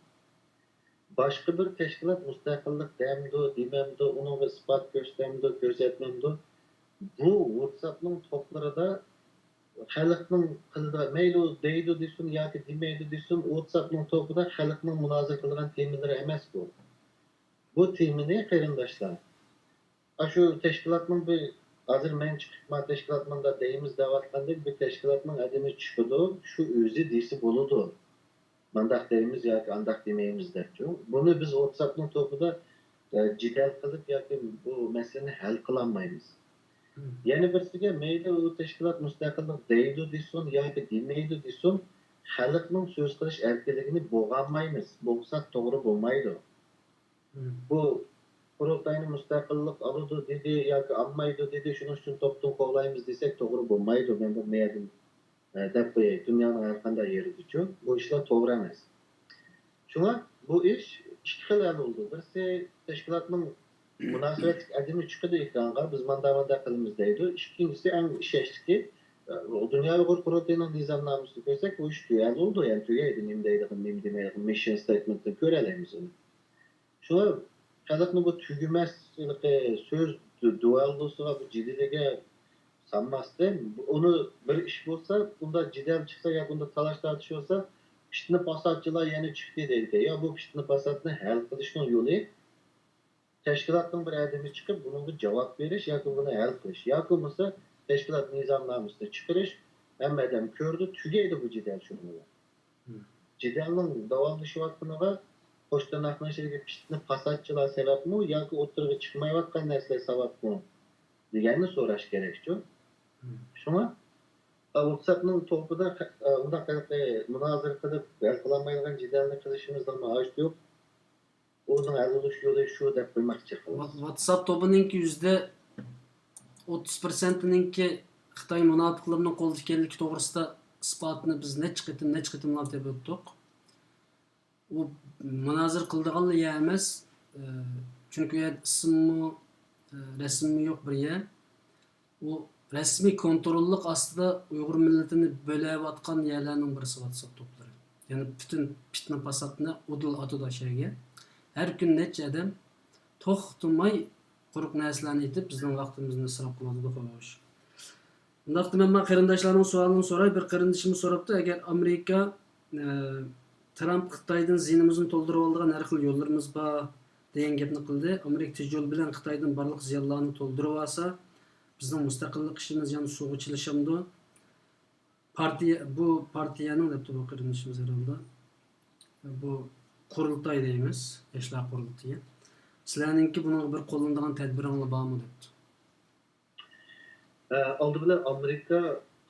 Başka bir teşkilat müstakillik demdi, dememdi, onu ispat göstermedi, gözetmemdi. Bu WhatsApp'ın topları da halkның kıldığı meyli deydi desin ya ki demeydi desin WhatsApp'ның topu da halkның münazır kılgan temileri emas bu. Bu temini kıyırındaşlar. Şu teşkilatның bir hazır men çıkma teşkilatның da deyimiz davatlandık bir teşkilatның adını çıkıdı şu özü desi buludu. Mandak deyimiz ya ki andak demeyimiz de. Bunu biz WhatsApp'ның topu da cidel kılıp ya ki bu meseleyi hal kılamayız. Yani birisiga meyli o teşkilat müstakillik deydi desin ya ki demeydi desin halkның söz kılış erkeligini boğamayız. Boğsak doğru bulmaydı. Bu kurultayını müstakillik alıdı dedi ya ki almaydı dedi şunun için toplumu kovlayımız desek doğru bulmaydı. Ben bu meyedim dep koyayım. Dünyanın arkanda yeri düşüyor. Bu işler doğru emas. Şuna bu iş iki xil oldu. Birisi teşkilatның münasebet adını çıkıdı ekranga biz manda kılımız deydi. İkincisi en işeşti o Dünya Uygur Kurultayı'nın nizamnamusunu görsek bu iş düğel oldu. Yani tüyeydi mim demeydim mission statement'ı görelim onu. Şuna halkның bu tügümez söz duallusuga bu ciddilige sanmazdı. Onu bir iş bulsa bunda ciddi çıksa ya bunda talaş tartış olsa piştini pasatçılar yeni çıktı dedi. Ya bu piştini pasatını hal kılışın yolu teşkilatın bir adımı çıkıp bunun bir cevap veriş ya ki bunu hal kılış. Ya ki mesela teşkilat nizamnamusunu çıkarış hem adam kördü tügeydi bu ciddi şunu. Ciddi'nin davamlışı vaktına hoştan aklaşırken piştini pasatçılar sebep mi ya ki oturup çıkmaya vakkan nesle sebep mi? Diğerini soraş gerekçi. Şuna WhatsApp'ның topu da unda münazır kılıp belkilanmayılgan ciddi'nin kılışımızdan maaş yok. Onun ayrılış yolu şu dep koymak çıkılır. WhatsApp topununki %30%'ninki Xitoy munofiqlarining qo'lda ekanligi to'g'risida isbotini biz necha qitimlab deb o'tdik. U munozir qildiganlar ya emas. Chunki ismi rasmi yo'q bir yer. U rasmiy kontrollik ostida Uyg'ur millatini bo'layotgan yerlarning birisi WhatsApp to'plari. Ya'ni butun fitna fasodni udul atıda şeyge. Her gün necha adam to'xtamay quruq narsalarni aytib bizning vaqtimizni isrof qiladi xo'sh. Undaqda men qarindoshlarning savolini so'ray, bir qarindishimiz so'rabdi, agar Amerika Trump Xitoydan ziynimizni to'ldirib oladigan har xil yo'llarimiz bor degan gapni qildi. Amerika tez yo'l bilan Xitoydan barliq ziyonlarni to'ldirib olsa, bizning mustaqillik ishimiz yana suvga chilishamdi. Bu partiyaning deb bu qirinishimiz herhalde. Bu qurultay deymiz, yoshlar qurultayi. Sizlarninki buning bir qo'llanadigan tadbiringiz bormi debdi. Oldu bilan Amerika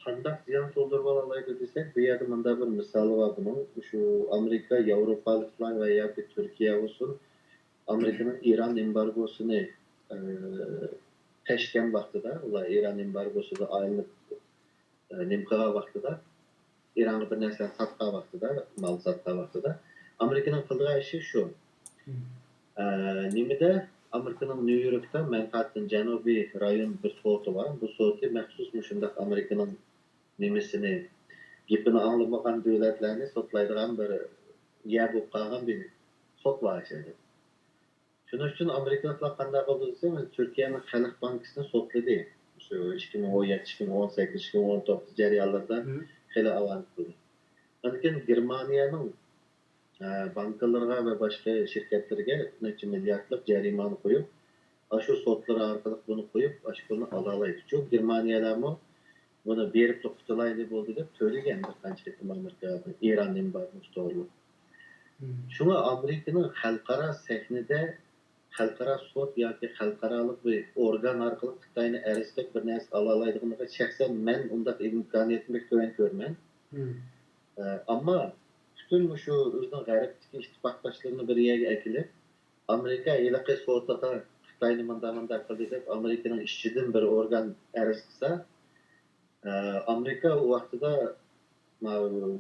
qandaq ziyon to'ldirib olaydi desak, bu yerda menda bir misoli bor buning. Shu Amerika, Yevropaliklar va yoki Turkiya olsun Amerikaning Iran embargosini tashgan vaqtida, ular Iran embargosida aylanib nimqaga vaqtida, Iranga bir narsalarni satgan vaqtida, mal satgan vaqtida Amerikaning qilgan ishi shu. Nimada Amerika'nın New York'ta Manhattan Janubiy rayon bir soğutu var. Bu soğutu məxsus şundaq Amerika'nın nimesini, gipini anlamagan devletlerini sotlaydıgan bir yer bo'lib qolgan bir sot var şeydi. Şunun için Amerikalılar qanday qildi desem, Türkiye'nin Xalq Bankasini sotladı. Şu 2017, 2018, 2019 jarayonlarda xeyli avans qildi. Lekin Germaniyaning bankalarga ve başka şirketlerge neçe milyarlık jarimanı koyup, şu sotlar arkalık bunu koyup, bunu alalaydı. Çünkü Germaniyalar mı bunu berip to'xtalaydi bo'ldi deb söyleyen bir qancha ketim Amerika'da, İran embargosi doğru. Şuna Amerika'nın xalqaro sahnada, xalqaro sot yoki xalqaroliq bir organ orqali Xitoyni arastlab bir narsa alalaydiganiga shaxsan men undaq imkoniyatni ko'ran ko'rman. Ama bütün şu özünün g'arbdagi ittifoqdoshlarni bir yerga akilib, Amerika yilqi so'taga Xitoyni manda qildi deb Amerikaning ishchidan bir organ arz qilsa, Amerika o vaqtida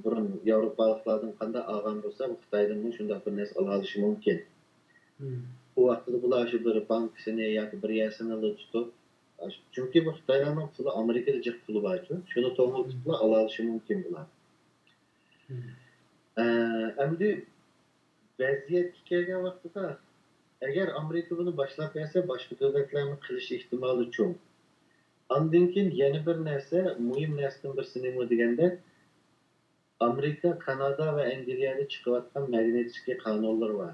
burun Yevropaliklardan qanday olgan bo'lsa, Xitoydan shunday bir narsa ola olishi mumkin. O vaqtida bular shu bir bankasini yoki bir yersini tutib, chunki bu Xitoylarning puli Amerikada jiq puli bor-ku, shuni to'g'ritib ola olishi mumkin bular. Endi vaziyat kelgan vaqtida agar Amerika buni boshlab bersa, boshqa davlatlarning qilish ehtimoli cho'ng. Ondan keyin yana bir narsa, muhim narsadan birisi nima deganda, Amerika, Kanada va Angliyada chiqayotgan Magnitskiy qonunlar bor.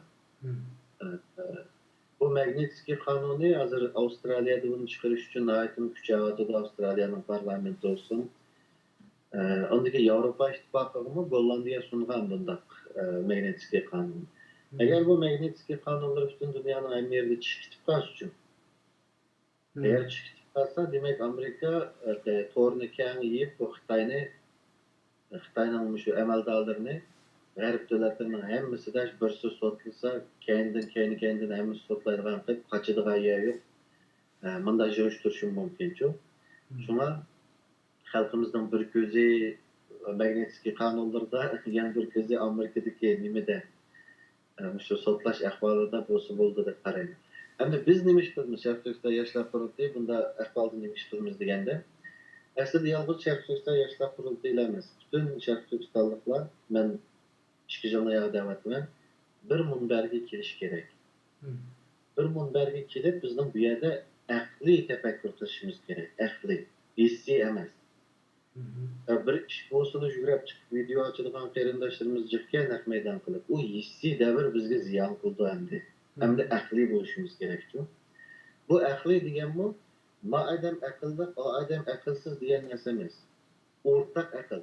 Bu Magnitskiy qonuni hozir Avstraliyada buni chiqarish uchun nihoyatda kuchayapti. Avstraliyaning parlamenti olsun. Ondaki Avrupa İttifakı'nı Gollandiya sungan bundak Magnitskiy qonun. Eğer bu Magnitskiy qonunlar bütün dünyanın her yerinde çıkıp kalsa için, eğer çıkıp kalsa demek Amerika torunu kağın yiyip bu Xitay'nın şu emeldallarını G'arb davlatlarının hemmisi de birisi sotilsa, kendini hemmisi sotlaydigan qilib qochadigan yer yo'q. Bunday jo'shtirishim mumkin-ku. Shunga xalqimizning bir ko'zi Magnitskiy qonunlarda, yana bir ko'zi Amerikadagi nimada shu sotlash ahvolida bo'ldi deb qarayman. Endi biz nima ish qilamiz? Sharq Turkiston yoshlar qurultiyi bunda ahvolda nima ish qilamiz deganda, aslida yolg'iz Sharq Turkiston yoshlar qurultiyi emas. Butun Sharq Turkistonliklar men ikki janoya da'vatman bir munbarga kelish kerak. Bir munbarga kelib bizning bu yerda aqliy tafakkur qilishimiz kerak. Aqliy, hissiy emas. Bir ish bo'lsini yugurib chiqib video ochadigan qarindoshlarimiz jiqqa naq maydon qilib, u hissiy davr bizga ziyon qildi endi. Hamda aqliy bo'lishimiz kerak-ku. Bu aqliy deganmi, ma odam aqlli, o odam aqlsiz degan narsa emas. O'rtaq aql.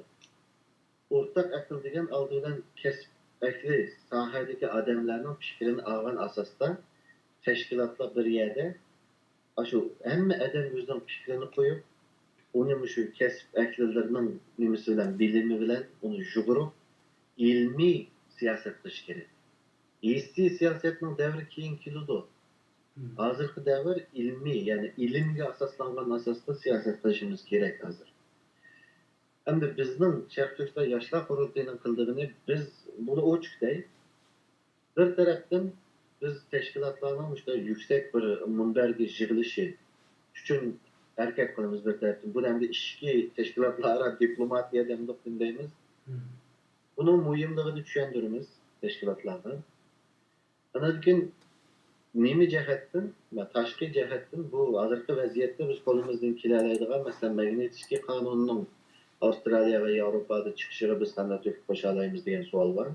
O'rtaq aql degan oldidan kasb aqli sohadagi odamlarning fikrini olgan asosda tashkilotlar bir yerda shu hamma odam o'zining fikrini qo'yib, uni shu kasb aqllarining nimasi bilan, bilimi bilan uni yug'urib, ilmiy siyosat qilish kerak. Hissiy siyosatning davri keyin keladi. Hozirgi davr ilmiy, ya'ni ilmga asoslangan asosda siyosat qilishimiz kerak hozir. Endi bizning Sharq Turkiston yoshlar qurultiyining qildig'ini biz buni ochiqday. Bir tarafdan biz tashkilotlarning juda yuksak bir munbarga yig'ilishi uchun harakat qilamiz bir tarafdan. Bu endi ishki tashkilotlararo diplomatiya deymiz. Buni muhimligini tushuntiramiz tashkilotlarga. Ana keyin nima jihatdan va tashqi jihatdan bu hozirgi vaziyatda biz qo'limizdan kelaoladigan, masalan, Magnitskiy qonunining Avstraliya ve Avrupa'da çıkışını biz qanday to'kib qo'sha olamiz degan savol bor.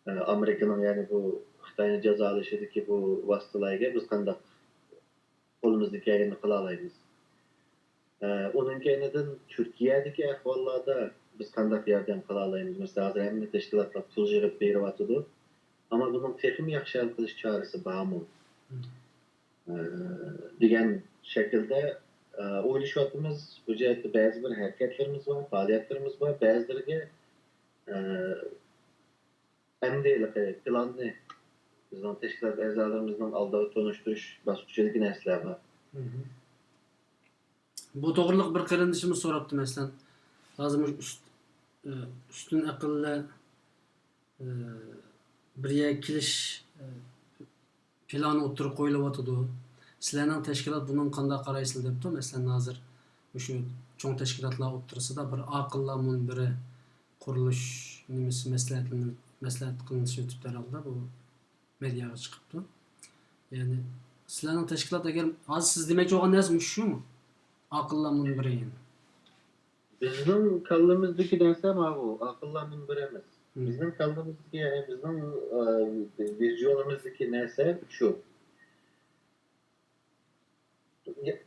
Amerika'nın yani bu Xitayni jazalaşıdaki bu vasıtalarga biz qandaq qo'limizdagi kelganini qila olamiz. Onun keyinidan Türkiye'deki ahvollarda biz qandaq yordam qila olamiz. Mesela hozir hamma tashkilotlar pul yig'ib beryapti. Ama bunun texim yaxshi hal qilish chorasi bormi? Degan shaklda o'ylashyapmiz. Bu yerda ba'zi bir harakatlarimiz bor, faoliyatlarimiz bor. Ba'zilariga amdiylik planni bizning tashkilot a'zolarimizning oldida to'nishtirish bosqichidagi narsalar bor. Bu to'g'riliq bir qarindishimiz so'rabdi masalan. Hozir ustun aqlli bir yerga kelish plani o'tirib qo'yilyapti. Sizlarning tashkilot bundan qanday qaraysizlar debdi. Masalan, hozir shu cho'ng tashkilotlar o'tirisida bir aqlli munbiri qurilish nimasi maslahat qilinishi o'tibdi herhalde bu mediaga chiqibdi. Yani sizlarning tashkilot agar hozir siz demoqchi bo'lgan narsa shumi? Aqlli munbiri yani. Bizning kallamizdagi narsa bu aqlli munbir emas. Bizning kallamizdagi yani bizning vizyonimizdagi narsa shu.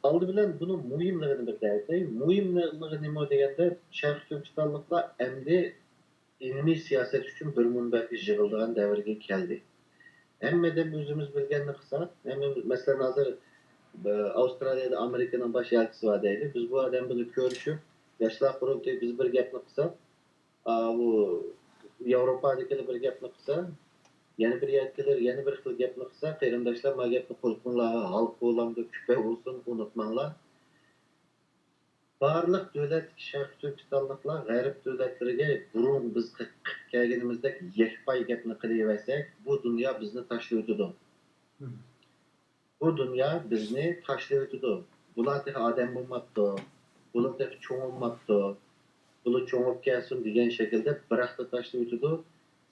Aldı bilen bunun muhimligini bir derteyim. Muhimligi nima deganda Sharq Turkistonliklar endi ilmiy siyoset uchun bir munbarga yig'ildigan davrga keldi. Hammadan o'zimiz bilganini qilsak, masalan hozir Avustraliyada Amerikaning bosh elchisi bor deydi. Biz bu odam bilan ko'rishib, yoshlar qurultayı biz bir gapni qilsak, bu Yevropadagilar bir gapni qilsa, yana bir yerdagilar yana bir xil gapni qilsa, qarindoshlar ma gapni qo'lqinlar, xalq bo'lamdi, kupa bo'lsin, unutmanglar. Barliq davlat Sharq Turkistonliklar g'arb davlatlariga burun biz kelganimizdek yakpay gapni qilaversak, bu dunyo bizni tashlab o'tadi. Bu dünya bizni tashlab o'tadi. Bular odam bo'lmabdi. Bular cho'ng bo'lmabdi. Bular cho'ngib kelsin degan shaklda bir hafta tashlab o'tadi.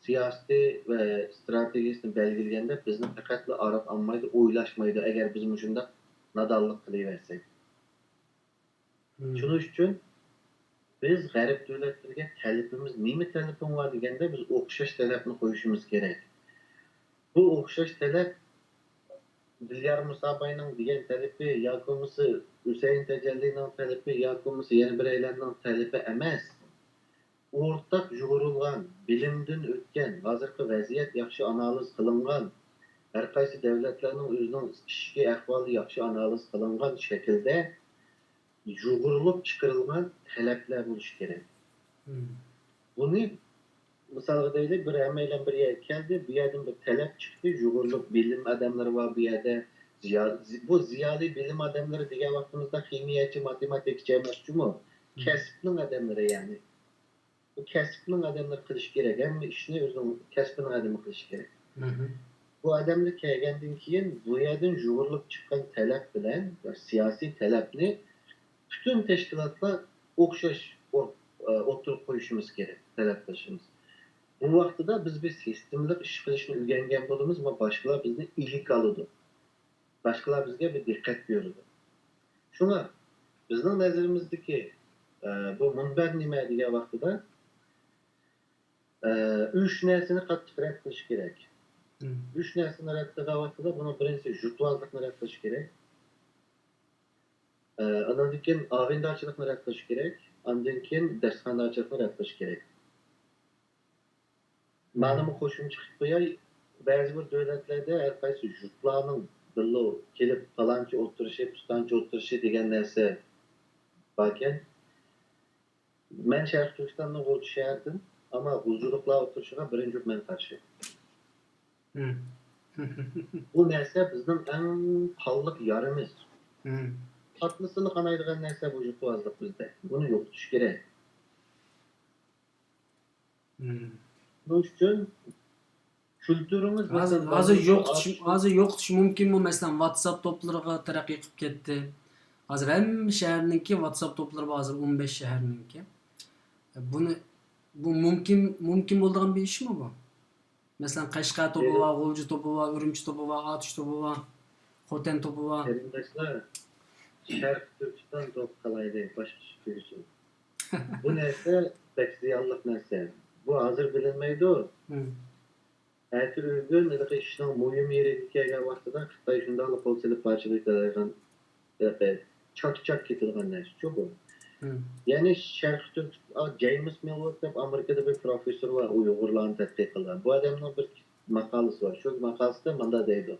Siyosiy va strategiyasini belgilaganda bizni faqatla arab olmaydi, o'ylashmaydi agar biz shunday nadonlik qilaversak. Shuning uchun biz g'arb davlatlariga talabimiz nima talabim bor deganda biz o'xshash talabni qo'yishimiz kerak. Bu o'xshash talab Dilyar Musabayning degan talabi yoki Husayn Tajallining talabi yoki yana biraylarning talabi emas. O'rtaq yug'urilgan, bilimdan o'tgan, hozirgi vaziyat yaxshi analiz qilingan, har qaysi davlatlarning o'zining ichki ahvoli yaxshi analiz qilingan shaklda yug'urilib chiqarilgan talablar bo'lishi kerak. Buni misalga deylik, bir hammaylar bir yerga keldi, bu yerdan bir talab chiqdi, yug'urilib bilim odamlari bor bu yerda. Bu ziyoli bilim odamlari degan vaqtimizda kimyochi, matematikchi emasmi? Kasbning odamlari ya'ni. Bu kasbning odamlari qilish kerak. Hamma ishni o'zining kasbining odami qilish kerak. Bu odamlar kelgandan keyin bu yerdan yug'urilib chiqqan talab bilan siyosiy talabni bütün tashkilotlar o'xshash o'tirib qo'yishimiz kerak, talab qilishimiz. Bu vaqtida biz bir sistemli ish qilishni o'rgangan bo'lamiz va boshqalar bizni ilik oladi. Boshqalar bizga bir diqqat beradi. Shuna bizning nazarimizdagi bu munbar nima degan vaqtida 3 narsani qattiq rad qilish kerak. 3 narsani rad qilgan vaqtida buni birinchisi jutuvozlikni rad qilish kerak. Ondan keyin og'indarchilikni rad qilish kerak. Ondan keyin darsxondarchilikni rad qilish kerak. Ma'lum qo'shimcha qilib qo'yay, ba'zi bir davlatlarda har qaysi yurtlarning birga kelib falonchi o'tirishi, pistonchi o'tirishi degan narsa borkan, men Sharq Turkistonning G'o'lchi shahardan, ammo huzurliqlar o'tirishiga birinchi men qarshi. Bu narsa bizning eng qonliq yarimiz. Hatlısını qanaydigan narsa bu yurtbozlik bizda. Buni yo'qotish kerak. Buning uchun kulturimiz hozir yo'qotish mumkinmi? Masalan, WhatsApp to'plariga taraqqiy qilib ketdi. Hozir hamma shaharniki WhatsApp to'plari bor, hozir 15 shaharniki. Bu mumkin bo'ladigan bir ishmi bu? Masalan, Qashqar to'pi bor, G'o'lji to'pi bor, Urumchi to'pi bor, Atish to'pi bor, Xotan to'pi bor. Sharq Turkiston to'p qalaydi, boshqa ish ko'rishim. Bu narsa pek ziyonli narsa. bu hazır bilinmeydi o. Ertir ülgün ilgi işinin muhim yeri dikeyge vaqtida Xitay şundaqlı qol silip barçılık edilgan çak ketilgan narsa çok o. Yani Şərq Türk James Millwood deb Amerikada bir professor var, Uyg'urlarni tadqiq qilgan. Bu adamning bir maqolasi var. Shu maqolasida manda deydi.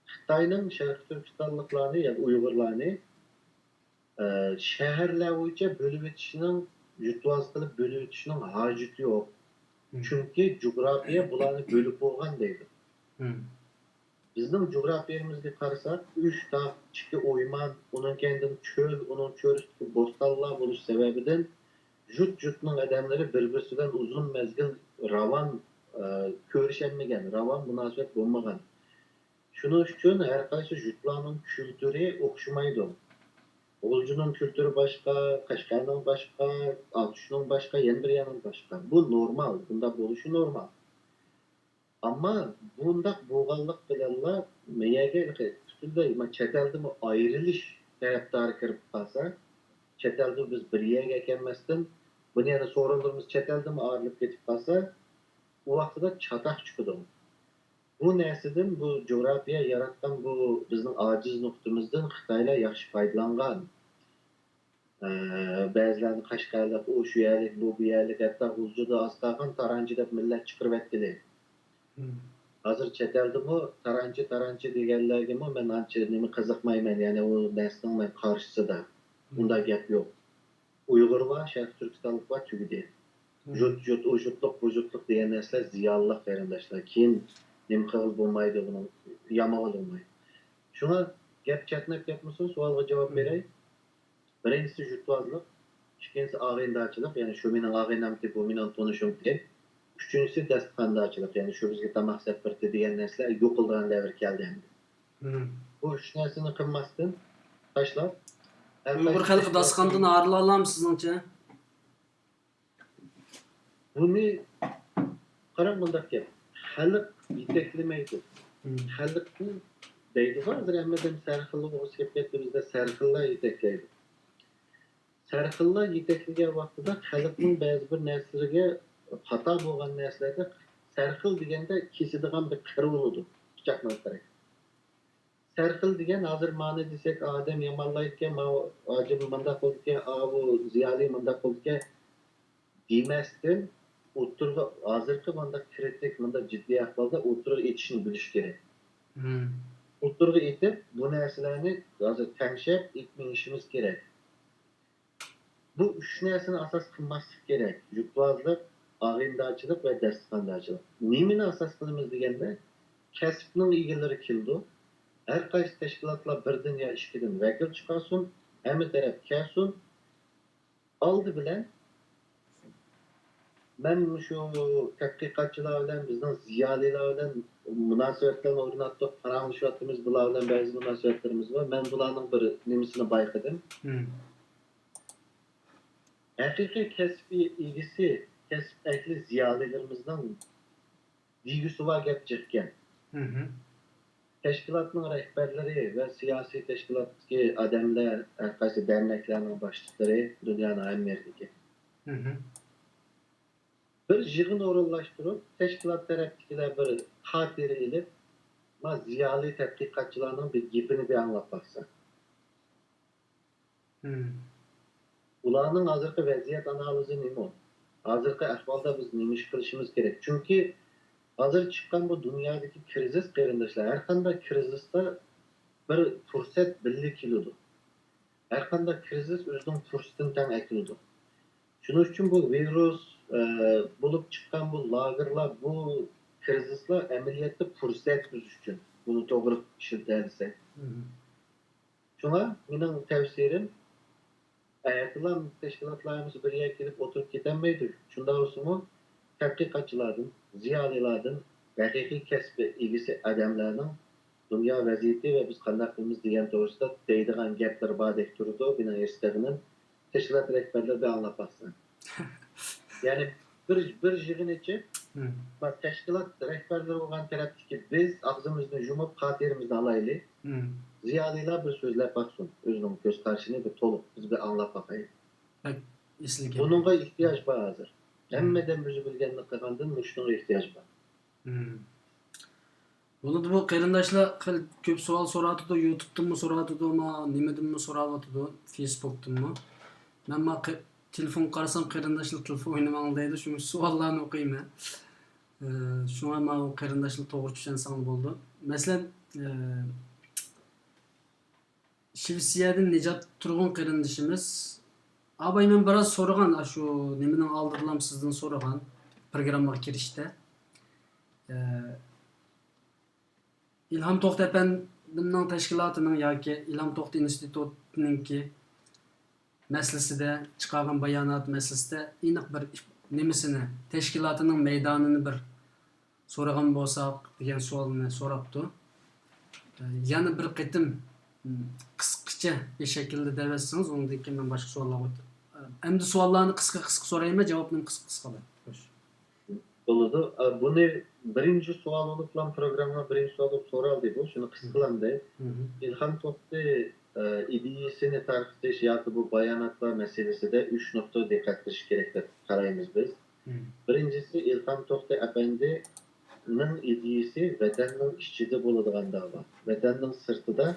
Xitoyning Şərq Türkistonliklarni, ya'ni Uyg'urlarni shaharlar bo'yicha bo'lib o'tishning, yurtvoz qilib bo'lib o'tishning hojati yo'q. Chunki jo'grafiya bularni bo'lib bo'lgan deydi. Bizning jo'grafiyamizga qarasak, 3 tog' ichki o'yman, undan keyin cho'l, uning cho'lidagi bo'stonlar bo'lish sababidan jut-jutning odamlari bir-biri bilan uzun mezgil ravon ko'risholmagan, ravon munosabat bo'lmagan. Shuning uchun har qaysi jutlarning kulturi o'xshamaydi. Oğulcunun kültürü başka, Kaşgar'ın başka, Altuş'un başka, Yenbiryan'ın başka. Bu normal, bunda buluşu normal. Ama bunda boğallık bilenler meyege tutuldu. Çetelde mi ayrılış taraftarı kırıp kalsa, çetelde biz bir yere gelmezden, bunu yani sorunlarımız çetelde mi ağırlık geçip kalsa, o vaxtıda çatak çıkıdı. Bu nesilden, bu coğrafya yaratkan bu bizim aciz noktamızdan Xitaylar yaxşı faydalangan. Bəzilərini Qaşqarlıq, o şu yerlik, bu yerlik, hatta Ulcu'da Astağın Tarancı deb millet çıkırıp etdili. Hazır çeteldi mi, Tarancı degenlerge mi, ben anca nemi kızıkmayman, yani o neslin ben karşısı da. Bunda gap yok. Uygur var, Şərq Türkistanlık var, tügüdü. Jut, o jutluk, bu jutluk diyen nesler ziyallık verendaşlar. Kim nemi kığıl bulmaydı bunun, yamalı olmaydı. Şuna gap çatınıp yapmışsın, sualga cevap vereyim. Birincisi jutvazlık, ikincisi ağayndarçılık, yani şu minin ağaynamti, bu minin tonuşum değil. Üçüncüsü dastxandarçılık, yani şu bizge tamaq sepirti deyen nesler yok olduran devir geldi hem de. Bu üç neslini kılmazsın, taşlar. Uyghur halkı dastxandan ayrıla alam sizningcha? Bunu qarang bundaq gap. Xalq yetaklameydi. Xalq bu deydi hozir hammadan sarxillik o'z ketdi, bizda sarxillar yetaklaydi. Sarxillar yetaklagan vaqtida xalqning ba'zi bir narsalarga xato bo'lgan narsalarda sarxil deganda kesadigan bir qir bo'ladi, pichoqni kerak. Sarxil degan hozir ma'ni desak, odam yomonlayotgan, hojim bundoq bo'lgan, bu ziyoli bundoq bo'lgan demasdan o'tirg'i hozirgi bundoq kritik, bundoq jiddiy ahvolda o'tirib etishni bilish kerak. O'tirg'i etib, bu narsalarni hozir tanishib, etmishimiz kerak. Bu üç nersini asas kılmaslık gerek. Jutvazlık, ağayndarçılık ve dastxandarçılık. Nemini asas kılımız degende, kasbning egalari keldi. Her qaysi teşkilatlar birden ya ikkidan vakil chiqarsin, hamma taraf kelsin. Oldi bilan men shu tadqiqotchilar bilan, bizning ziyolilar bilan munosabatlarni o'rnatdik, qaranglishyapmiz, bular bilan ba'zi munosabatlarimiz bor. Men bularning bir nemisini bayqadim. Haqiqiy kasbiy egisi, kasb ehli ziyolilarimizdan digisi var gap chiqqan. Teşkilatның rehberleri ve siyasi teşkilattaki adamlar, qaysi derneklerinin başlıkları dünyanın hem yerdeki. Bir yığın orunlaştırıp, teşkilat taraftakiler bir hatiri ilip, ziyali tədqiqatçılarının bir gipini bir anlap baksa. Ularning hozirgi vaziyat analizi nima? Hozirgi ahvolda biz nima ish qilishimiz kerak? Chunki hozir chiqqan bu dunyodagi krizis qarindoshlar, har qanday krizisda bir fursat birga keladi. Har qanday krizis o'zining fursatini tan akiladi. Shuning uchun bu virus bo'lib chiqqan bu lagerlar, bu krizislar amaliyotda fursat o'zish uchun. Buni to'g'ri ishlatsa. Shunga mening tavsiyam ayaklan teşkilatlarımız bir yere gelip oturup gidemeydi. Şunda olsun mu? Tədqiqatçılardan, ziyalilardan, hakiki kəsbi ilgisi adamlarının dünya vəziyyəti və biz qandaqlığımız deyən doğrusunda deydiğən gəplər badək durdu. Bina yeristlərinin teşkilat rəhbərləri bir anlatmasın. Yani bir yığın için teşkilat rəhbərləri olan tərəfdəki biz ağzımızını yumup xatirimizni alaylı. Ziyaliler bir sözler baksın. Özünün göz karşını bir tolup biz bir anlat bakayım. Bak, bununla ihtiyaç var hazır. Hemmeden bizi bilgenlik kılgandın müştüğün ihtiyaç var. Bunu bu qarindoshlar köp savol so'rayotdi, YouTube'danmi so'rayotdi, nimadanmi so'rayotdi, Facebook'danmi. Men telefon qarasam qarindoshlar telefon o'ynamang deydi, shuning savollarni o'qiyman. Shunga men u qarindoshlar to'g'ri tushunsam bo'ldi. Masalan, Shvetsiyadan Nejat Turg'un qarindoshimiz abay men biroz so'ragan, shu nimaning oldirlam sizdan so'ragan programmaga kirishda. İlham To'xta Efendimning tashkilotining yoki İlham To'xta institutininki masalasida chiqargan bayonot masalasida aniq bir nimasini, tashkilotining maydonini bir so'ragan bo'lsak degan savolni so'rabdi. Yana bir qitim qisqacha bir shaklda davatsangiz, undan keyin men boshqa savollar o'tib. Endi savollarni qisqa so'rayman, javobni qisqa qilib. Buludu. Bunu birinci sual olup lan programına birinci sual olup soraldı bu. Şunu kısıtlandı. İlham To'xta ideyasini tartışış yoki bu bayanatlar meselesi de 3 nokta dikkat qilish kerak deb qaraymiz biz. Birincisi İlham To'xta Efendi'nin ideyasi vatanning ichida bo'ladigan da'vo. Vatanning sirtida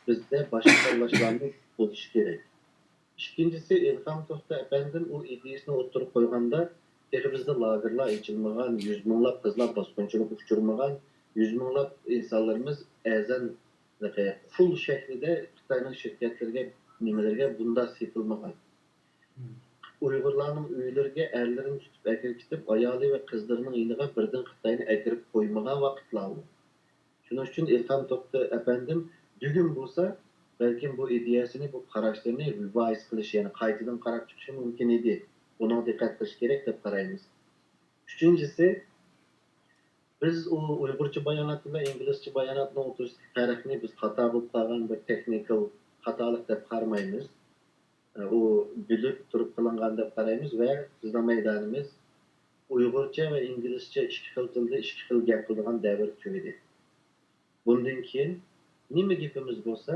bizda boshqa xillashlarni bo'lishi kerak. İkincisi İlham To'xta Efendim o ideyasini o'tirib qo'yganda bizde lagerlar içilmeyen, yüz minglab kızlar basqınçılık uçurmagan, yüz minglab insanlarımız ezen full şeklinde Xitayning şirketlerine, nimelerine bunda setilmagan. Uygurlarning uylariga erlerini tutib akirib ketib, ayoli va qizlarining iniga birdan Xitoyni akirib qo'ymagan vaqtlar. Shuning uchun İlham To'xta Efendim bugun bo'lsa, balkim bu ideyasini, bu qarashlarini rivayet qilish, ya'ni qaytadan qarab chiqishi mumkin edi. Buna dikkat qilish kerak deb qaraymiz. Üçüncüsü, biz o Uygurcha bayonot bilan inglizcha bayonotni o'tirishlik tarixini biz xato bo'lib qolgan bir technical xatolik deb qaramaymiz. O bilib turib qilingan deb qaraymiz va bizning maydonimiz Uygurcha va inglizcha ikki xil tilda ikki xil gap qiladigan davr tugadi. Bundan keyin nima gapimiz bo'lsa,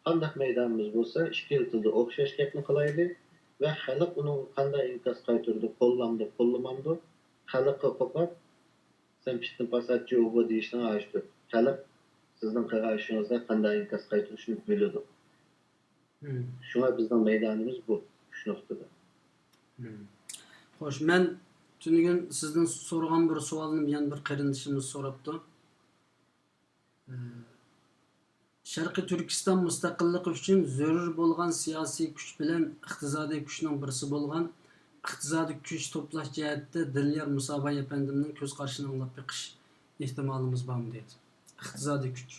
qanday maydonimiz bo'lsa, ikki xil tilda o'xshash gapni qilaylik. Ve halk onun qanday inkas qaytırdı, qo'llamdi, qo'llamamdi. Halkqa qo'pab, sen pishtin pasatchi o'g'li deyishni aytdi. Halk sizning qarashingizda qanday inkas qaytirishni biladi. Shunga bizning maydonimiz bu, shu nuqtada. Xo'sh, men tunugun sizdan so'ragan bir savolni yana bir qarindoshimiz so'rabdi. Sharqiy Turkiston mustaqilligi uchun zarur bo'lgan siyosiy kuch bilan iqtisodiy kuchning birisi bo'lgan iqtisodiy kuch to'plash jihatida Dilyar Musobay Efendimning ko'z qarashini anglab beqish ehtimolimiz bormi deydi. Iqtisodiy kuch.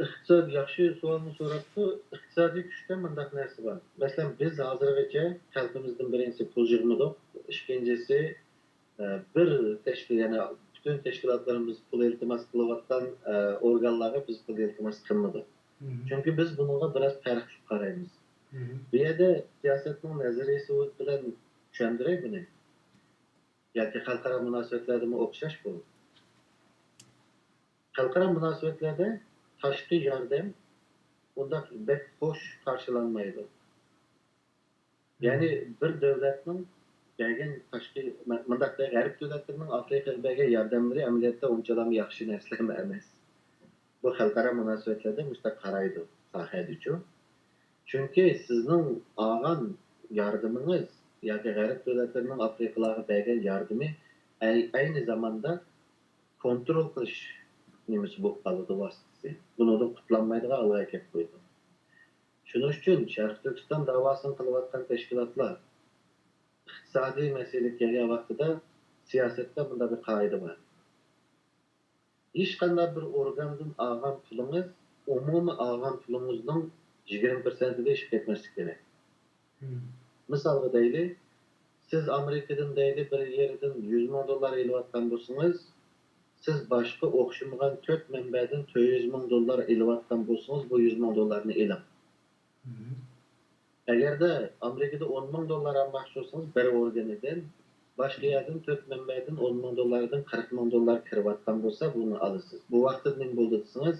İqtisod yaxshi savolni so'rabdi. Iqtisodiy kuchda bunday narsa bor. Masalan, biz hozirgacha xalqimizdan birinchisi pul yig'madik, ikkinchisi bir tashkil, ya'ni bütün teşkilatlarımız pul iltimas kılıvattan organlara biz pul iltimas kılmadık. Çünkü biz bununla biraz farklı qaraymiz. Bir yerde siyasetinin nazariyesi bilen düşündürey bunu. Yoki xalqaro munosabatlarda mi o'xshash bu? Xalqaro munosabatlarda tashqi yordam bunda bek hoş karşılanmaydı. Yani bir devletin belgen tashqi mındaqda g'arb davlatlarning Afrikaga yordamlari amaliyotda unchalam yaxshi narsa emas. Bu xalqaro munosabatlarda mustaq qaraydi sohada uchun. Chunki sizning olgan yardimingiz yoki g'arb davlatlarining Afrikaga bergan yordami aynı zamanda kontrol qilish nimasi bo'lib qoladi vositasi. Bundan qutlanmaydigan alg'a kelib qo'ydi. Shuning uchun Sharq Turkiston davosini qilayotgan tashkilotlar iqtisodiy mesele kelgan vaqtida siyosatda bunda bir qoida bor. Hech qanday bir organdan olgan pulingiz umumiy olgan pulingizning 20%da ishib ketmaslik kerak. Misolga deylik, siz Amerikadan deylik bir yerdan 100 ming dollar ilayotgan bo'lsangiz, siz boshqa o'xshamagan 4 manbadan 400 ming dollar ilayotgan bo'lsangiz, bu 100 ming dollarni ilang. Eğer de Amerika'da 10 bin dolar almak olsanız bir organiden, başka yerden 4 manbadan 10 bin dolardan 40 bin dolar kırvattan olsa bunu alırsınız. Bu vakti ne bulduğunuz?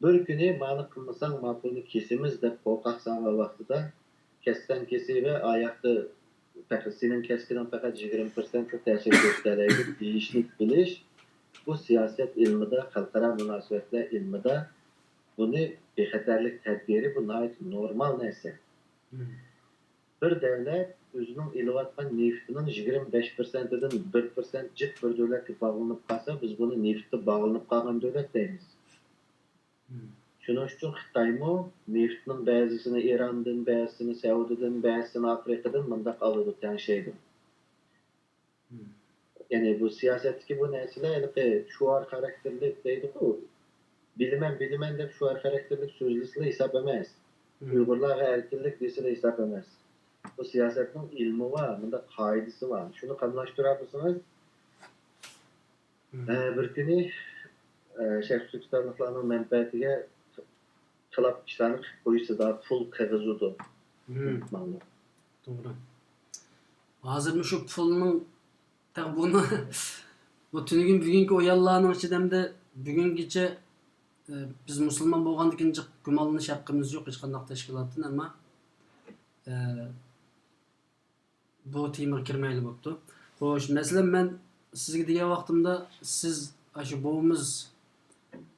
Bir günü mani kılmasan mapulunu kesimiz de korkaksan ve vaxtıda kessen kesi ve ayakta fakat senin keskiden fakat 20% tesir göstereydi değişlik biliş bu siyaset ilmida, halkara münasebetler ilmida bunu bexatarlik tedbiri bu normal neyse. Bir devlet özünün ilıvatkan neftinin 25%'den 1% cık bir devletki bağlanıp kalsa biz bunu nefti bağlanıp kalan devlet deymiz. Şunun için Xitaymo neftinin bazısını İran'dan, bazısını Saudi'den, bazısını Afrika'dan mındak alıdıktan şeydi. Yani bu siyasetteki bu nesile şuar karakterlik deydi bu. Bilimen de şuar karakterlik sözlüsüyle hesap emez. Uygurlar'a erkinlik desiyle hesap emez. Bu siyasetin ilmi var, bunda kaidesi var. Şunu kanlaştırır mısınız? Bir günü Şeyh Türkistanlıklarının menfaatiga qilab ishlanib qo'yishi da pul kırgızıdı. Doğru. Hazır şu pulның tabi bunu bu tünügün bugünkü oyallarının içinden de bugünküçe biz Müslüman bolgandan keyin gümanlanish haqqımız yok hech qanday teşkilatdan ama bu temir kirmayli bo'pti. Xo'sh, masalan men sizga degan vaqtimda siz shu bovimiz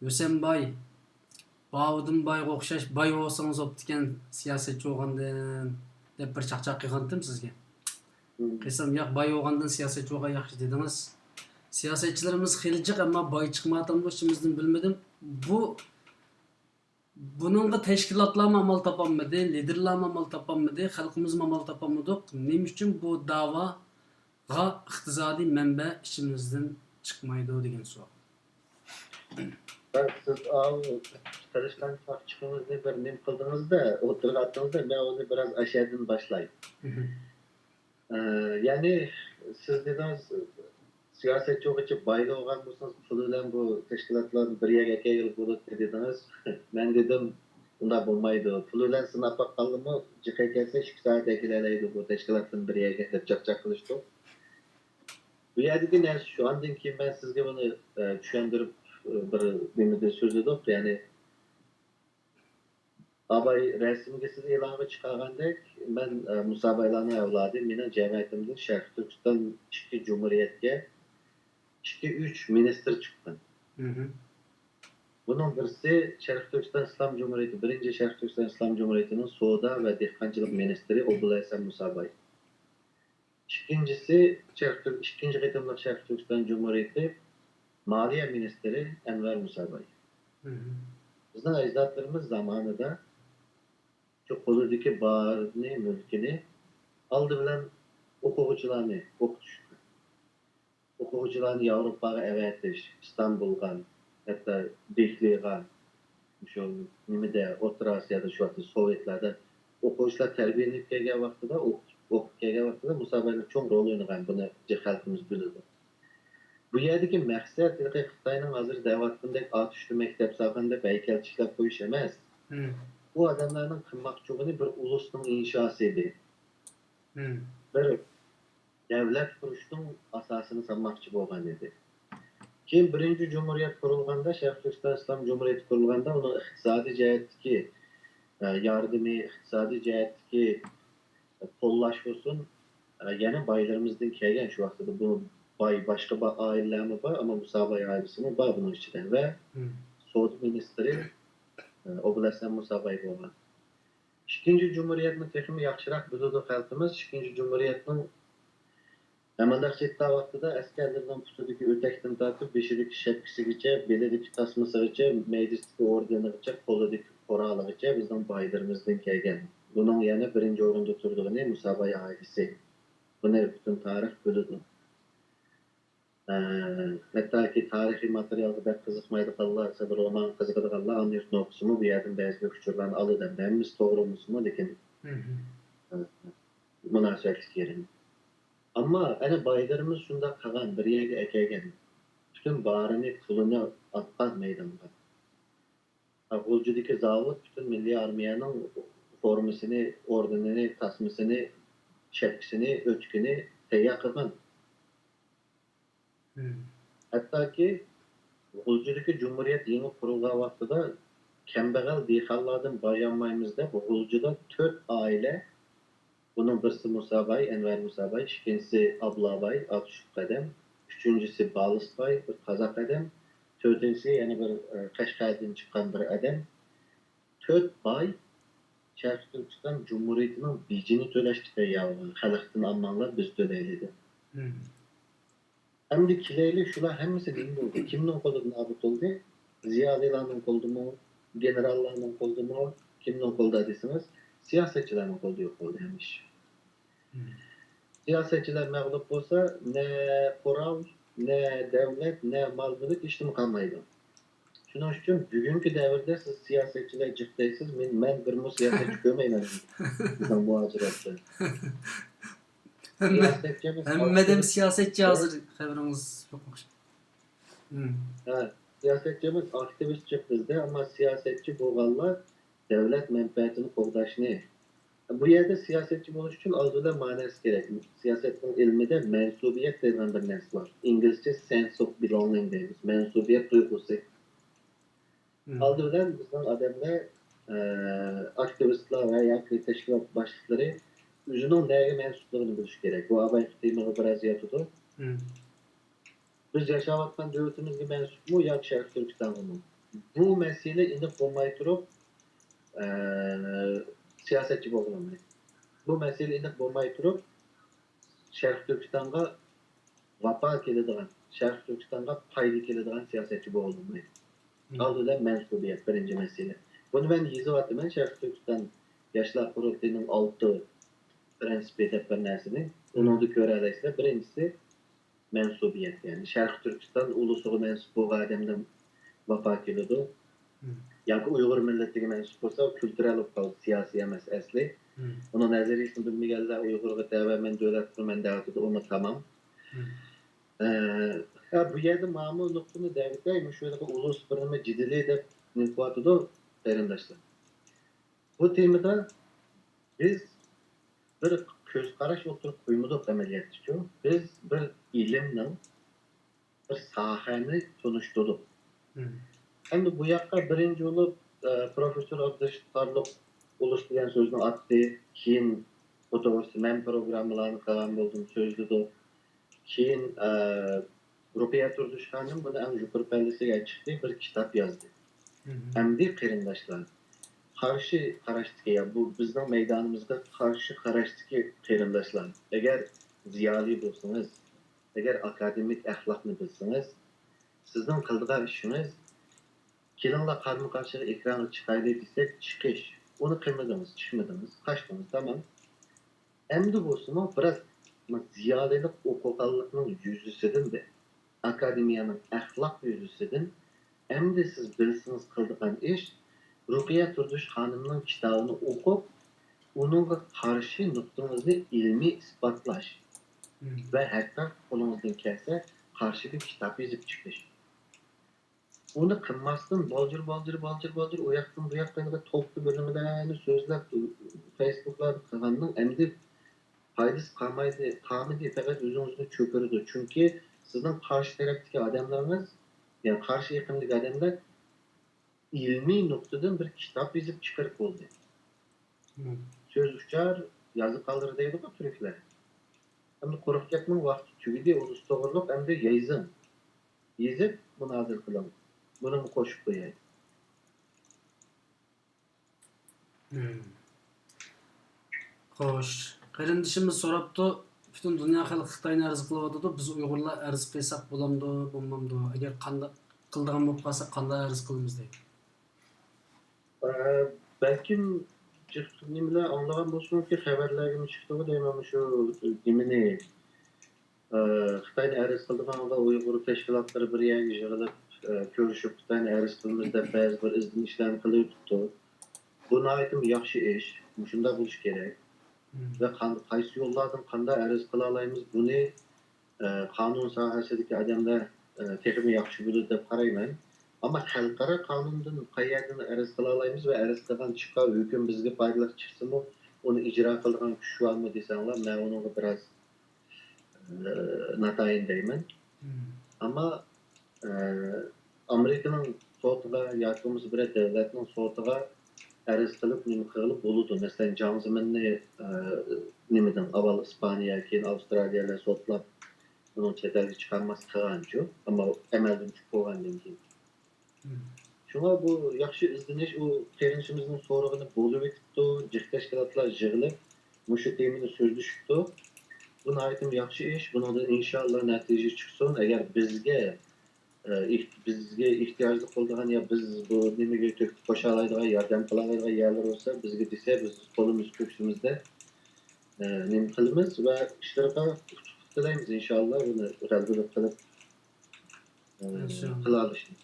O'senbay, Bavudinbayga o'xshash boy bo'lsangiz bo'pti ekan siyosatchi bo'lgandan deb bir chaqchaq qilgandim sizga. Qilsam yo'q, boy bo'lgandan siyosatchi bo'lgan yaxshi dedingiz. Siyosatchilarimiz xeli jiq ammo boy chiqmadim ishimizdan bilmadim. Bununla teşkilatlar amal tapamadı, liderler amal tapamadı, halkımız amal tapamadı. Neyim için bu dava iqtisadi menbe işimizden çıkmaydı degan so'z. Siz çalışkan çıkışınızda bir nim kıldığınızda, oturgattığınızda ben onu biraz aşağıdan başlayayım. Yani siz dediniz siyasetçi için baylı olan bulsanız puluyla bu teşkilatların bir yere gelip bulup dediniz. Ben dedim bunda bulmaydı. Puluyla sınav bakalım mı? Çıkay gelse şu saat ekilereydi bu teşkilatların bir yere gelip çakçak kılıçtı. Bu yerdeki ne şu andan ki ben sizge bunu düşündürüp bir söz edip yani Abay resimge siz ilanı çıkargandek ben musabaylarını evladım. Mine cemiyetimde Şerif Türkistan 2 Cumhuriyet'e 2-3 minister çıktı. Bunun birisi Şerif Türkistan İslam Cumhuriyeti, birinci Şerif Türkistan İslam Cumhuriyeti'nin Soğuda ve Dehkancılık Ministeri Obulaysam Musabay. İkincisi, ikinci kıtımlık Şerif Türkistan Cumhuriyeti Maliye Ministeri Enver Musabay. Bizden ecdatlarımız zamanında şu koludaki bağırını, mülkünü aldı bilen okuyucularını okutuştu. Okuyucularını Avrupa'ya evetiş, İstanbul'dan, hatta Dihli'den, şu nimede, Orta Asya'da, şu anda Sovyetler'de okuyucular terbiyelenip gelgen vaxtıda, okup gelgen vaxtıda Musabay'ın çok rol oynayan bunu halkımız bilirdi. Bu yerdeki məqsəd Xitayının hazır dəvatındaki atüşlü məktəb sahəsində heykelçiklər qoyuş emas. Bu adamların qınmaqçılığını bir ulusun inşası idi. Bir devlet kuruşunun asasını sanmakçı bolgan idi. Kim birinci Cumhuriyet kurulganda, Şərq Türkistan İslam Cumhuriyeti kurulganda onun iqtisadi cəhətdəki yardımı, iqtisadi cəhətdəki kollaşmasın, yəni baylarımızdan kelgen şu vaxtıda bu başka aileler var ama Musabay ailesi mi var bunun içinde ve Suudi Ministri Obulaysam Musabay olan. İkinci Cumhuriyet'in tekimi yaxşıraq bilirdi halkımız. İkinci Cumhuriyet'in hemen ciddi vaxtıda askerlerden tutudaki ötekten tartıp beşilik şepkisigice, belirlik tasmasıgice, meclisteki ordenigice, koludaki koralıgice bizden baylarımızdan kelgen. Bunun yani birinci orunda turduğunu Musabay ailesi. Bunu bütün tarih bilirdi. Hatta ki tarihi materyalda da kızıkmaydıqallar, bir roman kızıqıdıqallar anlayırın okusumu bu yerden bəzi uçurlarını alıdan. Benimiz doğru musumu lekin münasebetlik yerini. Ama hani baylarımız şunda kalan bir yere ekegen. Bütün bağrını, pulunu atkan meydanda. Gulcudaki zavut bütün Milli Armiyanın formasını, ordinini, tasmasını, şepkisini, ötkünü teyyar kılgan. Hatta ki Gulcudaki Cumhuriyet yeni kurulduğu vaxtıda kembeğel diyhallardan bayanmayımızda bu Gulcuda 4 aile Bunun birisi Musa Bay, Enver Musa Bay, ikincisi Abla Bay, 60 kadem, üçüncüsü Balıs Bay, bir Kazak adam, dördüncüsü yani bir Kaşgar'dan çıkan bir adam. Dört bay Şərq Türkistan Cumhuriyeti'nin bicini töləşdi ya, xalqdan almanlar biz töləyledi. Hem de kileyli şular hemmisi değil oldu. Kimden koldu nabıt oldu? Ziyalilerden koldu mu? Generallardan koldu mu? Kimden koldu desiniz? Siyasetçilerin koldu yok oldu hemiş. Siyasetçiler mağlup olsa ne kural, ne devlet, ne mal mülk işlemi kalmaydı. Şunun için bugünkü devirde siz siyasetçiler ciddiysiniz. Ben bir siyasetçi görmeyin. Bizim muhaciratı. Siyasetçimiz Hemmedem siyasetçi hazır haberimiz yokmuş. Ha, siyasetçimiz aktivist çıktı ama siyasetçi boğallar devlet menfaatini qoğdaşını. Bu yerde siyasetçi buluş için aldığı manası gerek. Siyasetin ilmide mensubiyet denilen bir nes var. İngilizce sense of belonging deriz. Mensubiyet duygusu. Aldığıdan bizden adamlar aktivistler veya teşkilat başlıkları üzünün neye mensuplarını buluş gerek. Bu abay kıtımı biraz yatıdı. Biz yaşamaktan devletimizge mensup mu ya Şərq Türkistan'ı mı? Bu mesele indi olmayı durup siyasetçi olamayız. Bu mesele indi olmayı durup Şərq Türkistan'a vapa kelediğin, Şərq Türkistan'a paylı kelediğin siyasetçi olamayız. Aldılar mensubiyet birinci mesele. Bunu ben yazı atımın Şərq Türkistan Yaşlar Kurultayı'nın 6 prensip edip bir nesini. Onu da görələysə birincisi mensubiyet yani. Şərq Türkistan ulusu mensup bu adamdan vapa keledi. Yani Uygur milletine mensup olsa kültürel olsa siyasi emas asli. Onun nəzəriyyəsini bilməyənlər Uygur'a tamamen dövlət kurman dağıtıdı, onu tamam. Bu yerde mamı noktanı devleteymiş, şöyle ulus birimi cidili de nüfuatıda derinleşti. Bu temada biz bir göz karaş oturup koymadık ameliyatçı. Biz bir ilimle bir sahəni tanıştırdık. Şimdi bu yakka birinci olup Profesör Abdüştarlık Ulus diyen sözünü attı. Keyin otobüsü men programlarını kalan buldum sözlüdü. Keyin Rupiye Turduş Hanım bunu en yukarı perdesiyle çıktı bir kitap yazdı. Hem de kırındaşlar. Karşı karaştıki ya bu bizden meydanımızda karşı karaştıki kırındaşlar. Eğer ziyali bulsanız, eğer akademik ahlakını bilsiniz, sizden kıldığı işiniz kilinle karma karşıya ekranı çıkaydı desek çıkış. Onu kırmadınız, çıkmadınız, kaçtınız tamam. Hem de bulsun biraz ziyalilik okukallıkның yüzüsüdün de, akademiyanın ahlak yüzüsüdün, hem de siz bilirsiniz kıldığın iş, Rukiye Turduş Hanım'ın kitabını okup, onunla karşı noktanızı ilmi ispatlaş. Ve hatta kolunuzdan kelse karşı bir kitap yazıp çıkış. Onu kırmazsın, balcır, o yaktın, bu yaktın da toplu bölümde yani sözler, Facebook'lar kılanın hem de faydası kalmaydı, kalmadı fakat özünüzü çökürdü. Çünkü sizin karşı taraftaki adamlarınız, yani karşı yakındaki adamlar ilmi noktadan bir kitap yazıp çıkarıp oldu. Söz uçar, yazı kalır deydi bu Türkler. Hem de korkup yapmanın vakti tügüdü, onu stoğurluk hem de yazın. Yazıp bunu hazır kılalım. Bunu koşup koyayım. Xoş. Qırındışımız soraptı. Bütün dünya xalqı Xitayni arz qılıp biz Uygurlar arz qilsak bo'lamdi, bo'lmamdi. Agar qanday qildigan bo'lib qolsa qanday arz qilamiz deydi. Belki nimeler anlagan bo'lsin ki xabarlarga chiqdi deyman shu nimani Xitoyni arz qildigan Uyg'ur tashkilotlari bir yangi yig'ilib ko'rishib Xitoyni arz qilamiz deb ba'zi bir izlanishlarni qilib turibdi. Bu nihoyatda yaxshi ish, shunday bo'lishi kerak. Ve qaysi yo'llardan qanday arz qila olamiz buni qonun sohasidagi adamlar texmi yaxshi bo'ladi deb qarayman. Ama xalqaro qonundan qayerdan arz qila olamiz va arz qilgan chiqqan hukm bizga foydali chiqsa-mu, uni ijro qilgan kuch bormi desanglar, men uni biroz natayin deyman. Ama Amerika'nın soğutuğa, yakımız bir devletinin soğutuğa arz qilib, nima qilib bo'ladi. Masalan, Jiang Zeminni nimeden avval İspanya, keyin Avstraliyalar sotlap bunun çetelge çıkarması kılançı. Ama emelden çıkıp olgandan keyin. Şuna bu yaxşı izleniş o kelinişimizin sorağını bolup etipti, cih teşkilatlar jığılıp, muşu temini sözlüşüptü. Bunu aytım yaxşı iş, buna da inşallah natije çıksın. Eğer bizge ihtiyaclı bolgan ya biz bu nimege töküp koşalaydigan, yardam kılalaydigan yerler olsa bizge dese biz kolumuz köksümüzde nim kılımız ve işlerine tilaymiz inşallah bunu razılık kılıp İnşallah. kıla alışın.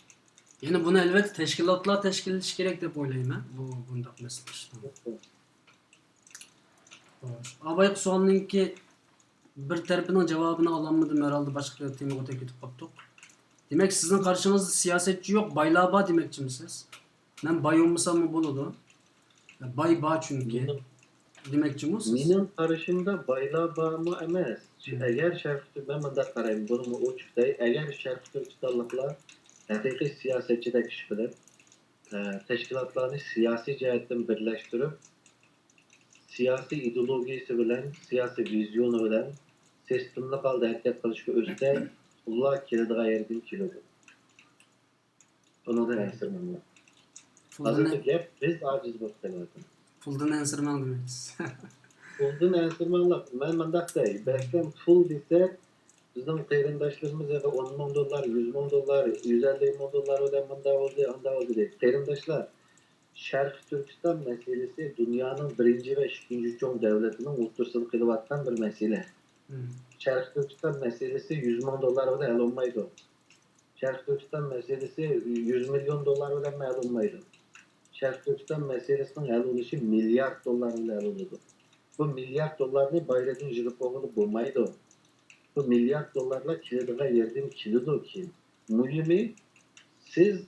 Yani bunu elbette teşkilatlar teşkil ediş gerek dep oylayım ben. Bunda mesele işte. Hoş. Abay sualınki bir tarafının cevabını alamadım herhalde başka tema öte gidip kaptık. Demek sizin karşınızda siyasetçi yok, baylaba demekçi misiniz? Ben bay olmasam mı buludu? Bay ba çünkü. Demekçi misiniz? Minin karışımda bayla bağımı emez. Eğer şerhti ben de karayım bunu mu uçukta eğer şerhti tutarlıklar hakiki siyasetçi de kişiler teşkilatlarını siyasi cihetten birleştirip siyasi ideolojisi bilen, siyasi vizyonu bilen sistemli kaldı hareket kılışkı özde Allah kilidi yerden kilidi. Onu da ensirmem. Hazırda gap biz aciz baktılar. Puldan ensirmen demeyiz. Puldan ensirmenler, ben mandak değil. Belki pul dese bizim kıyırındaşlarımız ya da 10 milyon dolar, 100 milyon dolar, 150 milyon dolar ödemende anda oldu değil. Kıyırındaşlar, Şərq Türkistan meselesi dünyanın birinci ve ikinci çoğun devletinin ortasını kılıvattan bir mesele. Şərq Türkistan meselesi 100 milyon dolar öde el olmaydı. Şərq Türkistan meselesi 100 milyon dolar öde el olmaydı. Şərq Türkistan meselesinin el oluşu milyar dolarla el oldu. Bu milyar dolarını bayredin jılıp oğulu bulmaydı. Bu milyar dolarla kilidine yerdiğim kilido ki. Mühimi siz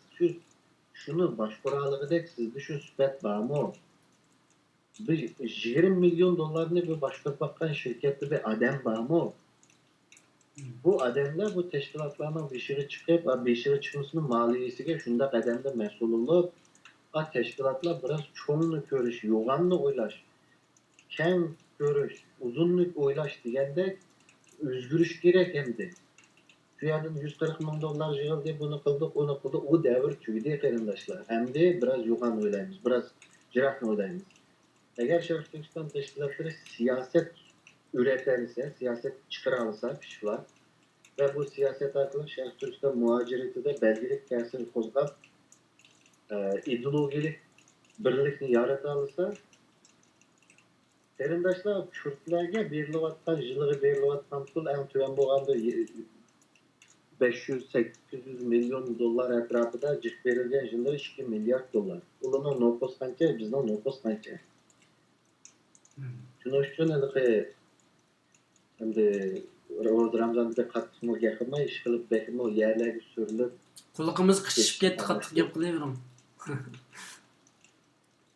şunu başvuralığı dek siz düşün süpet bağımı. Bir 20 milyon dolarını bir başvuru bakan şirkette bir adam bağımı. Bu adamlar bu teşkilatlardan bir şey çıkıp, bir şey çıkmasının maliyesiyle şunda kademde mesul olup, o teşkilatlar biraz çoğunluk görüş, yoğanlı oylaş, kem görüş, uzunluk oylaş diyende özgürüş gerek hem de. Şu yerden 140 milyon dolar yığıldı, bunu kıldık, onu kıldık, o devir tüydü kardeşler. Hem de biraz yoğan oylayımız, biraz ciraflı oylayımız. Eğer Şərq Türkistan teşkilatları siyaset üretirse, siyaset çıkaralırsa pişvar ve bu siyaset hakkında Şərq Türkistan muhacireti de belgelik kendisini kozgap ideolojik birlikni yaratılırsa kardeşler Kürtlerge berilattan, jılığı berilattan pul en tüyen boğanda 500-800 milyon dolar etrafında cik verilgen jılığı 2 milyar dolar. Ulanın nopos kança, bizden nopos kança. Şunu üçün ki hem de Ramazan'da katılma yakınma iş kılıp bekime yerlerge sürülüp Kulakımız kışıp gitti katlık yapılıyorum.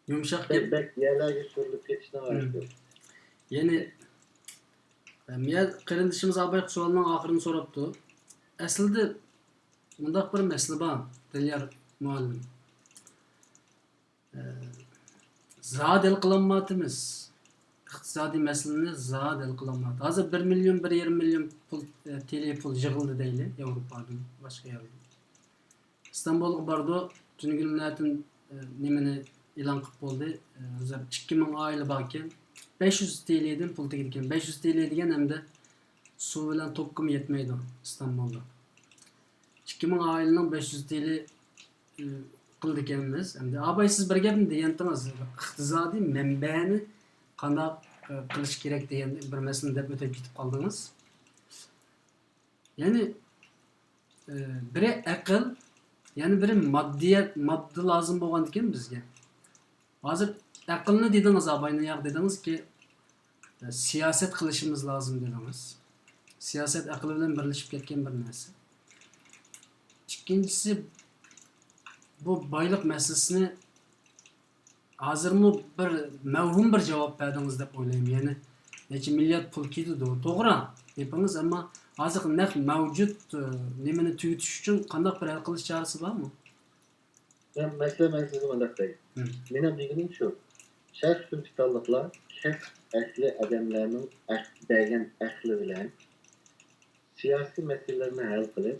Yumuşak gep. bek yerlerge sürülüp geçişine var. Yani Miyaz kardeşimiz abay sualının ahırını soruptu. Aslında bundaq bir mesele var. Dilyar muallim. Zat el kılanmatımız. İktisadi meseleni zat el kılanmat. Hazır 1 milyon, 1,5 milyon pul, TL pul yığıldı değil Avrupa'dan, başka yerden. İstanbul'a bardı, tüm günlerden nemini ilan kılıp oldu. Hazır 2000 aile bakken 500 TL'den pul tekirken 500 TL degen hem de su bilen tokkum yetmeydi İstanbul'da. 2000 ailenin 500 TL kıldı ekanmiz. Hem de abay siz bir gapni deyentiniz. İqtisadi menbeni qanday qilish kerak degan bir masalani deb o'tib ketib qoldingiz. Yani biri aql, yani biri modda lazım bo'lgan ekan bizga. Hozir aqlni dediniz abayni yoq dediniz ki siyaset qilishimiz lazım dediniz. Siyaset aql bilan birlashib ketgan bir narsa. İkincisi bu baylık meselesini hazırmı bir mevhum bir cevap verdiniz deb o'ylayman. Yani necha milyard pul ketdi to'g'ri depingiz, ammo hozir naq mavjud nimani tugutish uchun qanday bir hal qilish chorasi bormi? Ben mesele size mandaqtayım. Benim bilgim şu. Şərq Türkistanlıqlar kəs əhli adamlarının bəgən əhli bilen siyasi meselelerini hal qilib,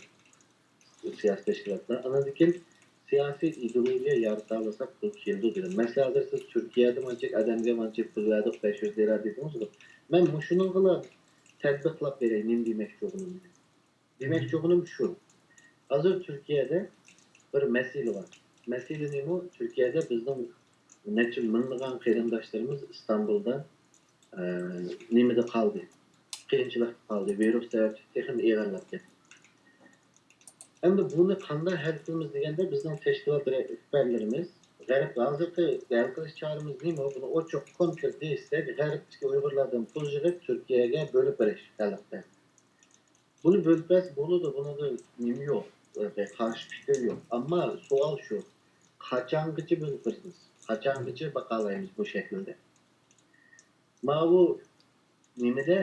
siyasi teşkilatlar, anadikin siyasi ideolojiya yarata alırsak bu keldi dedim. Mesela siz Türkiye'de mancık adamga mancık pul verdik 500 lira dediniz mi? Ben şunu qilib tətbiqlab vereyim, ne demek çoğunum. Demek çoğunum şu. Hazır Türkiye'de bir mesele var. Mesele ne bu? Türkiye'de bizden neçe minliğen kıyırdaşlarımız İstanbul'da nemede kaldı. Kıyınçılık kaldı. Virüs sebepçi texin eğerlap ketdi. Endi bunu qanday hal qilamiz deganda bizning tashkilot rahbarlarimiz g'arb hozirgi hal qilish choramiz nima buni ochiq konkret deyishsak g'arbga uyg'urlardan pul yig'ib turkiyaga bo'lib berish xalqda buni bo'lmas bo'ladi bunida nima yo'q qarshi fikr yo'q ammo savol shu qachongacha bo'lib beramiz qachongacha baqalaymiz bu shaklda mana bu nimada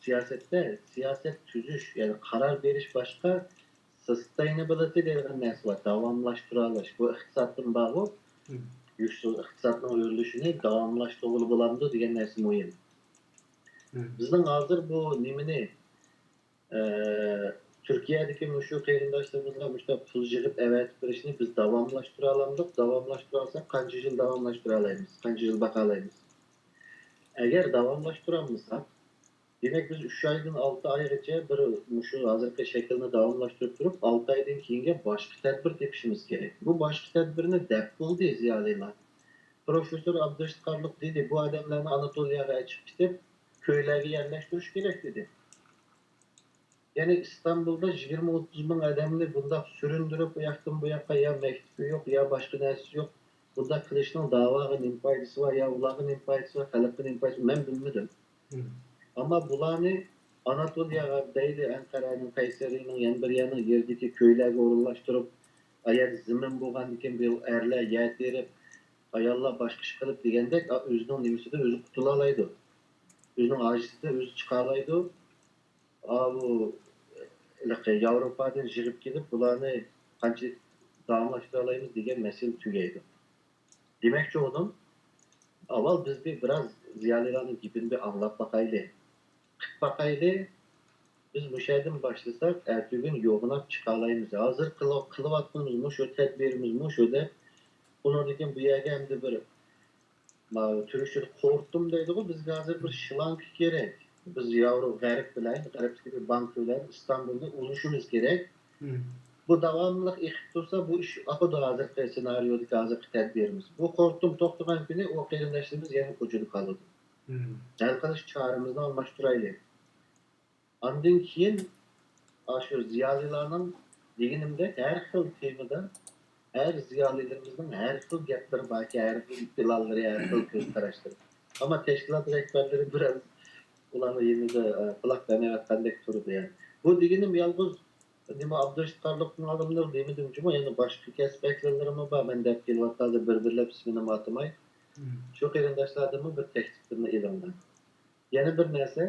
siyosatda siyoset tuzish ya'ni qaror berish boshqa sustainability denilen narsa var. Davamlaştırılış. Bu iqtisoddan bog'liq. Yüksek iqtisodning yo'lishini davomlashtirib bo'ladi degan narsa muhim. Bizning hozir bu nimani Turkiyadagi shu qarindoshlarimizni mushta pul yig'ib avatib berishni biz davomlashtira olamiz. Davomlashtira olsak qancha yil davomlashtira olamiz? Qancha yil baqa olamiz? Agar davomlashtira olmasak demek biz 3 aydan 6 aygacha bir şu hozirgi shaklni davomlashtirib turib 6 aydan keyingi boshqa tadbir tepishimiz kerak. Bu boshqa tadbirni deb bo'ldi ziyolilar. Professor Abdustarliq dedi bu odamlarni Anatoliyaga chiqib ketib ko'ylarga yerlashtirish kerak dedi. Yani İstanbul'da 20-30 bin adamni bunda süründürüp bu yoqdan bu yoqqa ya mektubi yok ya başka narsa yok. Bunda qilishning da'voga nim foydasi var ya ularga nim foydasi var, xalqqa nim foydasi men bilmadim. Ama bularni Anatoliyaga deydi Ankara'nın, Kayseri'nin yan bir yanı yerdeki köylerge orunlaştırıp eğer zimin bo'lgandan bu erler yer terip ayollar başka iş qilib degandek o'zining nimasida o'zi qutula oladi. O'zining ajisida o'zi chiqa oladi. Bu Yevropadan yig'ib kelib bularni qancha davomlashtira olamiz degan masala tugaydi. Demakchi o'zim avval biz biraz ziyolilarning gapini bir anglab boqaylik. Bakaylı biz bu şeyden başlasak ertügün yoğuna çıkalayımız. Hazır kılıvatmamız mı şu tedbirimiz mi şu da bunu diken bu yerge hem de bir türüşür korktum dedi bu biz hazır bir şılank gerek. Biz yavru garip bilen, garip gibi bank bilen İstanbul'da oluşumuz gerek. Bu devamlılık ekip dursa bu iş akıda hazır senaryodaki hazır tedbirimiz. Bu korktum toktuğun günü o kıyımlaştığımız yeni kuculuk alırdı. Arkadaş çağrımızda almıştıraylı. Ondan keyin şu ziyolilarning deganimda har xil temada her ziyolilarimizning har xil gaplari balki har xil planlari har xil ko'z qarashlari ammo tashkilot rahbarlari biraz ularni yerida quloq bermayotgandek turdi yani bu deganim yolg'iz nima Abdustarliqning oldimda demadim juma yana boshqa kasb vakillarimi bor men deb kelyapti bir-birlab ismini aytmay shu qarindoshlarimi bir taklifni e'lon qildim yana bir narsa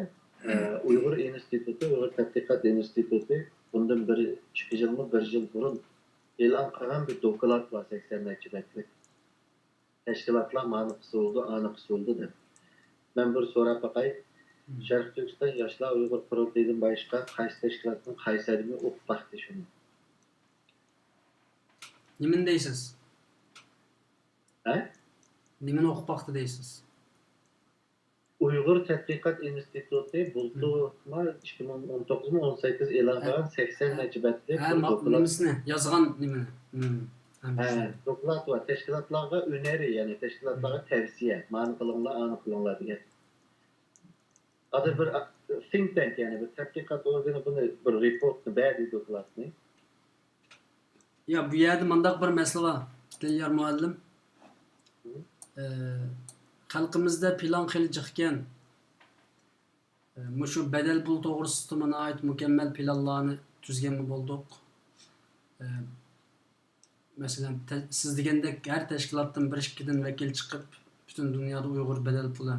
Uyghur Enstitüsü, Uyghur Tədqiqat Enstitüsü bundan bir yıl burun e'lon qilgan bir dokulat var 80'lerci betlik. Teşkilatlar manıqsı oldu deb. Ben bir so'rab bakay. Sharq Turkiston yoshlar Uyg'ur qurultaydan boshqa qaysi tashkilotning qaysi adimi o'qib baqdi shuni. Nimani deysiz? Ha? Nimani o'qib baqdi deysiz? Uyghur Tədqiqat Enstitüsü buldu 2019 mu 18 e'lon qilgan 80 betlik dokulat. Nimasini yozgan nimani? Dokulat var. Teşkilatlarga öneri yani teşkilatlarga tavsiye. Mani qilinglar degan. Adı bir think tank yani bir tədqiqat organı bunu bir reportni berdi doklatni. Ya bu yerda mandaq bir masala var. Dilyar muallim. Xalqimizda plan qilingan shu badal pul to'g'risida ait mukammal planlarni tuzgan bo'ldik. Masalan, siz degandek har tashkilotdan bir ikkidan vakil chiqib, butun dunyoda Uyg'ur badal puli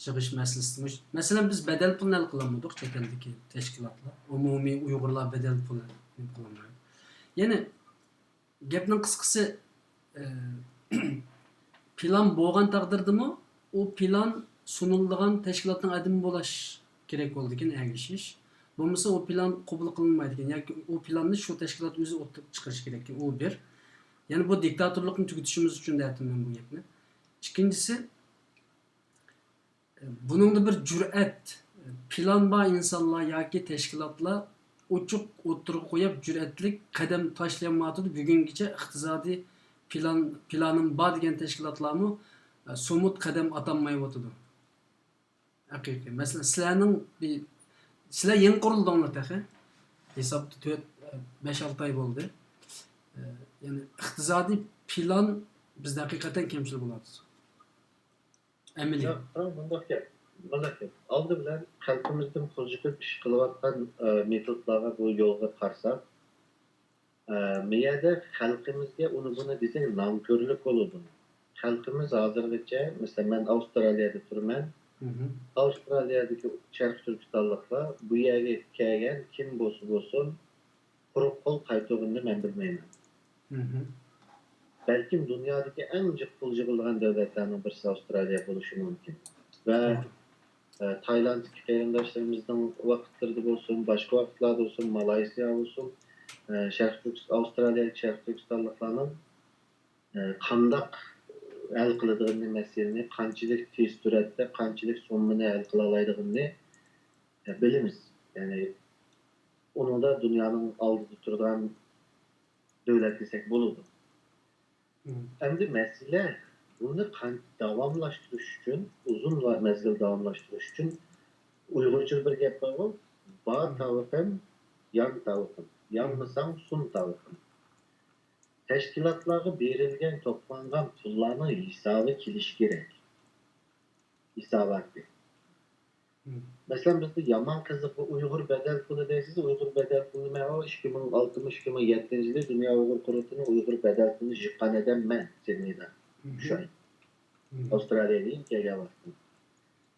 yig'ish masalasida. Masalan, biz badal pulni hal qilamidik chekandagi tashkilotlar. Umumiy Uyg'urlar badal puli qilmaydi. Ya'ni gapning qisqasi plan bo'lgan taqdirdimi o plan sunulduğan teşkilatın adımı bolaş gerek oldu ki erişiş. Bo'lmasa o plan qabul qilinmaydi ekan yoki o planni shu tashkilot o'zi o'tib chiqarish kerak ekan. O bir. Yani bu diktatorlikni tugutishimiz uchun deyapman men bu gapni. İkincisi bunun da bir cüret, plan var insanlar yoki tashkilotlar ochiq o'tirib qo'yib jur'atlik qadam tashlamayapti. Bugungacha iqtisodiy planim bor degan tashkilotlarmi somut qadam atanmayapti. Haqiqiy. Masalan, sizlar yangi quruldinglar taxi. Hesabda 5-6 ay bo'ldi. Yani iqtisodiy plan bizda haqiqatan kamchilik bo'ladi. Amaliy. Bundoq gap. Aldı bilan xalqimizdan qo'zg'ib ish qilayotgan metodlarga bu yo'lga qarsak, miyada xalqimizga uni buni desak namko'rlik bo'ladi. Xalqimiz hozirgacha, masalan, men Avstraliyada turman. Avstraliyadagi Sharq Turkistonliklar bu yerga kelgan kim bo'lsin, quruq qo'l qaytog'ini men bilmayman. Belki dünyadaki en çok pul yığılgan devletlerden birisi Avustralya buluşu mümkün. Ve Tayland'daki kayındaşlarımızdan vakitlerinde olsun, başka vakitlerde olsun, Malaysia olsun, Avustralya'daki Şərq Türkistanlıqlarının kandak el kıladığını meselini, kançilik tez sürette, kançilik sonunu el kılalaydığını biliriz. Yani onu da dünyanın aldı tutulan devlet desek buludu. Endi mesele bunu davamlaştırış için, uzun mezgil davamlaştırış için Uygurca bir gap var o. Ba tavıkım, yan tavıkım. Yanmasam sun tavıkım. Teşkilatları verilgen, toplangan pullarını hesabı kiliş gerek. Hesabatı. Mesela bizde yaman kızık Uygur bedel pulu deysiz, Uygur bedel pulu me o 2006-2007 yılı Dünya Uygur Kurulu'nun Uygur bedel pulu jıkan eden men Sydney'den. Şu an. Avustralya'da ülkeye baktım.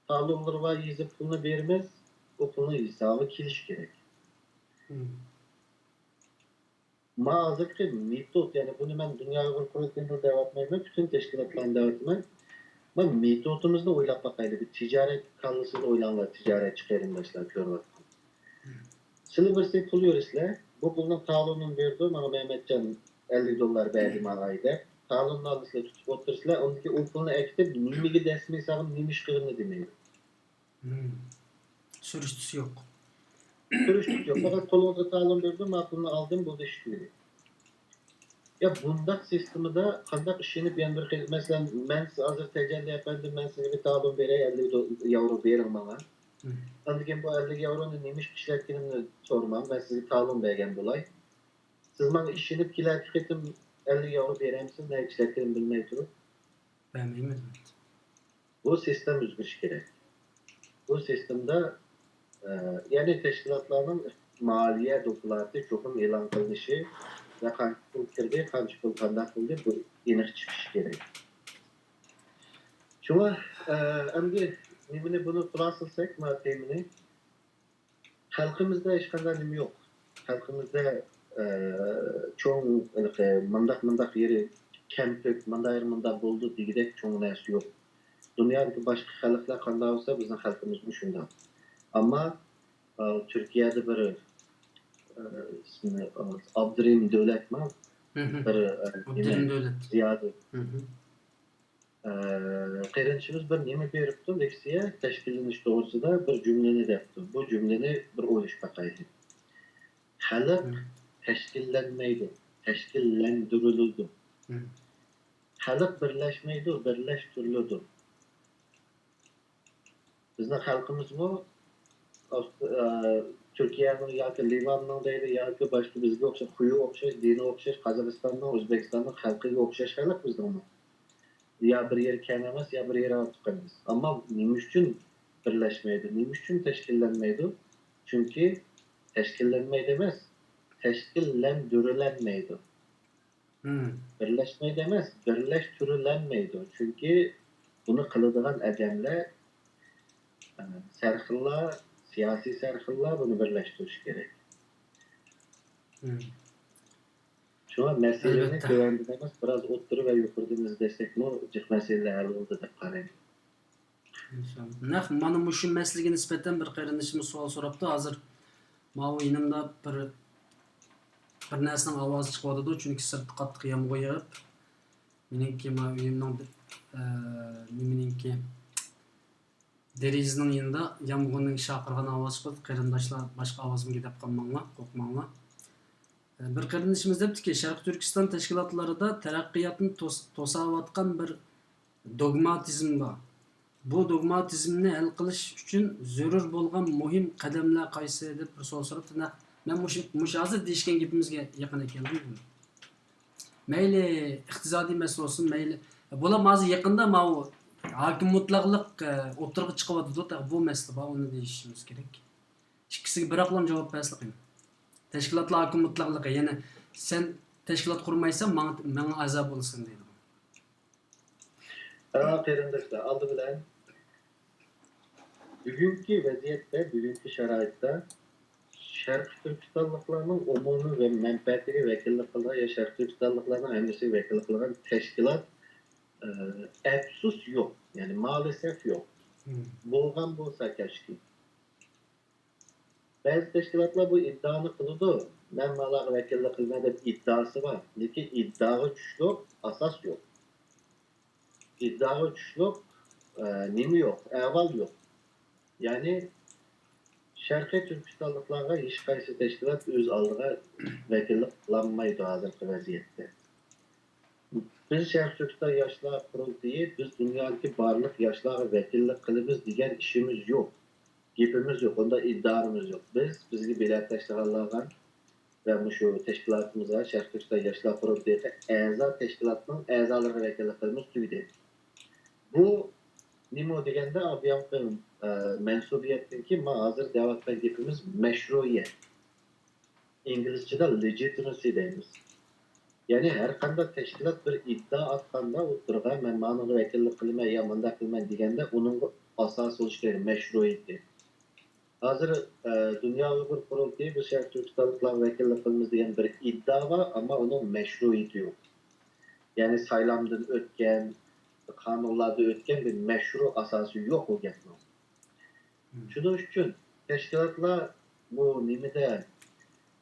Talumlar var yüzü pulunu vermez, o pulunu hesabı kiliş gerek. Mağazık ki metot, yani bunu ben Dünya Uygur Kurulu'nda devam etmem, bütün teşkilatlarını devam etmem. Ben metodumuzda oylap bakaydı. Bir ticaret kanlısıyla oylanlar, ticaret çıkarımdaşlar, körler. Sizler birisi pul yorisler, bu pulun talonunu verdi, bana Mehmetcan $50 verdi bana ayda. Talonun aldısıyla tutup otururlar, ondaki o pulunu ekip, nimigi desmi hesabın nimiş kırını demeyi. Sürüştüsü yok. Sürüştüsü yok. Fakat kolonda talon verdi, ben pulunu aldım, bu da işitmedi. Ya bundak sistemi de kandak işini bir bir mesela ben hazır tecelli efendim ben size bir talon vereyim 50 euro verin bana. Anladım bu 50 euronun neymiş işlettiğini sormam. Ben size talon vergen dolay. Siz bana işini kiler tüketim 50 euro vereyim siz ne işlettiğini bilmeyi durun. Ben bilmedim. Bu sistem üzgüş gerek. Bu sistemde yani teşkilatların maliye dokulatı çok ilan kılışı ve kaç pul kirdi, kaç pul kandak kıldı bu inek çıkış gerek. Şuna endi bunu kurasılsak temini halkımızda hiç kadar nimi yok. Halkımızda çoğun mandak yeri kempük, mandak buldu digidek çoğun nesi yok. Dünyadaki başka halklar kanda olsa bizim halkımız mı şundan. Ama Türkiye'de bir ismini Abdurrahim Devlet mi? Abdurrahim Devlet. Ziyade. Qeyrinçimiz bir nemi beripti, leksiya teşkilleniş doğrusida bir cümleni depti. Bu cümleni bir o'ylash bakaydı. Halk teşkillenmeydi, teşkillendirildi. Halk birleşmeydi, birleştirildi. Bizning halkımız bu Türkiye'nin yoki Livan'ın deydi yoki başka bizga o'xshash, quyi o'xshash, dini o'xshash, Qozog'istonning, O'zbekistonning xalqiga o'xshash xalq bizning. Ya bir yer kam emas, ya bir yer ortiq emas. Ama nima uchun birlashmaydi? Nima uchun tashkillanmaydi? Chunki tashkillanmaydi emas, tashkillandirilanmaydi. Birlashmaydi emas, birlashtirilanmaydi. Chunki buni qiladigan odamlar sarxillar, siyosiy sarxillar buni birlashtirish kerak. Şuna meseleni Elbette. güvendiğimiz biraz oturup ve yukarıdığımız destek mi cık meseleler hal oldu da qarayın. İnşallah. Mana şu mesleğe nispeten bir qarinishimiz savol so'rabdi. Hozir mau yonimda bir narsaning ovozi chiqyotidi, chunki sirtda qattiq yomg'ir yog'ib, meniki ma uyimning nimeniki derazaning yonida yomg'irning chaqirgan ovozi chiqyapti. Qarindoshlar boshqa ovozimga deb qolmanglar, qo'rqmanglar. Bir qarinishimiz debdiki, Sharq Turkiston tashkilotlarida taraqqiyotni to'sayotgan bir dogmatizm bor. Bu dogmatizmni hal qilish uchun zarur bo'lgan muhim qadamlar qaysi deb bir savol so'rabdi. Men mush hozir deyishgan gapimizga yaqin ekanman. Mayli iqtisodiy masala olsun, mayli bular hozir yaqinda mau hokim mutlaqlik o'tirg'i chiqyapti. Bu masala bor, uni deyishimiz kerak. İkisiga biroqlam javob bersin. Tashkilotlar hokim mutlaqligi, ya'ni sen tashkilot qurmaysan, menga azob bo'lsin deydi. Qarindoshlar, oldi bilan bugünkü vaziyette, bugünkü şaraitte Şarkı Türkistanlıklarının umumi ve menfaatine vekillik kılan ya Şarkı Türkistanlıklarının hemisi vekillik kılan teşkilat efsus yok. Yani maalesef yok. Bolgan bolsa keşke. Bazı teşkilatlar bu iddianı kılıdı. Ben malak vekillik kılmada iddiası var. Lakin iddiağı güçlü, asas yok. İddiağı güçlü, nimi yok, evval yok. Yani Şərqi Türkistanlıqlarga heç qaysı təşkilat öz aldığı vəkillik qılanmaydı hazırki vəziyyətdə. Biz Şərqi Türkistan Yaşlar Qurultayı, biz dünyadakı barlıq yaşlara vəkillik qılımız digər işimiz yox. Gepimiz yox, onda iddiamız yox. Bizgi belə təşkilatlarla və şu təşkilatımıza Şərqi Türkistan Yaşlar Qurultayı əza təşkilatının əzaları vəkillik qılımız tüydü. Bu Nimo degende abiyamkın mensubiyetindeki hazır devattan gepimiz meşruiyet. İngilizce'de legitimacy deyimiz. Yani her kanda teşkilat bir iddia attığında oturga men manığı vekillik kılma ya manda kılma degende onun asası oluş gerekir, meşruiyeti. Hazır Dünya Uygur Kurultayı bu Şarkı Türkistanlıkla vekillik kılmamız degen bir iddia var ama onun meşruiyeti yok. Yani saylamdan ötken, kanunlarda ötken bir meşru asası yok o gapni. Şunun uchun teşkilatlar bu nimede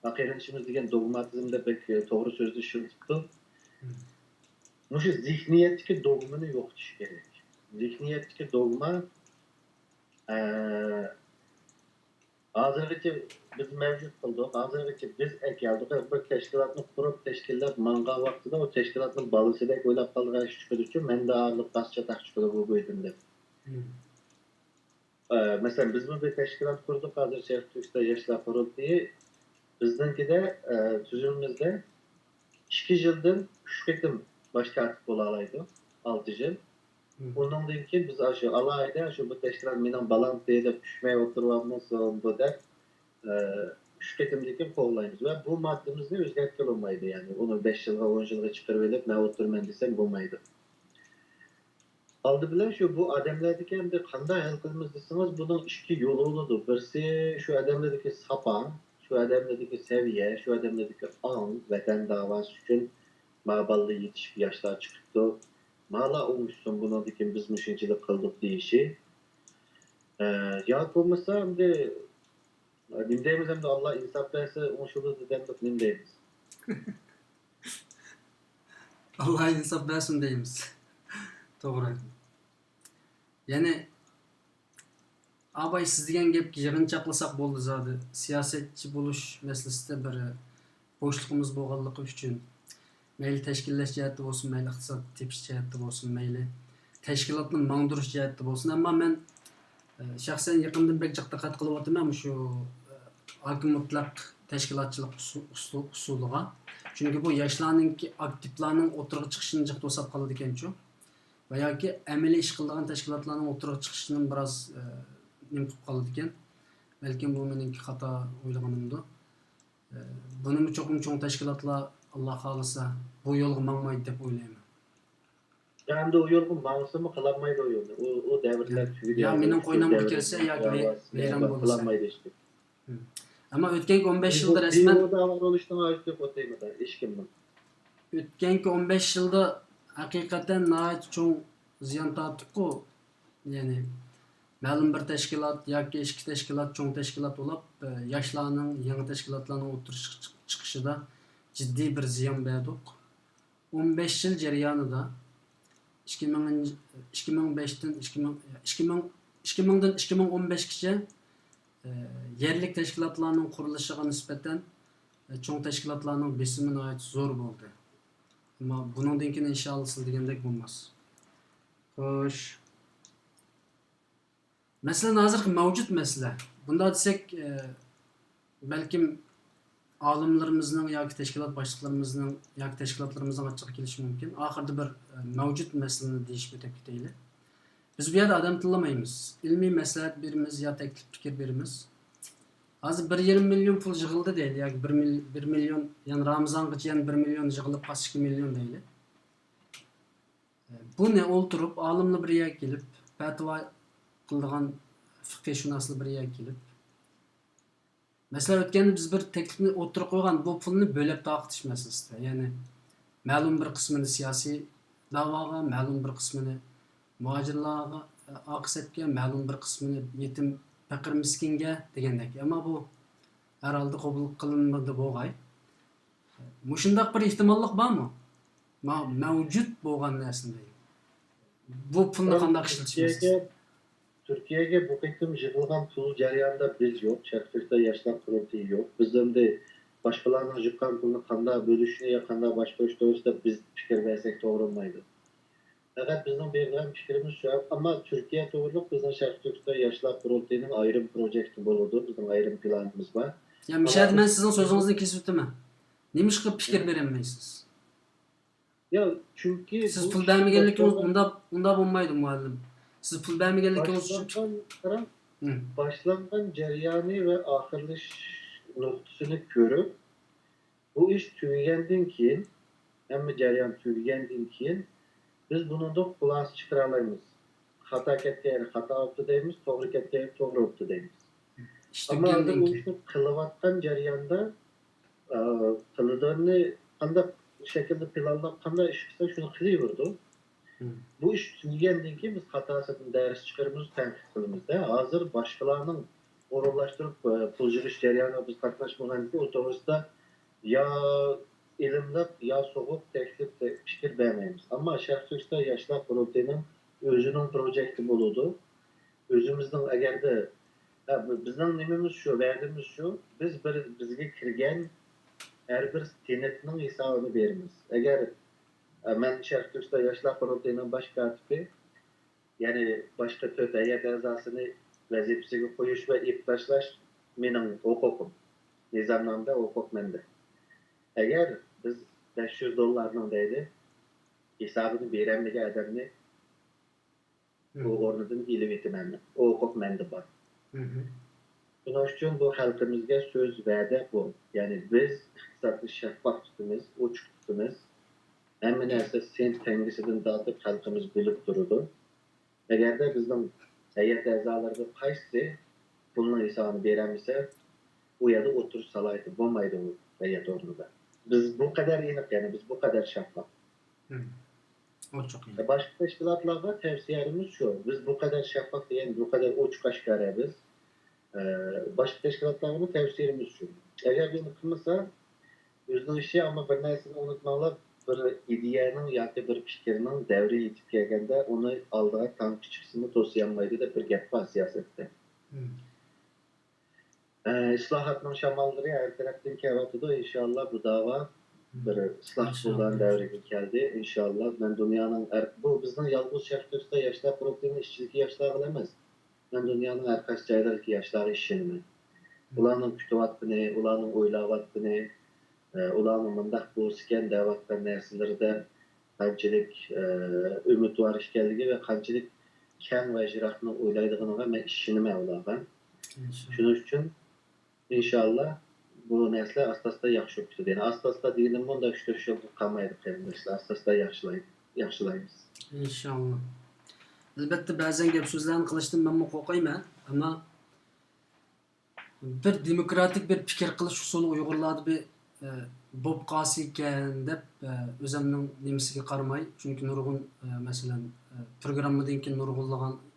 qarinishimiz degan dogmatizmda pek to'g'ri so'zni tushunibdi. Mushu zihniyatdagi dogmani yo'qotish kerak. Zihniyatdagi dogma hozirgacha biz mavjud qildik. Hozirgacha biz keldik bir tashkilotni qurib tashkilot mangan vaqtida o tashkilotning bolasidek o'ylab qolgan chiqdi uchun menda ağırlık basça chiqdi bu bo'ydimda. Mesela biz bir teşkilat kurduk hazır Şərqi Türkistan Yaşlar Qurultayı. Bizninkide tüzümümüzde 2 yıldan 3 ketim baş katip olalaydı. 6 yıl. Ondan ki biz aşı alayda şu bu teşkilat menen balam deyip düşmeye oturmamız bu da 3 ketimdeki kovlayımız ve bu maddemizni özgertken olmaydı yani. Onu 5 yılga 10 yılga çıkarıp edip ne oturman desem olmaydı. Aldı bilen şu bu adamlardaki hem de qanday hal qilamiz deseniz bunun iki yolu oldu. Birisi şu adamlardaki sapan, şu adamlardaki seviye, şu adamlardaki an, vatan davası için mağballı yetişip yaşlar çıktı. Mağla olmuşsun buna dikin biz müşincilik kıldık deyişi. Ya olmasa hem de nimdeyimiz hem de Allah insaf verse onşulu dedendik nimdeyimiz. Allah insaf versin deyimiz. To'g'ri. Yani abay siz degan gapga yig'inchoqlasak bo'ldi zodi. Siyosatchi bo'lish masalasida bir bo'shlig'imiz bo'lganligi uchun mayli tashkillash jihati bo'lsin, mayli iqtisod tepish jihati bo'lsin, mayli tashkilotni mangdirish jihati bo'lsin. Ammo men shaxsan yaqindan bek jiq diqqat qilyapman shu hokim mutlaq tashkilotchilik usuliga. Chunki bu yoshlarning aktivlarning o'tirg'i chiqishini jiq to'sab qoladi ekan-ku. Va yoki amaliy ish qiladigan tashkilotlarning o'tirg'i chiqishini biroz nim qilib qoladi ekan. Balkim bu meniki xato o'ylaganimdir. Buning cho'ng tashkilotlar Alloh xolisa bu yo'lga mangmaydi deb o'ylayman. Yani o yolun mağısımı kılanmaydı o yolda. O devirler tüydü. Ya mening qo'ynimga kelsa yoki vayron bo'lsa. Kılanmaydı işte. Ammo o'tgan 15 yilda rasman bu dava oluştuğunu açtı otaymadan. Hiç kimden. o'tganki 15 yılda hakikaten nihayet çoğun ziyan tortibku. Yani ma'lum bir tashkilot yoki ichki tashkilot, cho'ng tashkilot bo'lib, yoshlarning, yangi tashkilotlarning o'tirish chiqishida jiddiy bir ziyon berdik. 15 yil jarayonida 2005dan 2015gacha yerlik tashkilotlarning qurilishiga nisbatan cho'ng tashkilotlarning besimi nihoyat zo'r bo'ldi. Ammo buningdan keyin inshaalloh siz degandek bo'lmas. Xo'sh. Mesela hozirgi mavjud masala. Bunda desek balkim olimlarimizning yoki tashkilot boshliqlarimizning yoki tashkilotlarimizning ochiq kelishi mumkin. Oxirida bir mavjud masalani deyishib o'tib ketaylik. Biz bu yerda odam tillamaymiz. Ilmiy maslahat beramiz yo taklif fikr beramiz. Hozir 1,5 milyon pul yig'ildi deylik yoki 1 milyon, ya'ni Ramazongacha yana 1 milyon yig'ilib qolsa 2 milyon deylik. Bu ne o'ltirib olimlar bir yerga kelib fatvo qiladigan fiqhshunoslar bir yerga kelib, masalan o'tganda biz bir taklifni o'tirib qo'ygan, bu pulni bo'lib taqtish masalasida, ya'ni ma'lum bir qismini siyosiy da'voga, ma'lum bir qismini muhojirlarga oqsatga, ma'lum bir qismini yetim faqir miskinga degandek. Ammo bu har holda qabul qilinmadi bo'lg'ay. Mushundaq bir ehtimollik bormi? Mavjud bo'lgan narsani. Bu pulni qanday ishlatishimiz? Türkiye'ye bu kıtım yığılgan pul jarayonida biz yok. Şarkışta yaşlar kurultuğu yok. Bizden de başkalarının yıkan pulunu kanda bölüşünü ya kanda başka işte biz fikir versek doğru olmaydı. Fakat bizim belirlen fikrimiz şu ama Türkiye doğruluk bizim Şarkışta yaşlar kurultuğunun ayrım projekti bulundu. Bizim ayrım planımız var. Ya müşahede ben sizin sözünüzü kesip mi? Neymiş ki fikir veremeysiz? Ya çünkü siz pul vermeyenlikiniz bunda bulmaydı muallim. Siz pul vermeyenlikiniz başlangan ceryanı ve ahırlış noktasını görüp bu iş tüygendin ki hem ceryan tüygendin ki biz bunun da kulağız çıkaralayımız. Hata ketkeyen hata optu deyimiz, doğru ketkeyen doğru optu deyimiz. İşte ama anda bu işin kılıvattan ceryanda kılıdığını anda şekilde planlap kanda iş kısa şunu kılıyordu. Bu iş tüygendin ki biz hatasının ders çıkarımızı tenkit kılımızda. Hazır başkalarının orullaştırıp pulculuş ceryanına biz katlaşmadan ki otobüste ya ilimlep ya soğuk teklif fikir vermeyimiz. Ama Şarkışta yaşlar kurultuğunun özünün projekti buludu. Özümüzden eğer de bizden nemimiz şu, verdiğimiz şu, bizge kirgen her bir tenetinin hesabını verimiz. Eğer ben Şarkışta yaşlar kurultuğunun baş katibi yani başka tört heyet azasını vazifesiga koyuş ve iptaşlaş mening hukukum. Nizamnamda hukuk mende. Eğer biz $500 deydi hesabını veremlige adamni o ornadan ilib etimenmi. O hukuk mende var. Bunun için bu halkımızga söz va'da bu. Yani biz iqtisodni şeffaf tutimiz, ochiq tutimiz. Hamma narsa sen tengisidan tortib xalqimiz bilib turadi. Eğer de bizden heyet a'zolariga qaysi pulni hisobini beramiz, u yerda o'tirish salohiyati bo'lmaydi u heyet o'rnida. Biz bu kadar aniq, yani biz bu kadar şeffaf. O çok iyi. Başka teşkilatlarda tavsiyemiz şu, biz bu kadar şeffaf yani bu kadar ochiq aşkara biz. Başka teşkilatlarda tavsiyemiz şu. Eğer bir kılmasa, özünün işi ama bir narsani unutmalar, bir ideyanın yoki bir fikrinin devri yetib kelganda onu aldığa tam kichikisini to'siolmaydi deb bir gap bor siyosatda. İslahatning shamollari her tarafdan kelyapti. İnşallah bu dava bir isloh bo'lgan davriga keldi. İnşallah ben dünyanın bu bizning yolg'iz Şarkışta yaşlar kurultuğunun işçilik yaşları emas. Ben dünyanın her qaysi joylaridagi yoshlar ishini, ularning kutyaptini, ularning o'ylayaptini, ularning mundaq bo'lsigan da'vatdan narsalarida qanchalik umidvor ekanligi va qanchalik kam va ijroatni o'ylaydiganiga men ishonaman ularga. Shuning uchun inshaalloh bu narsalar asta-asta yaxshi bo'lib ketadi. Yani asta-asta deyilgan bunda 3-4 yil qolmaydi qarindoshlar. Asta-asta yaxshilaymiz. İnşallah. Elbette bazen gap so'zlarni qilishdan men qo'rqayman, ammo bir demokratik bir fikr qilish usuli Uyg'urlarda bir Bob Qasiken dep özümnün nimisiga qaramay, çünki nurgun mesela programmadan keyin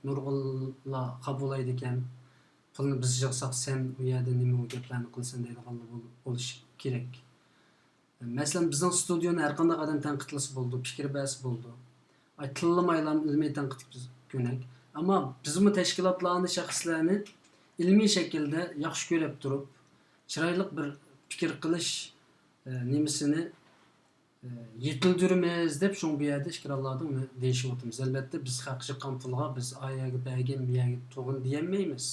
nurgullar qabul aydı eken, pulni biz yig'sak sen u yerda nima gaplarni qilsan deydiganlar bo'lishi kerak. Mesela bizning studioni har qanday odam tanqidlasi bo'ldi, fikr basi bo'ldi. Aytilamaylan ilmiy tanqid ko'nak. Ammo bizmi tashkilotlarni, shaxslarni ilmiy shaklda yaxshi ko'rib turib, chiroyli bir fikr qilish nimisini yetildirimiz deb şu bu yerda ishtiroklarda uni deyishyapmiz. Albatta biz haq chiqqan pulga biz ayaga bagin bu yerga to'g'in deyolmaymiz.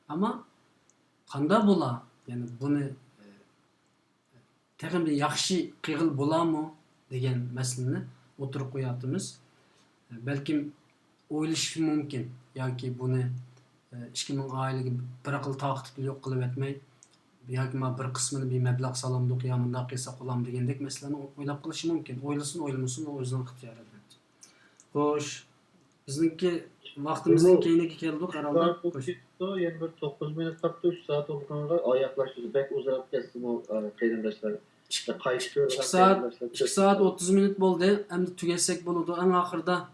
Ammo qanday bo'la? Ya'ni buni texim bir yaxshi qilib bo'ladimi degan masalani o'tirib qo'yapmiz. Balkim o'ylash mumkin yoki buni 2000 oilaga bir aql taqib yo'q qilib etmay yoki bir qismini bir mablag' salamdiq yo bunday qilsa qo'lam degandek masalani o'ylab qilishi mumkin. O'ylasin, o'ylamasin u o'zining ixtiyori. Xo'sh, bizniki vaqtimizning keyiniga keldik qaraldi. Yani bir 9 minut kaptı, 3 saat olduğunda ayaklaştırdı. Belki uzayıp kestim o kayındaşlar. İşte kayıştırıyor. 2 saat 30 minut bo'ldi. Endi tugasak bo'ladi. Eng oxirida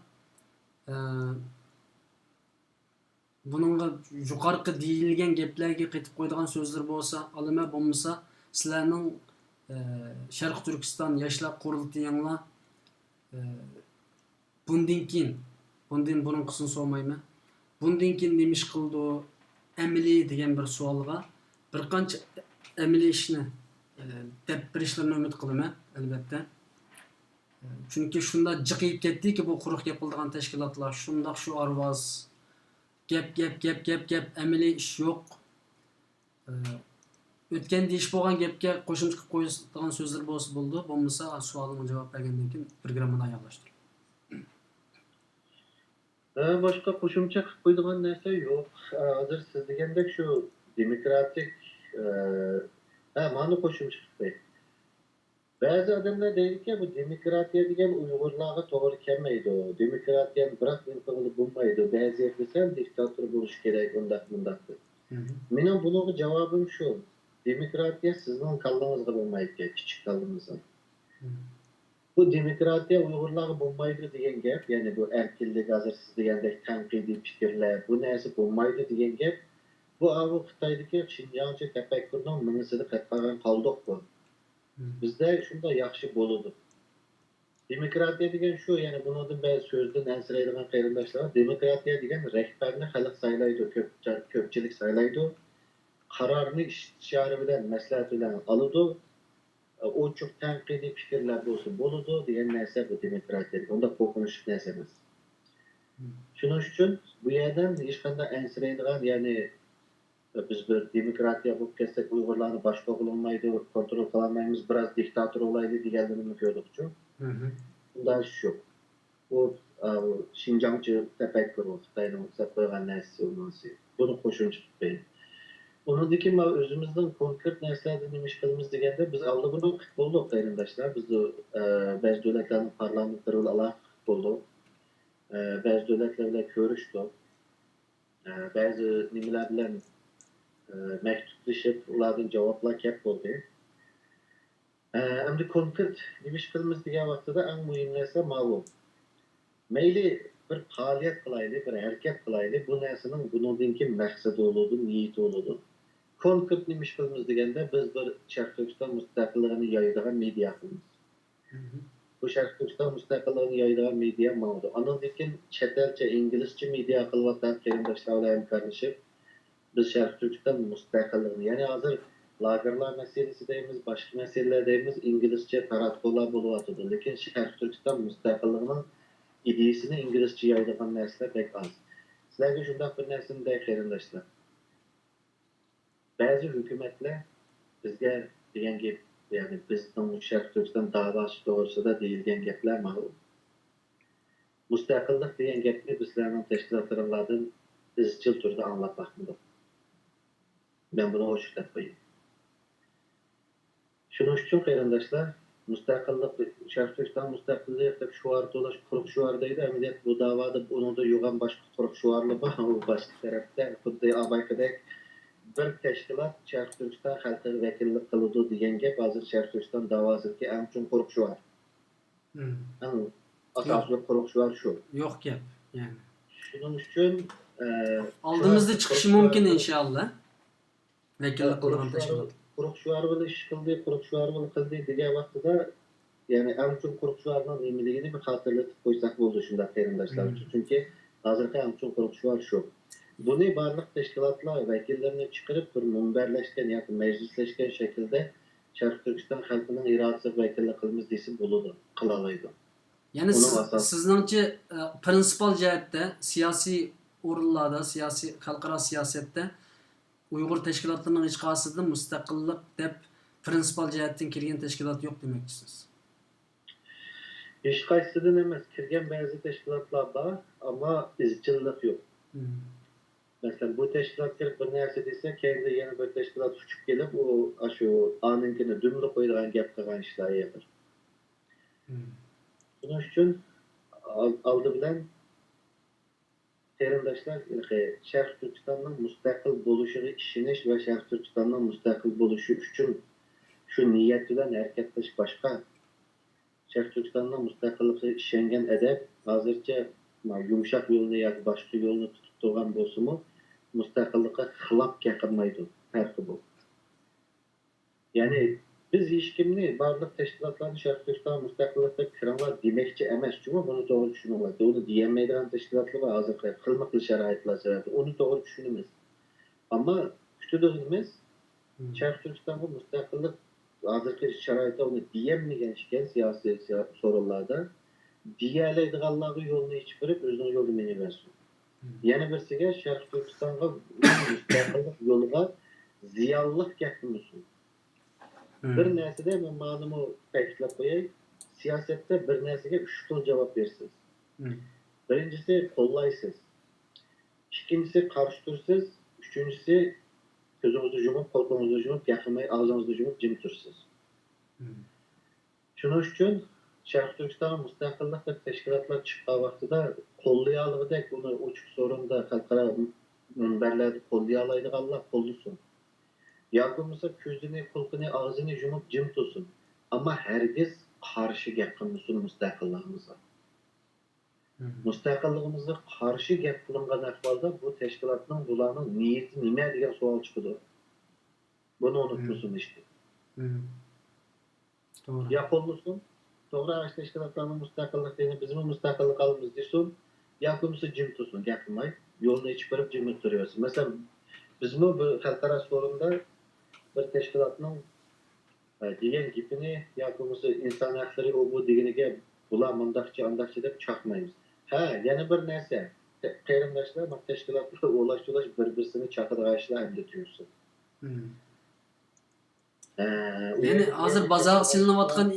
buningga yuqorqi deyilgan gaplarga qaytib qo'yadigan so'zlar bo'lsa, alima bo'lmasa, sizlarning Sharq Turkiston yoshlar qurultayinglar bundan keyin buning qismini so'rmayman. Bundan keyin nima ish qildi? Amaliy degan bir savolga bir qancha amaliy ishni deb berishlarni umid qilaman, albatta. Chunki shunda jiqib ketdiki, bu quruq yapiladigan tashkilotlar shundoq shu arvoz gap amaliy ish yo'q. O'tgan deyish bo'lgan gapga qo'shimcha qilib qo'yadigan so'zlar bo'lsa bo'ldi, bo'lmasa savolimga javob bergandan keyin programmani oyoqlashtir. Başka qo'shimcha qilib qo'yadigan narsa yo'q. Hozir siz degandek shu demokratik mana qo'shimcha qilib qo'y. Ba'zi odamlar deydiki, bu demokratiya degan Uyg'urlarga to'g'ri kelmaydi. Demokratiyani biroq qilib bo'lmaydi. Ba'zi yerda diktator bo'lish kerak, undaq. Mening bunga javobim shu. Demokratiya sizning kallangizga bo'lmaydi, kichik kallangizga. Bu demokratiya Uyg'urlarga bo'lmaydi degan gap, ya'ni bu erkinlik, hozir siz degandek tanqidiy fikrlar, bu narsa bo'lmaydi degan gap, bu Xitoydagi Xinjiangcha tafakkurning minisida qatqagan qoldiq bu. Bizda shunday yaxshi bo'ladi. Demokratiya degan shu, ya'ni bundan ba'zi so'zdan ansiraydigan qarindoshlar, demokratiya degan rahbarni xalq saylaydi, ko'pchilik saylaydi, qarorni istishora bilan, maslahat bilan oladi. Ochiq tanqidiy fikrlar bo'lsa bo'ladi degan narsa bu demokratiya. Unda qo'rqinchli narsa emas. Shuning uchun bu yerdan hech qanday ansiraydigan, ya'ni biz bir demokratiya bo'lib ketsak, Uyg'urlarni boshqa qilolmaydi, kontrol qilolmaymiz, biroz diktator bo'laydi deganlarni ko'rdik-ku. Bundan shu. Bu Xinjiangchi tafakkur, Xitoyning o'zlab qo'ygan narsa bo'lmasa, buni qo'shimcha qilib Onundaki özümüzden konkret nesnelerden imiş kılımız degende biz aldı bunu bulduk qarindoshlar. Biz bazı devletlerin parlamentlarıyla alaq bulduk. Bazı devletlerle görüşdük. Bazı nimeler bilen mektuplaşıp ulardan cevaplar kep oldu. Endi konkret imiş kılımız degen vaqtida eng muhim narsa ma'lum. Mayli bir faaliyet qilayli, bir harakat qilayli, bu narsaning bundan keyin maqsadi bo'ladi, niyati bo'ladi. Konkret nimish qilamiz deganda biz bir Sharq Turkiston mustaqilligini yoyadigan media qilamiz. Bu Sharq Turkiston mustaqilligini yoyadigan media mavzu. Andan keyin chet elcha inglizcha media qilyapgan qarindoshlar bilan hamkorlashib biz Sharq Turkiston mustaqilligini, ya'ni hozir lagerlar masalasi deymiz, boshqa masalalar deymiz, inglizcha taratqular bo'lyapti. Lekin Sharq Turkiston mustaqilligining ideyasini inglizcha yoyadigan narsalar pek az. Sizlarga shunday bir narsani dey qarindoshlar. Bazı hükümetler bizga degan gap, ya'ni bizning Sharq Turkiston da'vosi to'g'risida deyilgan gaplar ma'lum. Mustaqillik degan gapni bizlarning tashkilotlardan izchil turda anglab baxtmidik. Ben buni ochiq deb qo'yaman. Shuning uchun qarindoshlar, mustaqillik, Sharq Turkiston mustaqillik deb shuar to'lash, quruq shuar deydi. Amaliyot bu da'voda uningda yo'g'an boshqa quruq shuarlar bor, u boshqa tarafda xuddi Abaykadek bir teşkilat Şərq Türkistan xalqiga vakillik qiladi degan gap hozir Şərq Türkistan davosidagi eng chong qo'rqish bor. Hmm. Eng asosli qo'rqish bor shu. Yok gap. Yani. Shuning uchun Aldığımızda çıkışı mümkün inşallah. Vekillik kıldıran teşkilat. qo'rqishlar bilan ish qildi, qo'rqishlar bilan qildi degan vaqtida ya'ni eng chong qo'rqishlarning nimaligini bir xotirlatib qo'ysak bo'ldi shunday qarindoshlar uchun. Chunki hozirgi eng chong qo'rqishlar shu. Buni barliq tashkilotlar vakillarini chiqarib bir munbarlashgan yoki majlislashgan shaklda Sharq Turkiston xalqining irodasiga vakillik qilamiz desa bo'ladi, qila oladi. Yani Onun asası. sizningcha prinsipal jihatda siyosiy o'rinlarda, siyosiy xalqaro siyosatda Uyg'ur tashkilotlarining hech qaysida mustaqillik deb prinsipal jihatdan kirgan tashkilot yo'q demoqchisiz. Hech qaysidan emas, kirgan ba'zi tashkilotlar bor, ammo izchillik yo'q. Mesela bu teşkilat kirib bir narsa desa, keyin yana bir teşkilat uçup kelib, o shu aninkini dumli qo'ydigan gap qilgan ishlar yapar. Buning uchun oldi bilan qarindoshlar, Sharq Turkistonning mustaqil bo'lishiga ishonish va Sharq Turkistonning mustaqil bo'lishi uchun shu niyat bilan harakat qilish boshqa. Sharq Turkistonning mustaqilligiga ishongan adab hozircha yumshoq yo'lni yoki boshqa yo'lni tutib turgan bo'lsa-mu, mustaqillikqa xilof gapirmaydi. Farqi bu. Ya'ni biz hech kimni barliq tashkilotlarni Sharq Turkiston mustaqillikka kiringlar demoqchi emas, chunki buni to'g'ri tushuninglar. Uni deyolmaydigan tashkilotlar va hozir qilmoqli sharoitlar sababli uni to'g'ri tushunamiz. Ammo kutadiganimiz Sharq Turkistonga mustaqillik hozirgi sharoitda uni deyolmagan ekan siyosiy so'rovlarda deyoladiganlarga yo'lni ichib berib o'zining yo'lini meniversin. Yana birisiga Sharq Turkistonga mustaqillik yo'liga ziyonliq gapirmasin. Bir narsada men ma'lumni ta'kidlab qo'yay, siyosatda bir narsaga 3 xil javob bersiz. Birinchisi qo'llaysiz. Ikkinchisi qarshi tursiz, uchinchisi ko'zingizni yumib, qo'lingizni yumib, gapirmay, og'zingizni yumib jim tursiz. Shuning uchun Sharq Turkiston mustaqillik deb tashkilotlar chiqqan vaqtida qo'llay olgandek uni ochiq so'rinda xalqaro munbarlarda qo'llay oladiganlar qo'llasin. Yoki bo'lmasa ko'zini, qulqini, og'zini yumib jim tursin. Ammo hargiz qarshi gap qilmasin mustaqilligimizga. Mustaqilligimizga qarshi gap qilingan ahvolda bu tashkilotning bularning niyati nima degan savol chiqadi. Buni unutmasin işte. Doğru. Ya qo'llasin, to'g'ri ash tashkilotlarning mustaqilligini biz mustaqillik olamiz desin, yoki bo'lmasa jim tursin, gapirmay, yo'lni ichib berib jim turaversin. Masalan, bizmi bu xalqaro forumda bir tashkilotning degan gapini yoki bo'lmasa inson haqlari u bu deganiga bular mundaqchi andaqchi deb chaqmaymiz. Ha, yana bir narsa. Qarindoshlar tashkilotlar o'lash-to'lash bir-birini chaqirgan ishlar endi tuyursin. Yani hozir bozor silinayotgan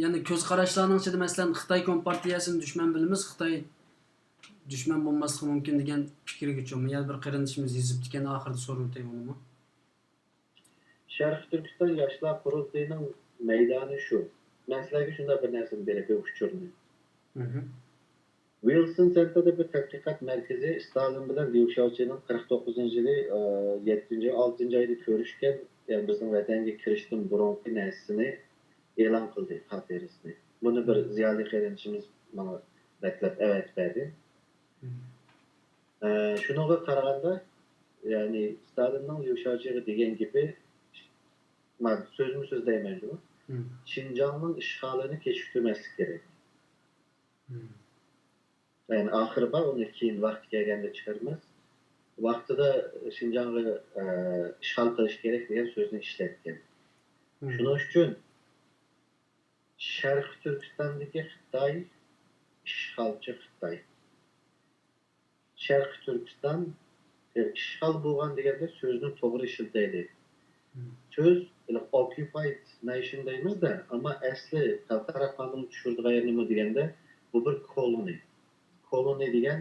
yani ko'z qarashlarning ichida masalan Xitoy kompartiyasini dushman bilamiz, Xitoy dushman bo'lmasligi mumkin degan fikrga cho'mi. Yani bir qarindoshimiz yozib ekan oxirida so'rayotay unimi. Sharq Turkiston yoshlar qurultayining maydoni shu. Men sizlarga shunday bir narsani beraman, uchurni. Wilson Center'da bir tadqiqot markazi Stalin bilan Liu Shaoqining 49-yili 7-6 oyda ko'rishgan, yani bizning vatanga kirishdan burungi narsasini e'lon qildi, xotirasini. Buni bir ziyoli qarindoshimiz mana batlab evet berdi. Shunga qaraganda, ya'ni Stalinning Liu Shaoqiga degan gapi men so'zmi-so'z deyman ku. Xinjiangning ishg'olini kechiktirmaslik kerak. Yani ahiri bor, uni keyin vaqti kelganda chiqaramiz. Vaqtida Xinjiangni ishg'ol qilish kerak degan so'zni ishlatgan. Shuning uchun Sharq Turkistondagi Xitoy ishg'olchi Xitoy. Sharq Turkiston ishg'ol bo'lgan deganda so'zni to'g'ri ishlataylik. Söz occupied nation deymizda, ama asli xalqaro qonun tushirdigan nima deganda bu bir koloni. Koloni degan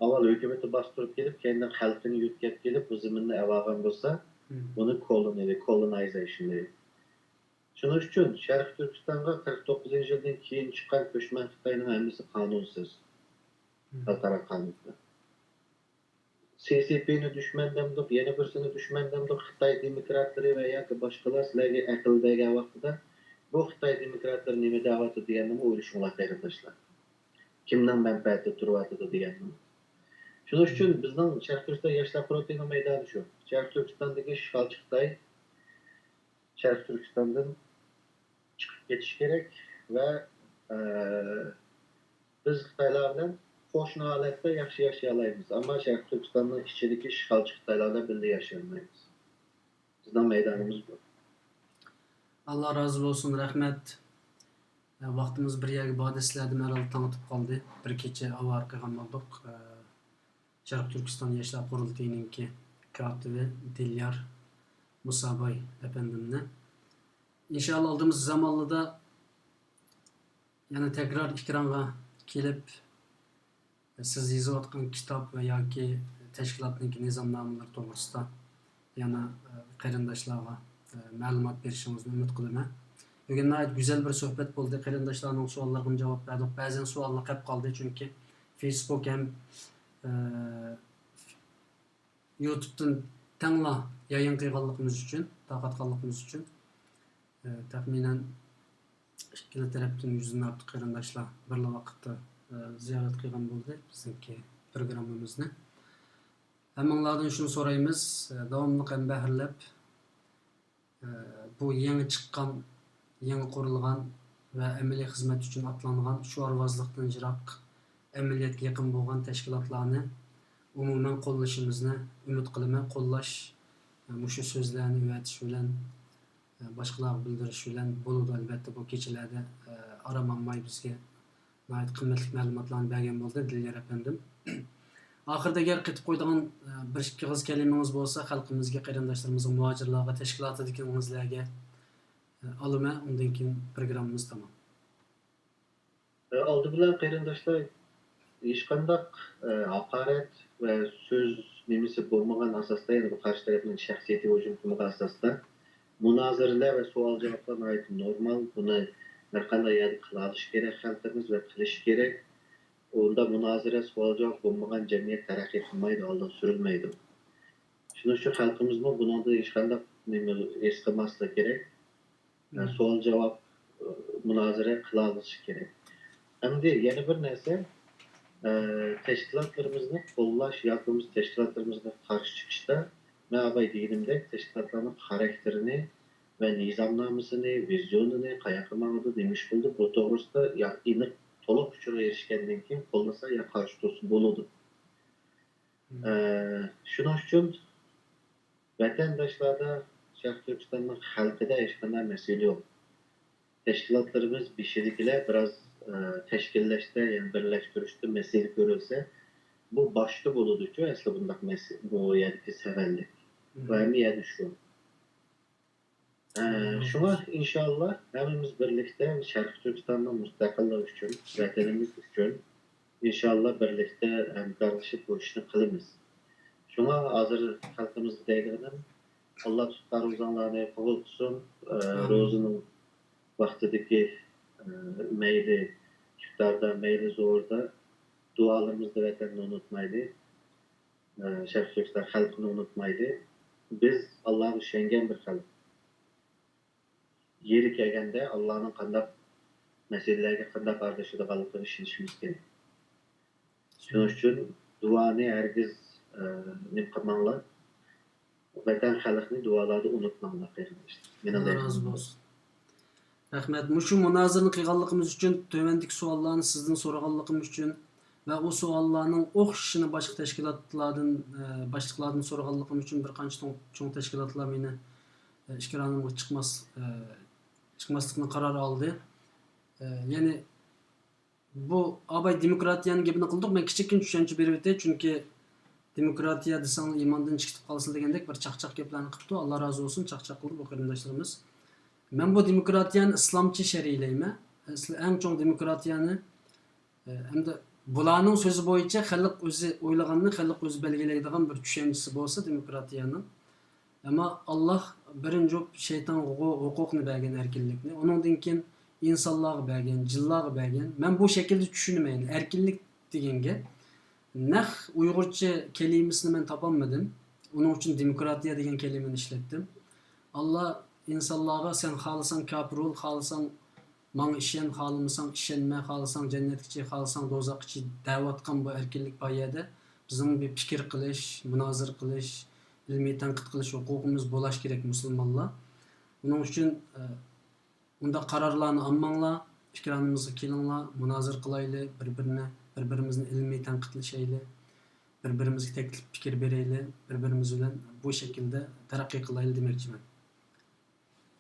avval hukumatni bostirib kelib, keyin xalqini yutkab kelib, bu zaminni avag'an bo'lsa, buni koloni deydi, colonization deydi. Shuning uchun Sharq Turkistonga 49-yildan keyin chiqqan ko'chman Xitoyning hammasi qonunsiz. Xalqaro qonunlar. CCP'ni düşman demdik, yana birisini düşman demdik, Xitoy demokratlari va yoki boshqalar sizlarga aql bergan vaqtida bu Xitoy demokratlari nima deyapti deganni o'ylashinglar qarindoshlar. Kimning manfaati turyapti deganni. Shuning uchun bizning Sharq Turkiston yoshlar protesti maydoni shu. Sharq Turkistondagi ishg'olchi Xitoy Sharq Turkistondan chiqib ketish kerak va biz Xitoylar bilan qo'shni holatda yaxshi yashay olamiz. Ammo Sharq Turkistonning ichidagi ishg'olchi Xitoylar bilan birga yashay olmaymiz. Bizning maydonimiz bu. Allah razı olsun, rahmet. Vaktimiz bir yerge bade sizlerden herhalde tanıtıp kaldı. Bir kecha avar qilgan bo'ldik. Sharq Turkiston Yoshlar Qurultayininki katibi Dilyar Musabay efendimle. İnşallah aldığımız zamanlıda yani tekrar ekranga kelip siz yazayotgan kitap ve yoki tashkilotning nizomnomalari to'g'risida yana qarindoshlarga ma'lumot berishingizni umid qilaman. Bugün gayet güzel bir sohbet oldu. Qarindoshlarning savollariga javob berdik. Ba'zan savollar qolib qoldi chunki Facebook ham YouTube'dan tangla yayın qilganligimiz uchun, tarqatganligimiz uchun taxminan ikkala tarafdan 100 dan ortiq qarindoshlar bir vaqtda ziyorat qilgan bo'ldi bizniki programmamizni. Hammalardan shuni so'raymiz, davomli ham bahrlab bu yangi chiqqan, yangi qurilgan va amaliy xizmat uchun atlangan shu orvozlikdan jiroq amaliyotga yaqin bo'lgan tashkilotlarni umuman qo'llashimizni umid qilaman. Qo'llash mushu so'zlarni uvatish bilan boshqalarga bildirish bilan bo'ladi. Albatta bu kechalarda aramanmay bizga gayet qimmatli ma'lumotlarni bergan bo'ldi Dilyar efendim. Oxirida agar qetib qo'ydigan bir ikki qiz kalimangiz bo'lsa, xalqimizga, qarindoshlarimizga, muhojirlarga, tashkilotidagilingizlarga olaman. Undan keyin programmamiz tamom. Oldi bilan qarindoshlar hech qanday haqorat va so'z nimasi bo'lmagan asosda, ya'ni bu qarshi tarafning shaxsiyatiga hujum qilmagan asosda munozaralar va savol javoblar gayet normal. Buni bir qanday yerda qila olish kerak xalqimiz va qilish kerak. Onda munozara, savol javob bo'lmagan jamiyat taraqqiy qilmaydi, oldin surilmaydi. Shuning uchun xalqimizmi buningda hech qanday nima es qilmaslik kerak. Savol javob munozara qila olish kerak. Endi yana bir narsa, tashkilotlarimizni qo'llash yoki biz tashkilotlarimizga qarshi chiqishda men avval deganimdek tashkilotlarning xarakterini va nizomnomasini, vizionini, qayoqqa boradi, nima ish qildi, bu to'g'risida aniq to'liq uchurga erishgandan keyin qo'llasa yo qarshi tursa bo'ladi. Shuning uchun vatandoshlarda Sharq Turkistonning xalqida hech qanday masala yo'q. Tashkilotlarimiz beshidagilar biroz tashkillashda, ya'ni birlashtirishda masala ko'rilsa, bu boshda bo'ladi-ku, asli bunday masala bu yerga savallik. Va miyadi shu. Shuna inshaalloh hammamiz birlikda Sharq Turkistonning mustaqilligi uchun, vatanimiz uchun inshaalloh birlikda hamkorlashib bu ishni qilamiz. Shuna hozir xalqimiz deydiganim Alloh tutgan ro'zanlarni qabul qilsin. Ro'zining vaqtidagi mayli iftorda, mayli zo'rda duolarimizni vatanni unutmaydi. Sharq Turkiston xalqini unutmaydi. Biz Allohga ishongan bir xalq. Yeri kelganda Allohning qanday masalalarga qanday qarashadiganligini ishonishimiz kerak. Shuning uchun duoni hargiz nim qilmanglar. Vatan xalqini duolarda unutmanglar qarindoshlar. Allah razı olsun. Rahmet. Muşu münazırını qilganligimiz uchun, tövendik savollarni sizdan so'raganligimiz uchun va o savollarning o'xshashini boshqa tashkilotlardan, boshliqlardan so'raganligim uchun bir qancha cho'ng tashkilotlar meni ishkiranimga chiqmaslikni qaror oldi. Yani bu abay demokratiyanın gapini qildik. Men kichikkin tushuncha berib o'tay, chunki demokratiya desang imondan chiqib qolsin degandek bir chaqchaq gaplarni qilibdi. Alloh razı olsun, chaqchaq qildi bu qarindoshlarimiz. Men bu demokratiyani islomcha shariylayman. Eng cho'ng demokratiyani hamda bularning so'zi bo'yicha xalq o'zi o'ylaganini xalq o'zi belgilaydigan bir tushunchasi bo'lsa demokratiyaning. Ama Allah birinchi shayton huquqni bergan erkinlikni, uningdan keyin insonlarga bergan, jinlarga bergan. Men bu shaklda tushunmayman. Erkinlik deganga Neh Uygurca kelimesini ben tapamadım. Onun için demokratiya degen kelimeni işlettim. Allah insanlarga sen halısan kafir ol, halısan maň işen, halymysan işenme, halysan cennetçi, halysan dozakçı däwatkan bu erkinlik paýada bizim bir pikir kılıç, münazır kılıç, ilmi tanqid kılıç hukukumuz bolaş gerek musulmanlar. Bunun için unda kararlarını almaňlar, fikirlerimizi kelinler, münazır kılaylı, birbirimizin ilmi tanqidleşeýli, birbirimizge teklip pikir bereýli, birbirimiz bilen bu şekilde terakki kılaylı demekçimen.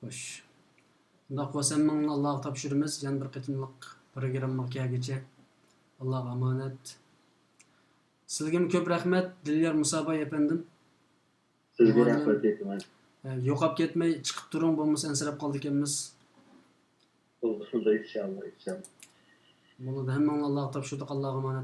Hoş. Unda sen maňa Allah'a tapşyrymyz, ýa bir qytymlyk programma kägeçe. Allah'a amanet. Sizge köp rahmet Dilyar Musabay efendim. Sizge rahmet etmez. Yokap ketmey çıkıp durun, bolmasa ensirap kaldy ekenmiz. Oldu inşallah. Bunu da hemmeň Allah'a tapşyrdyk. Allah'a amanet.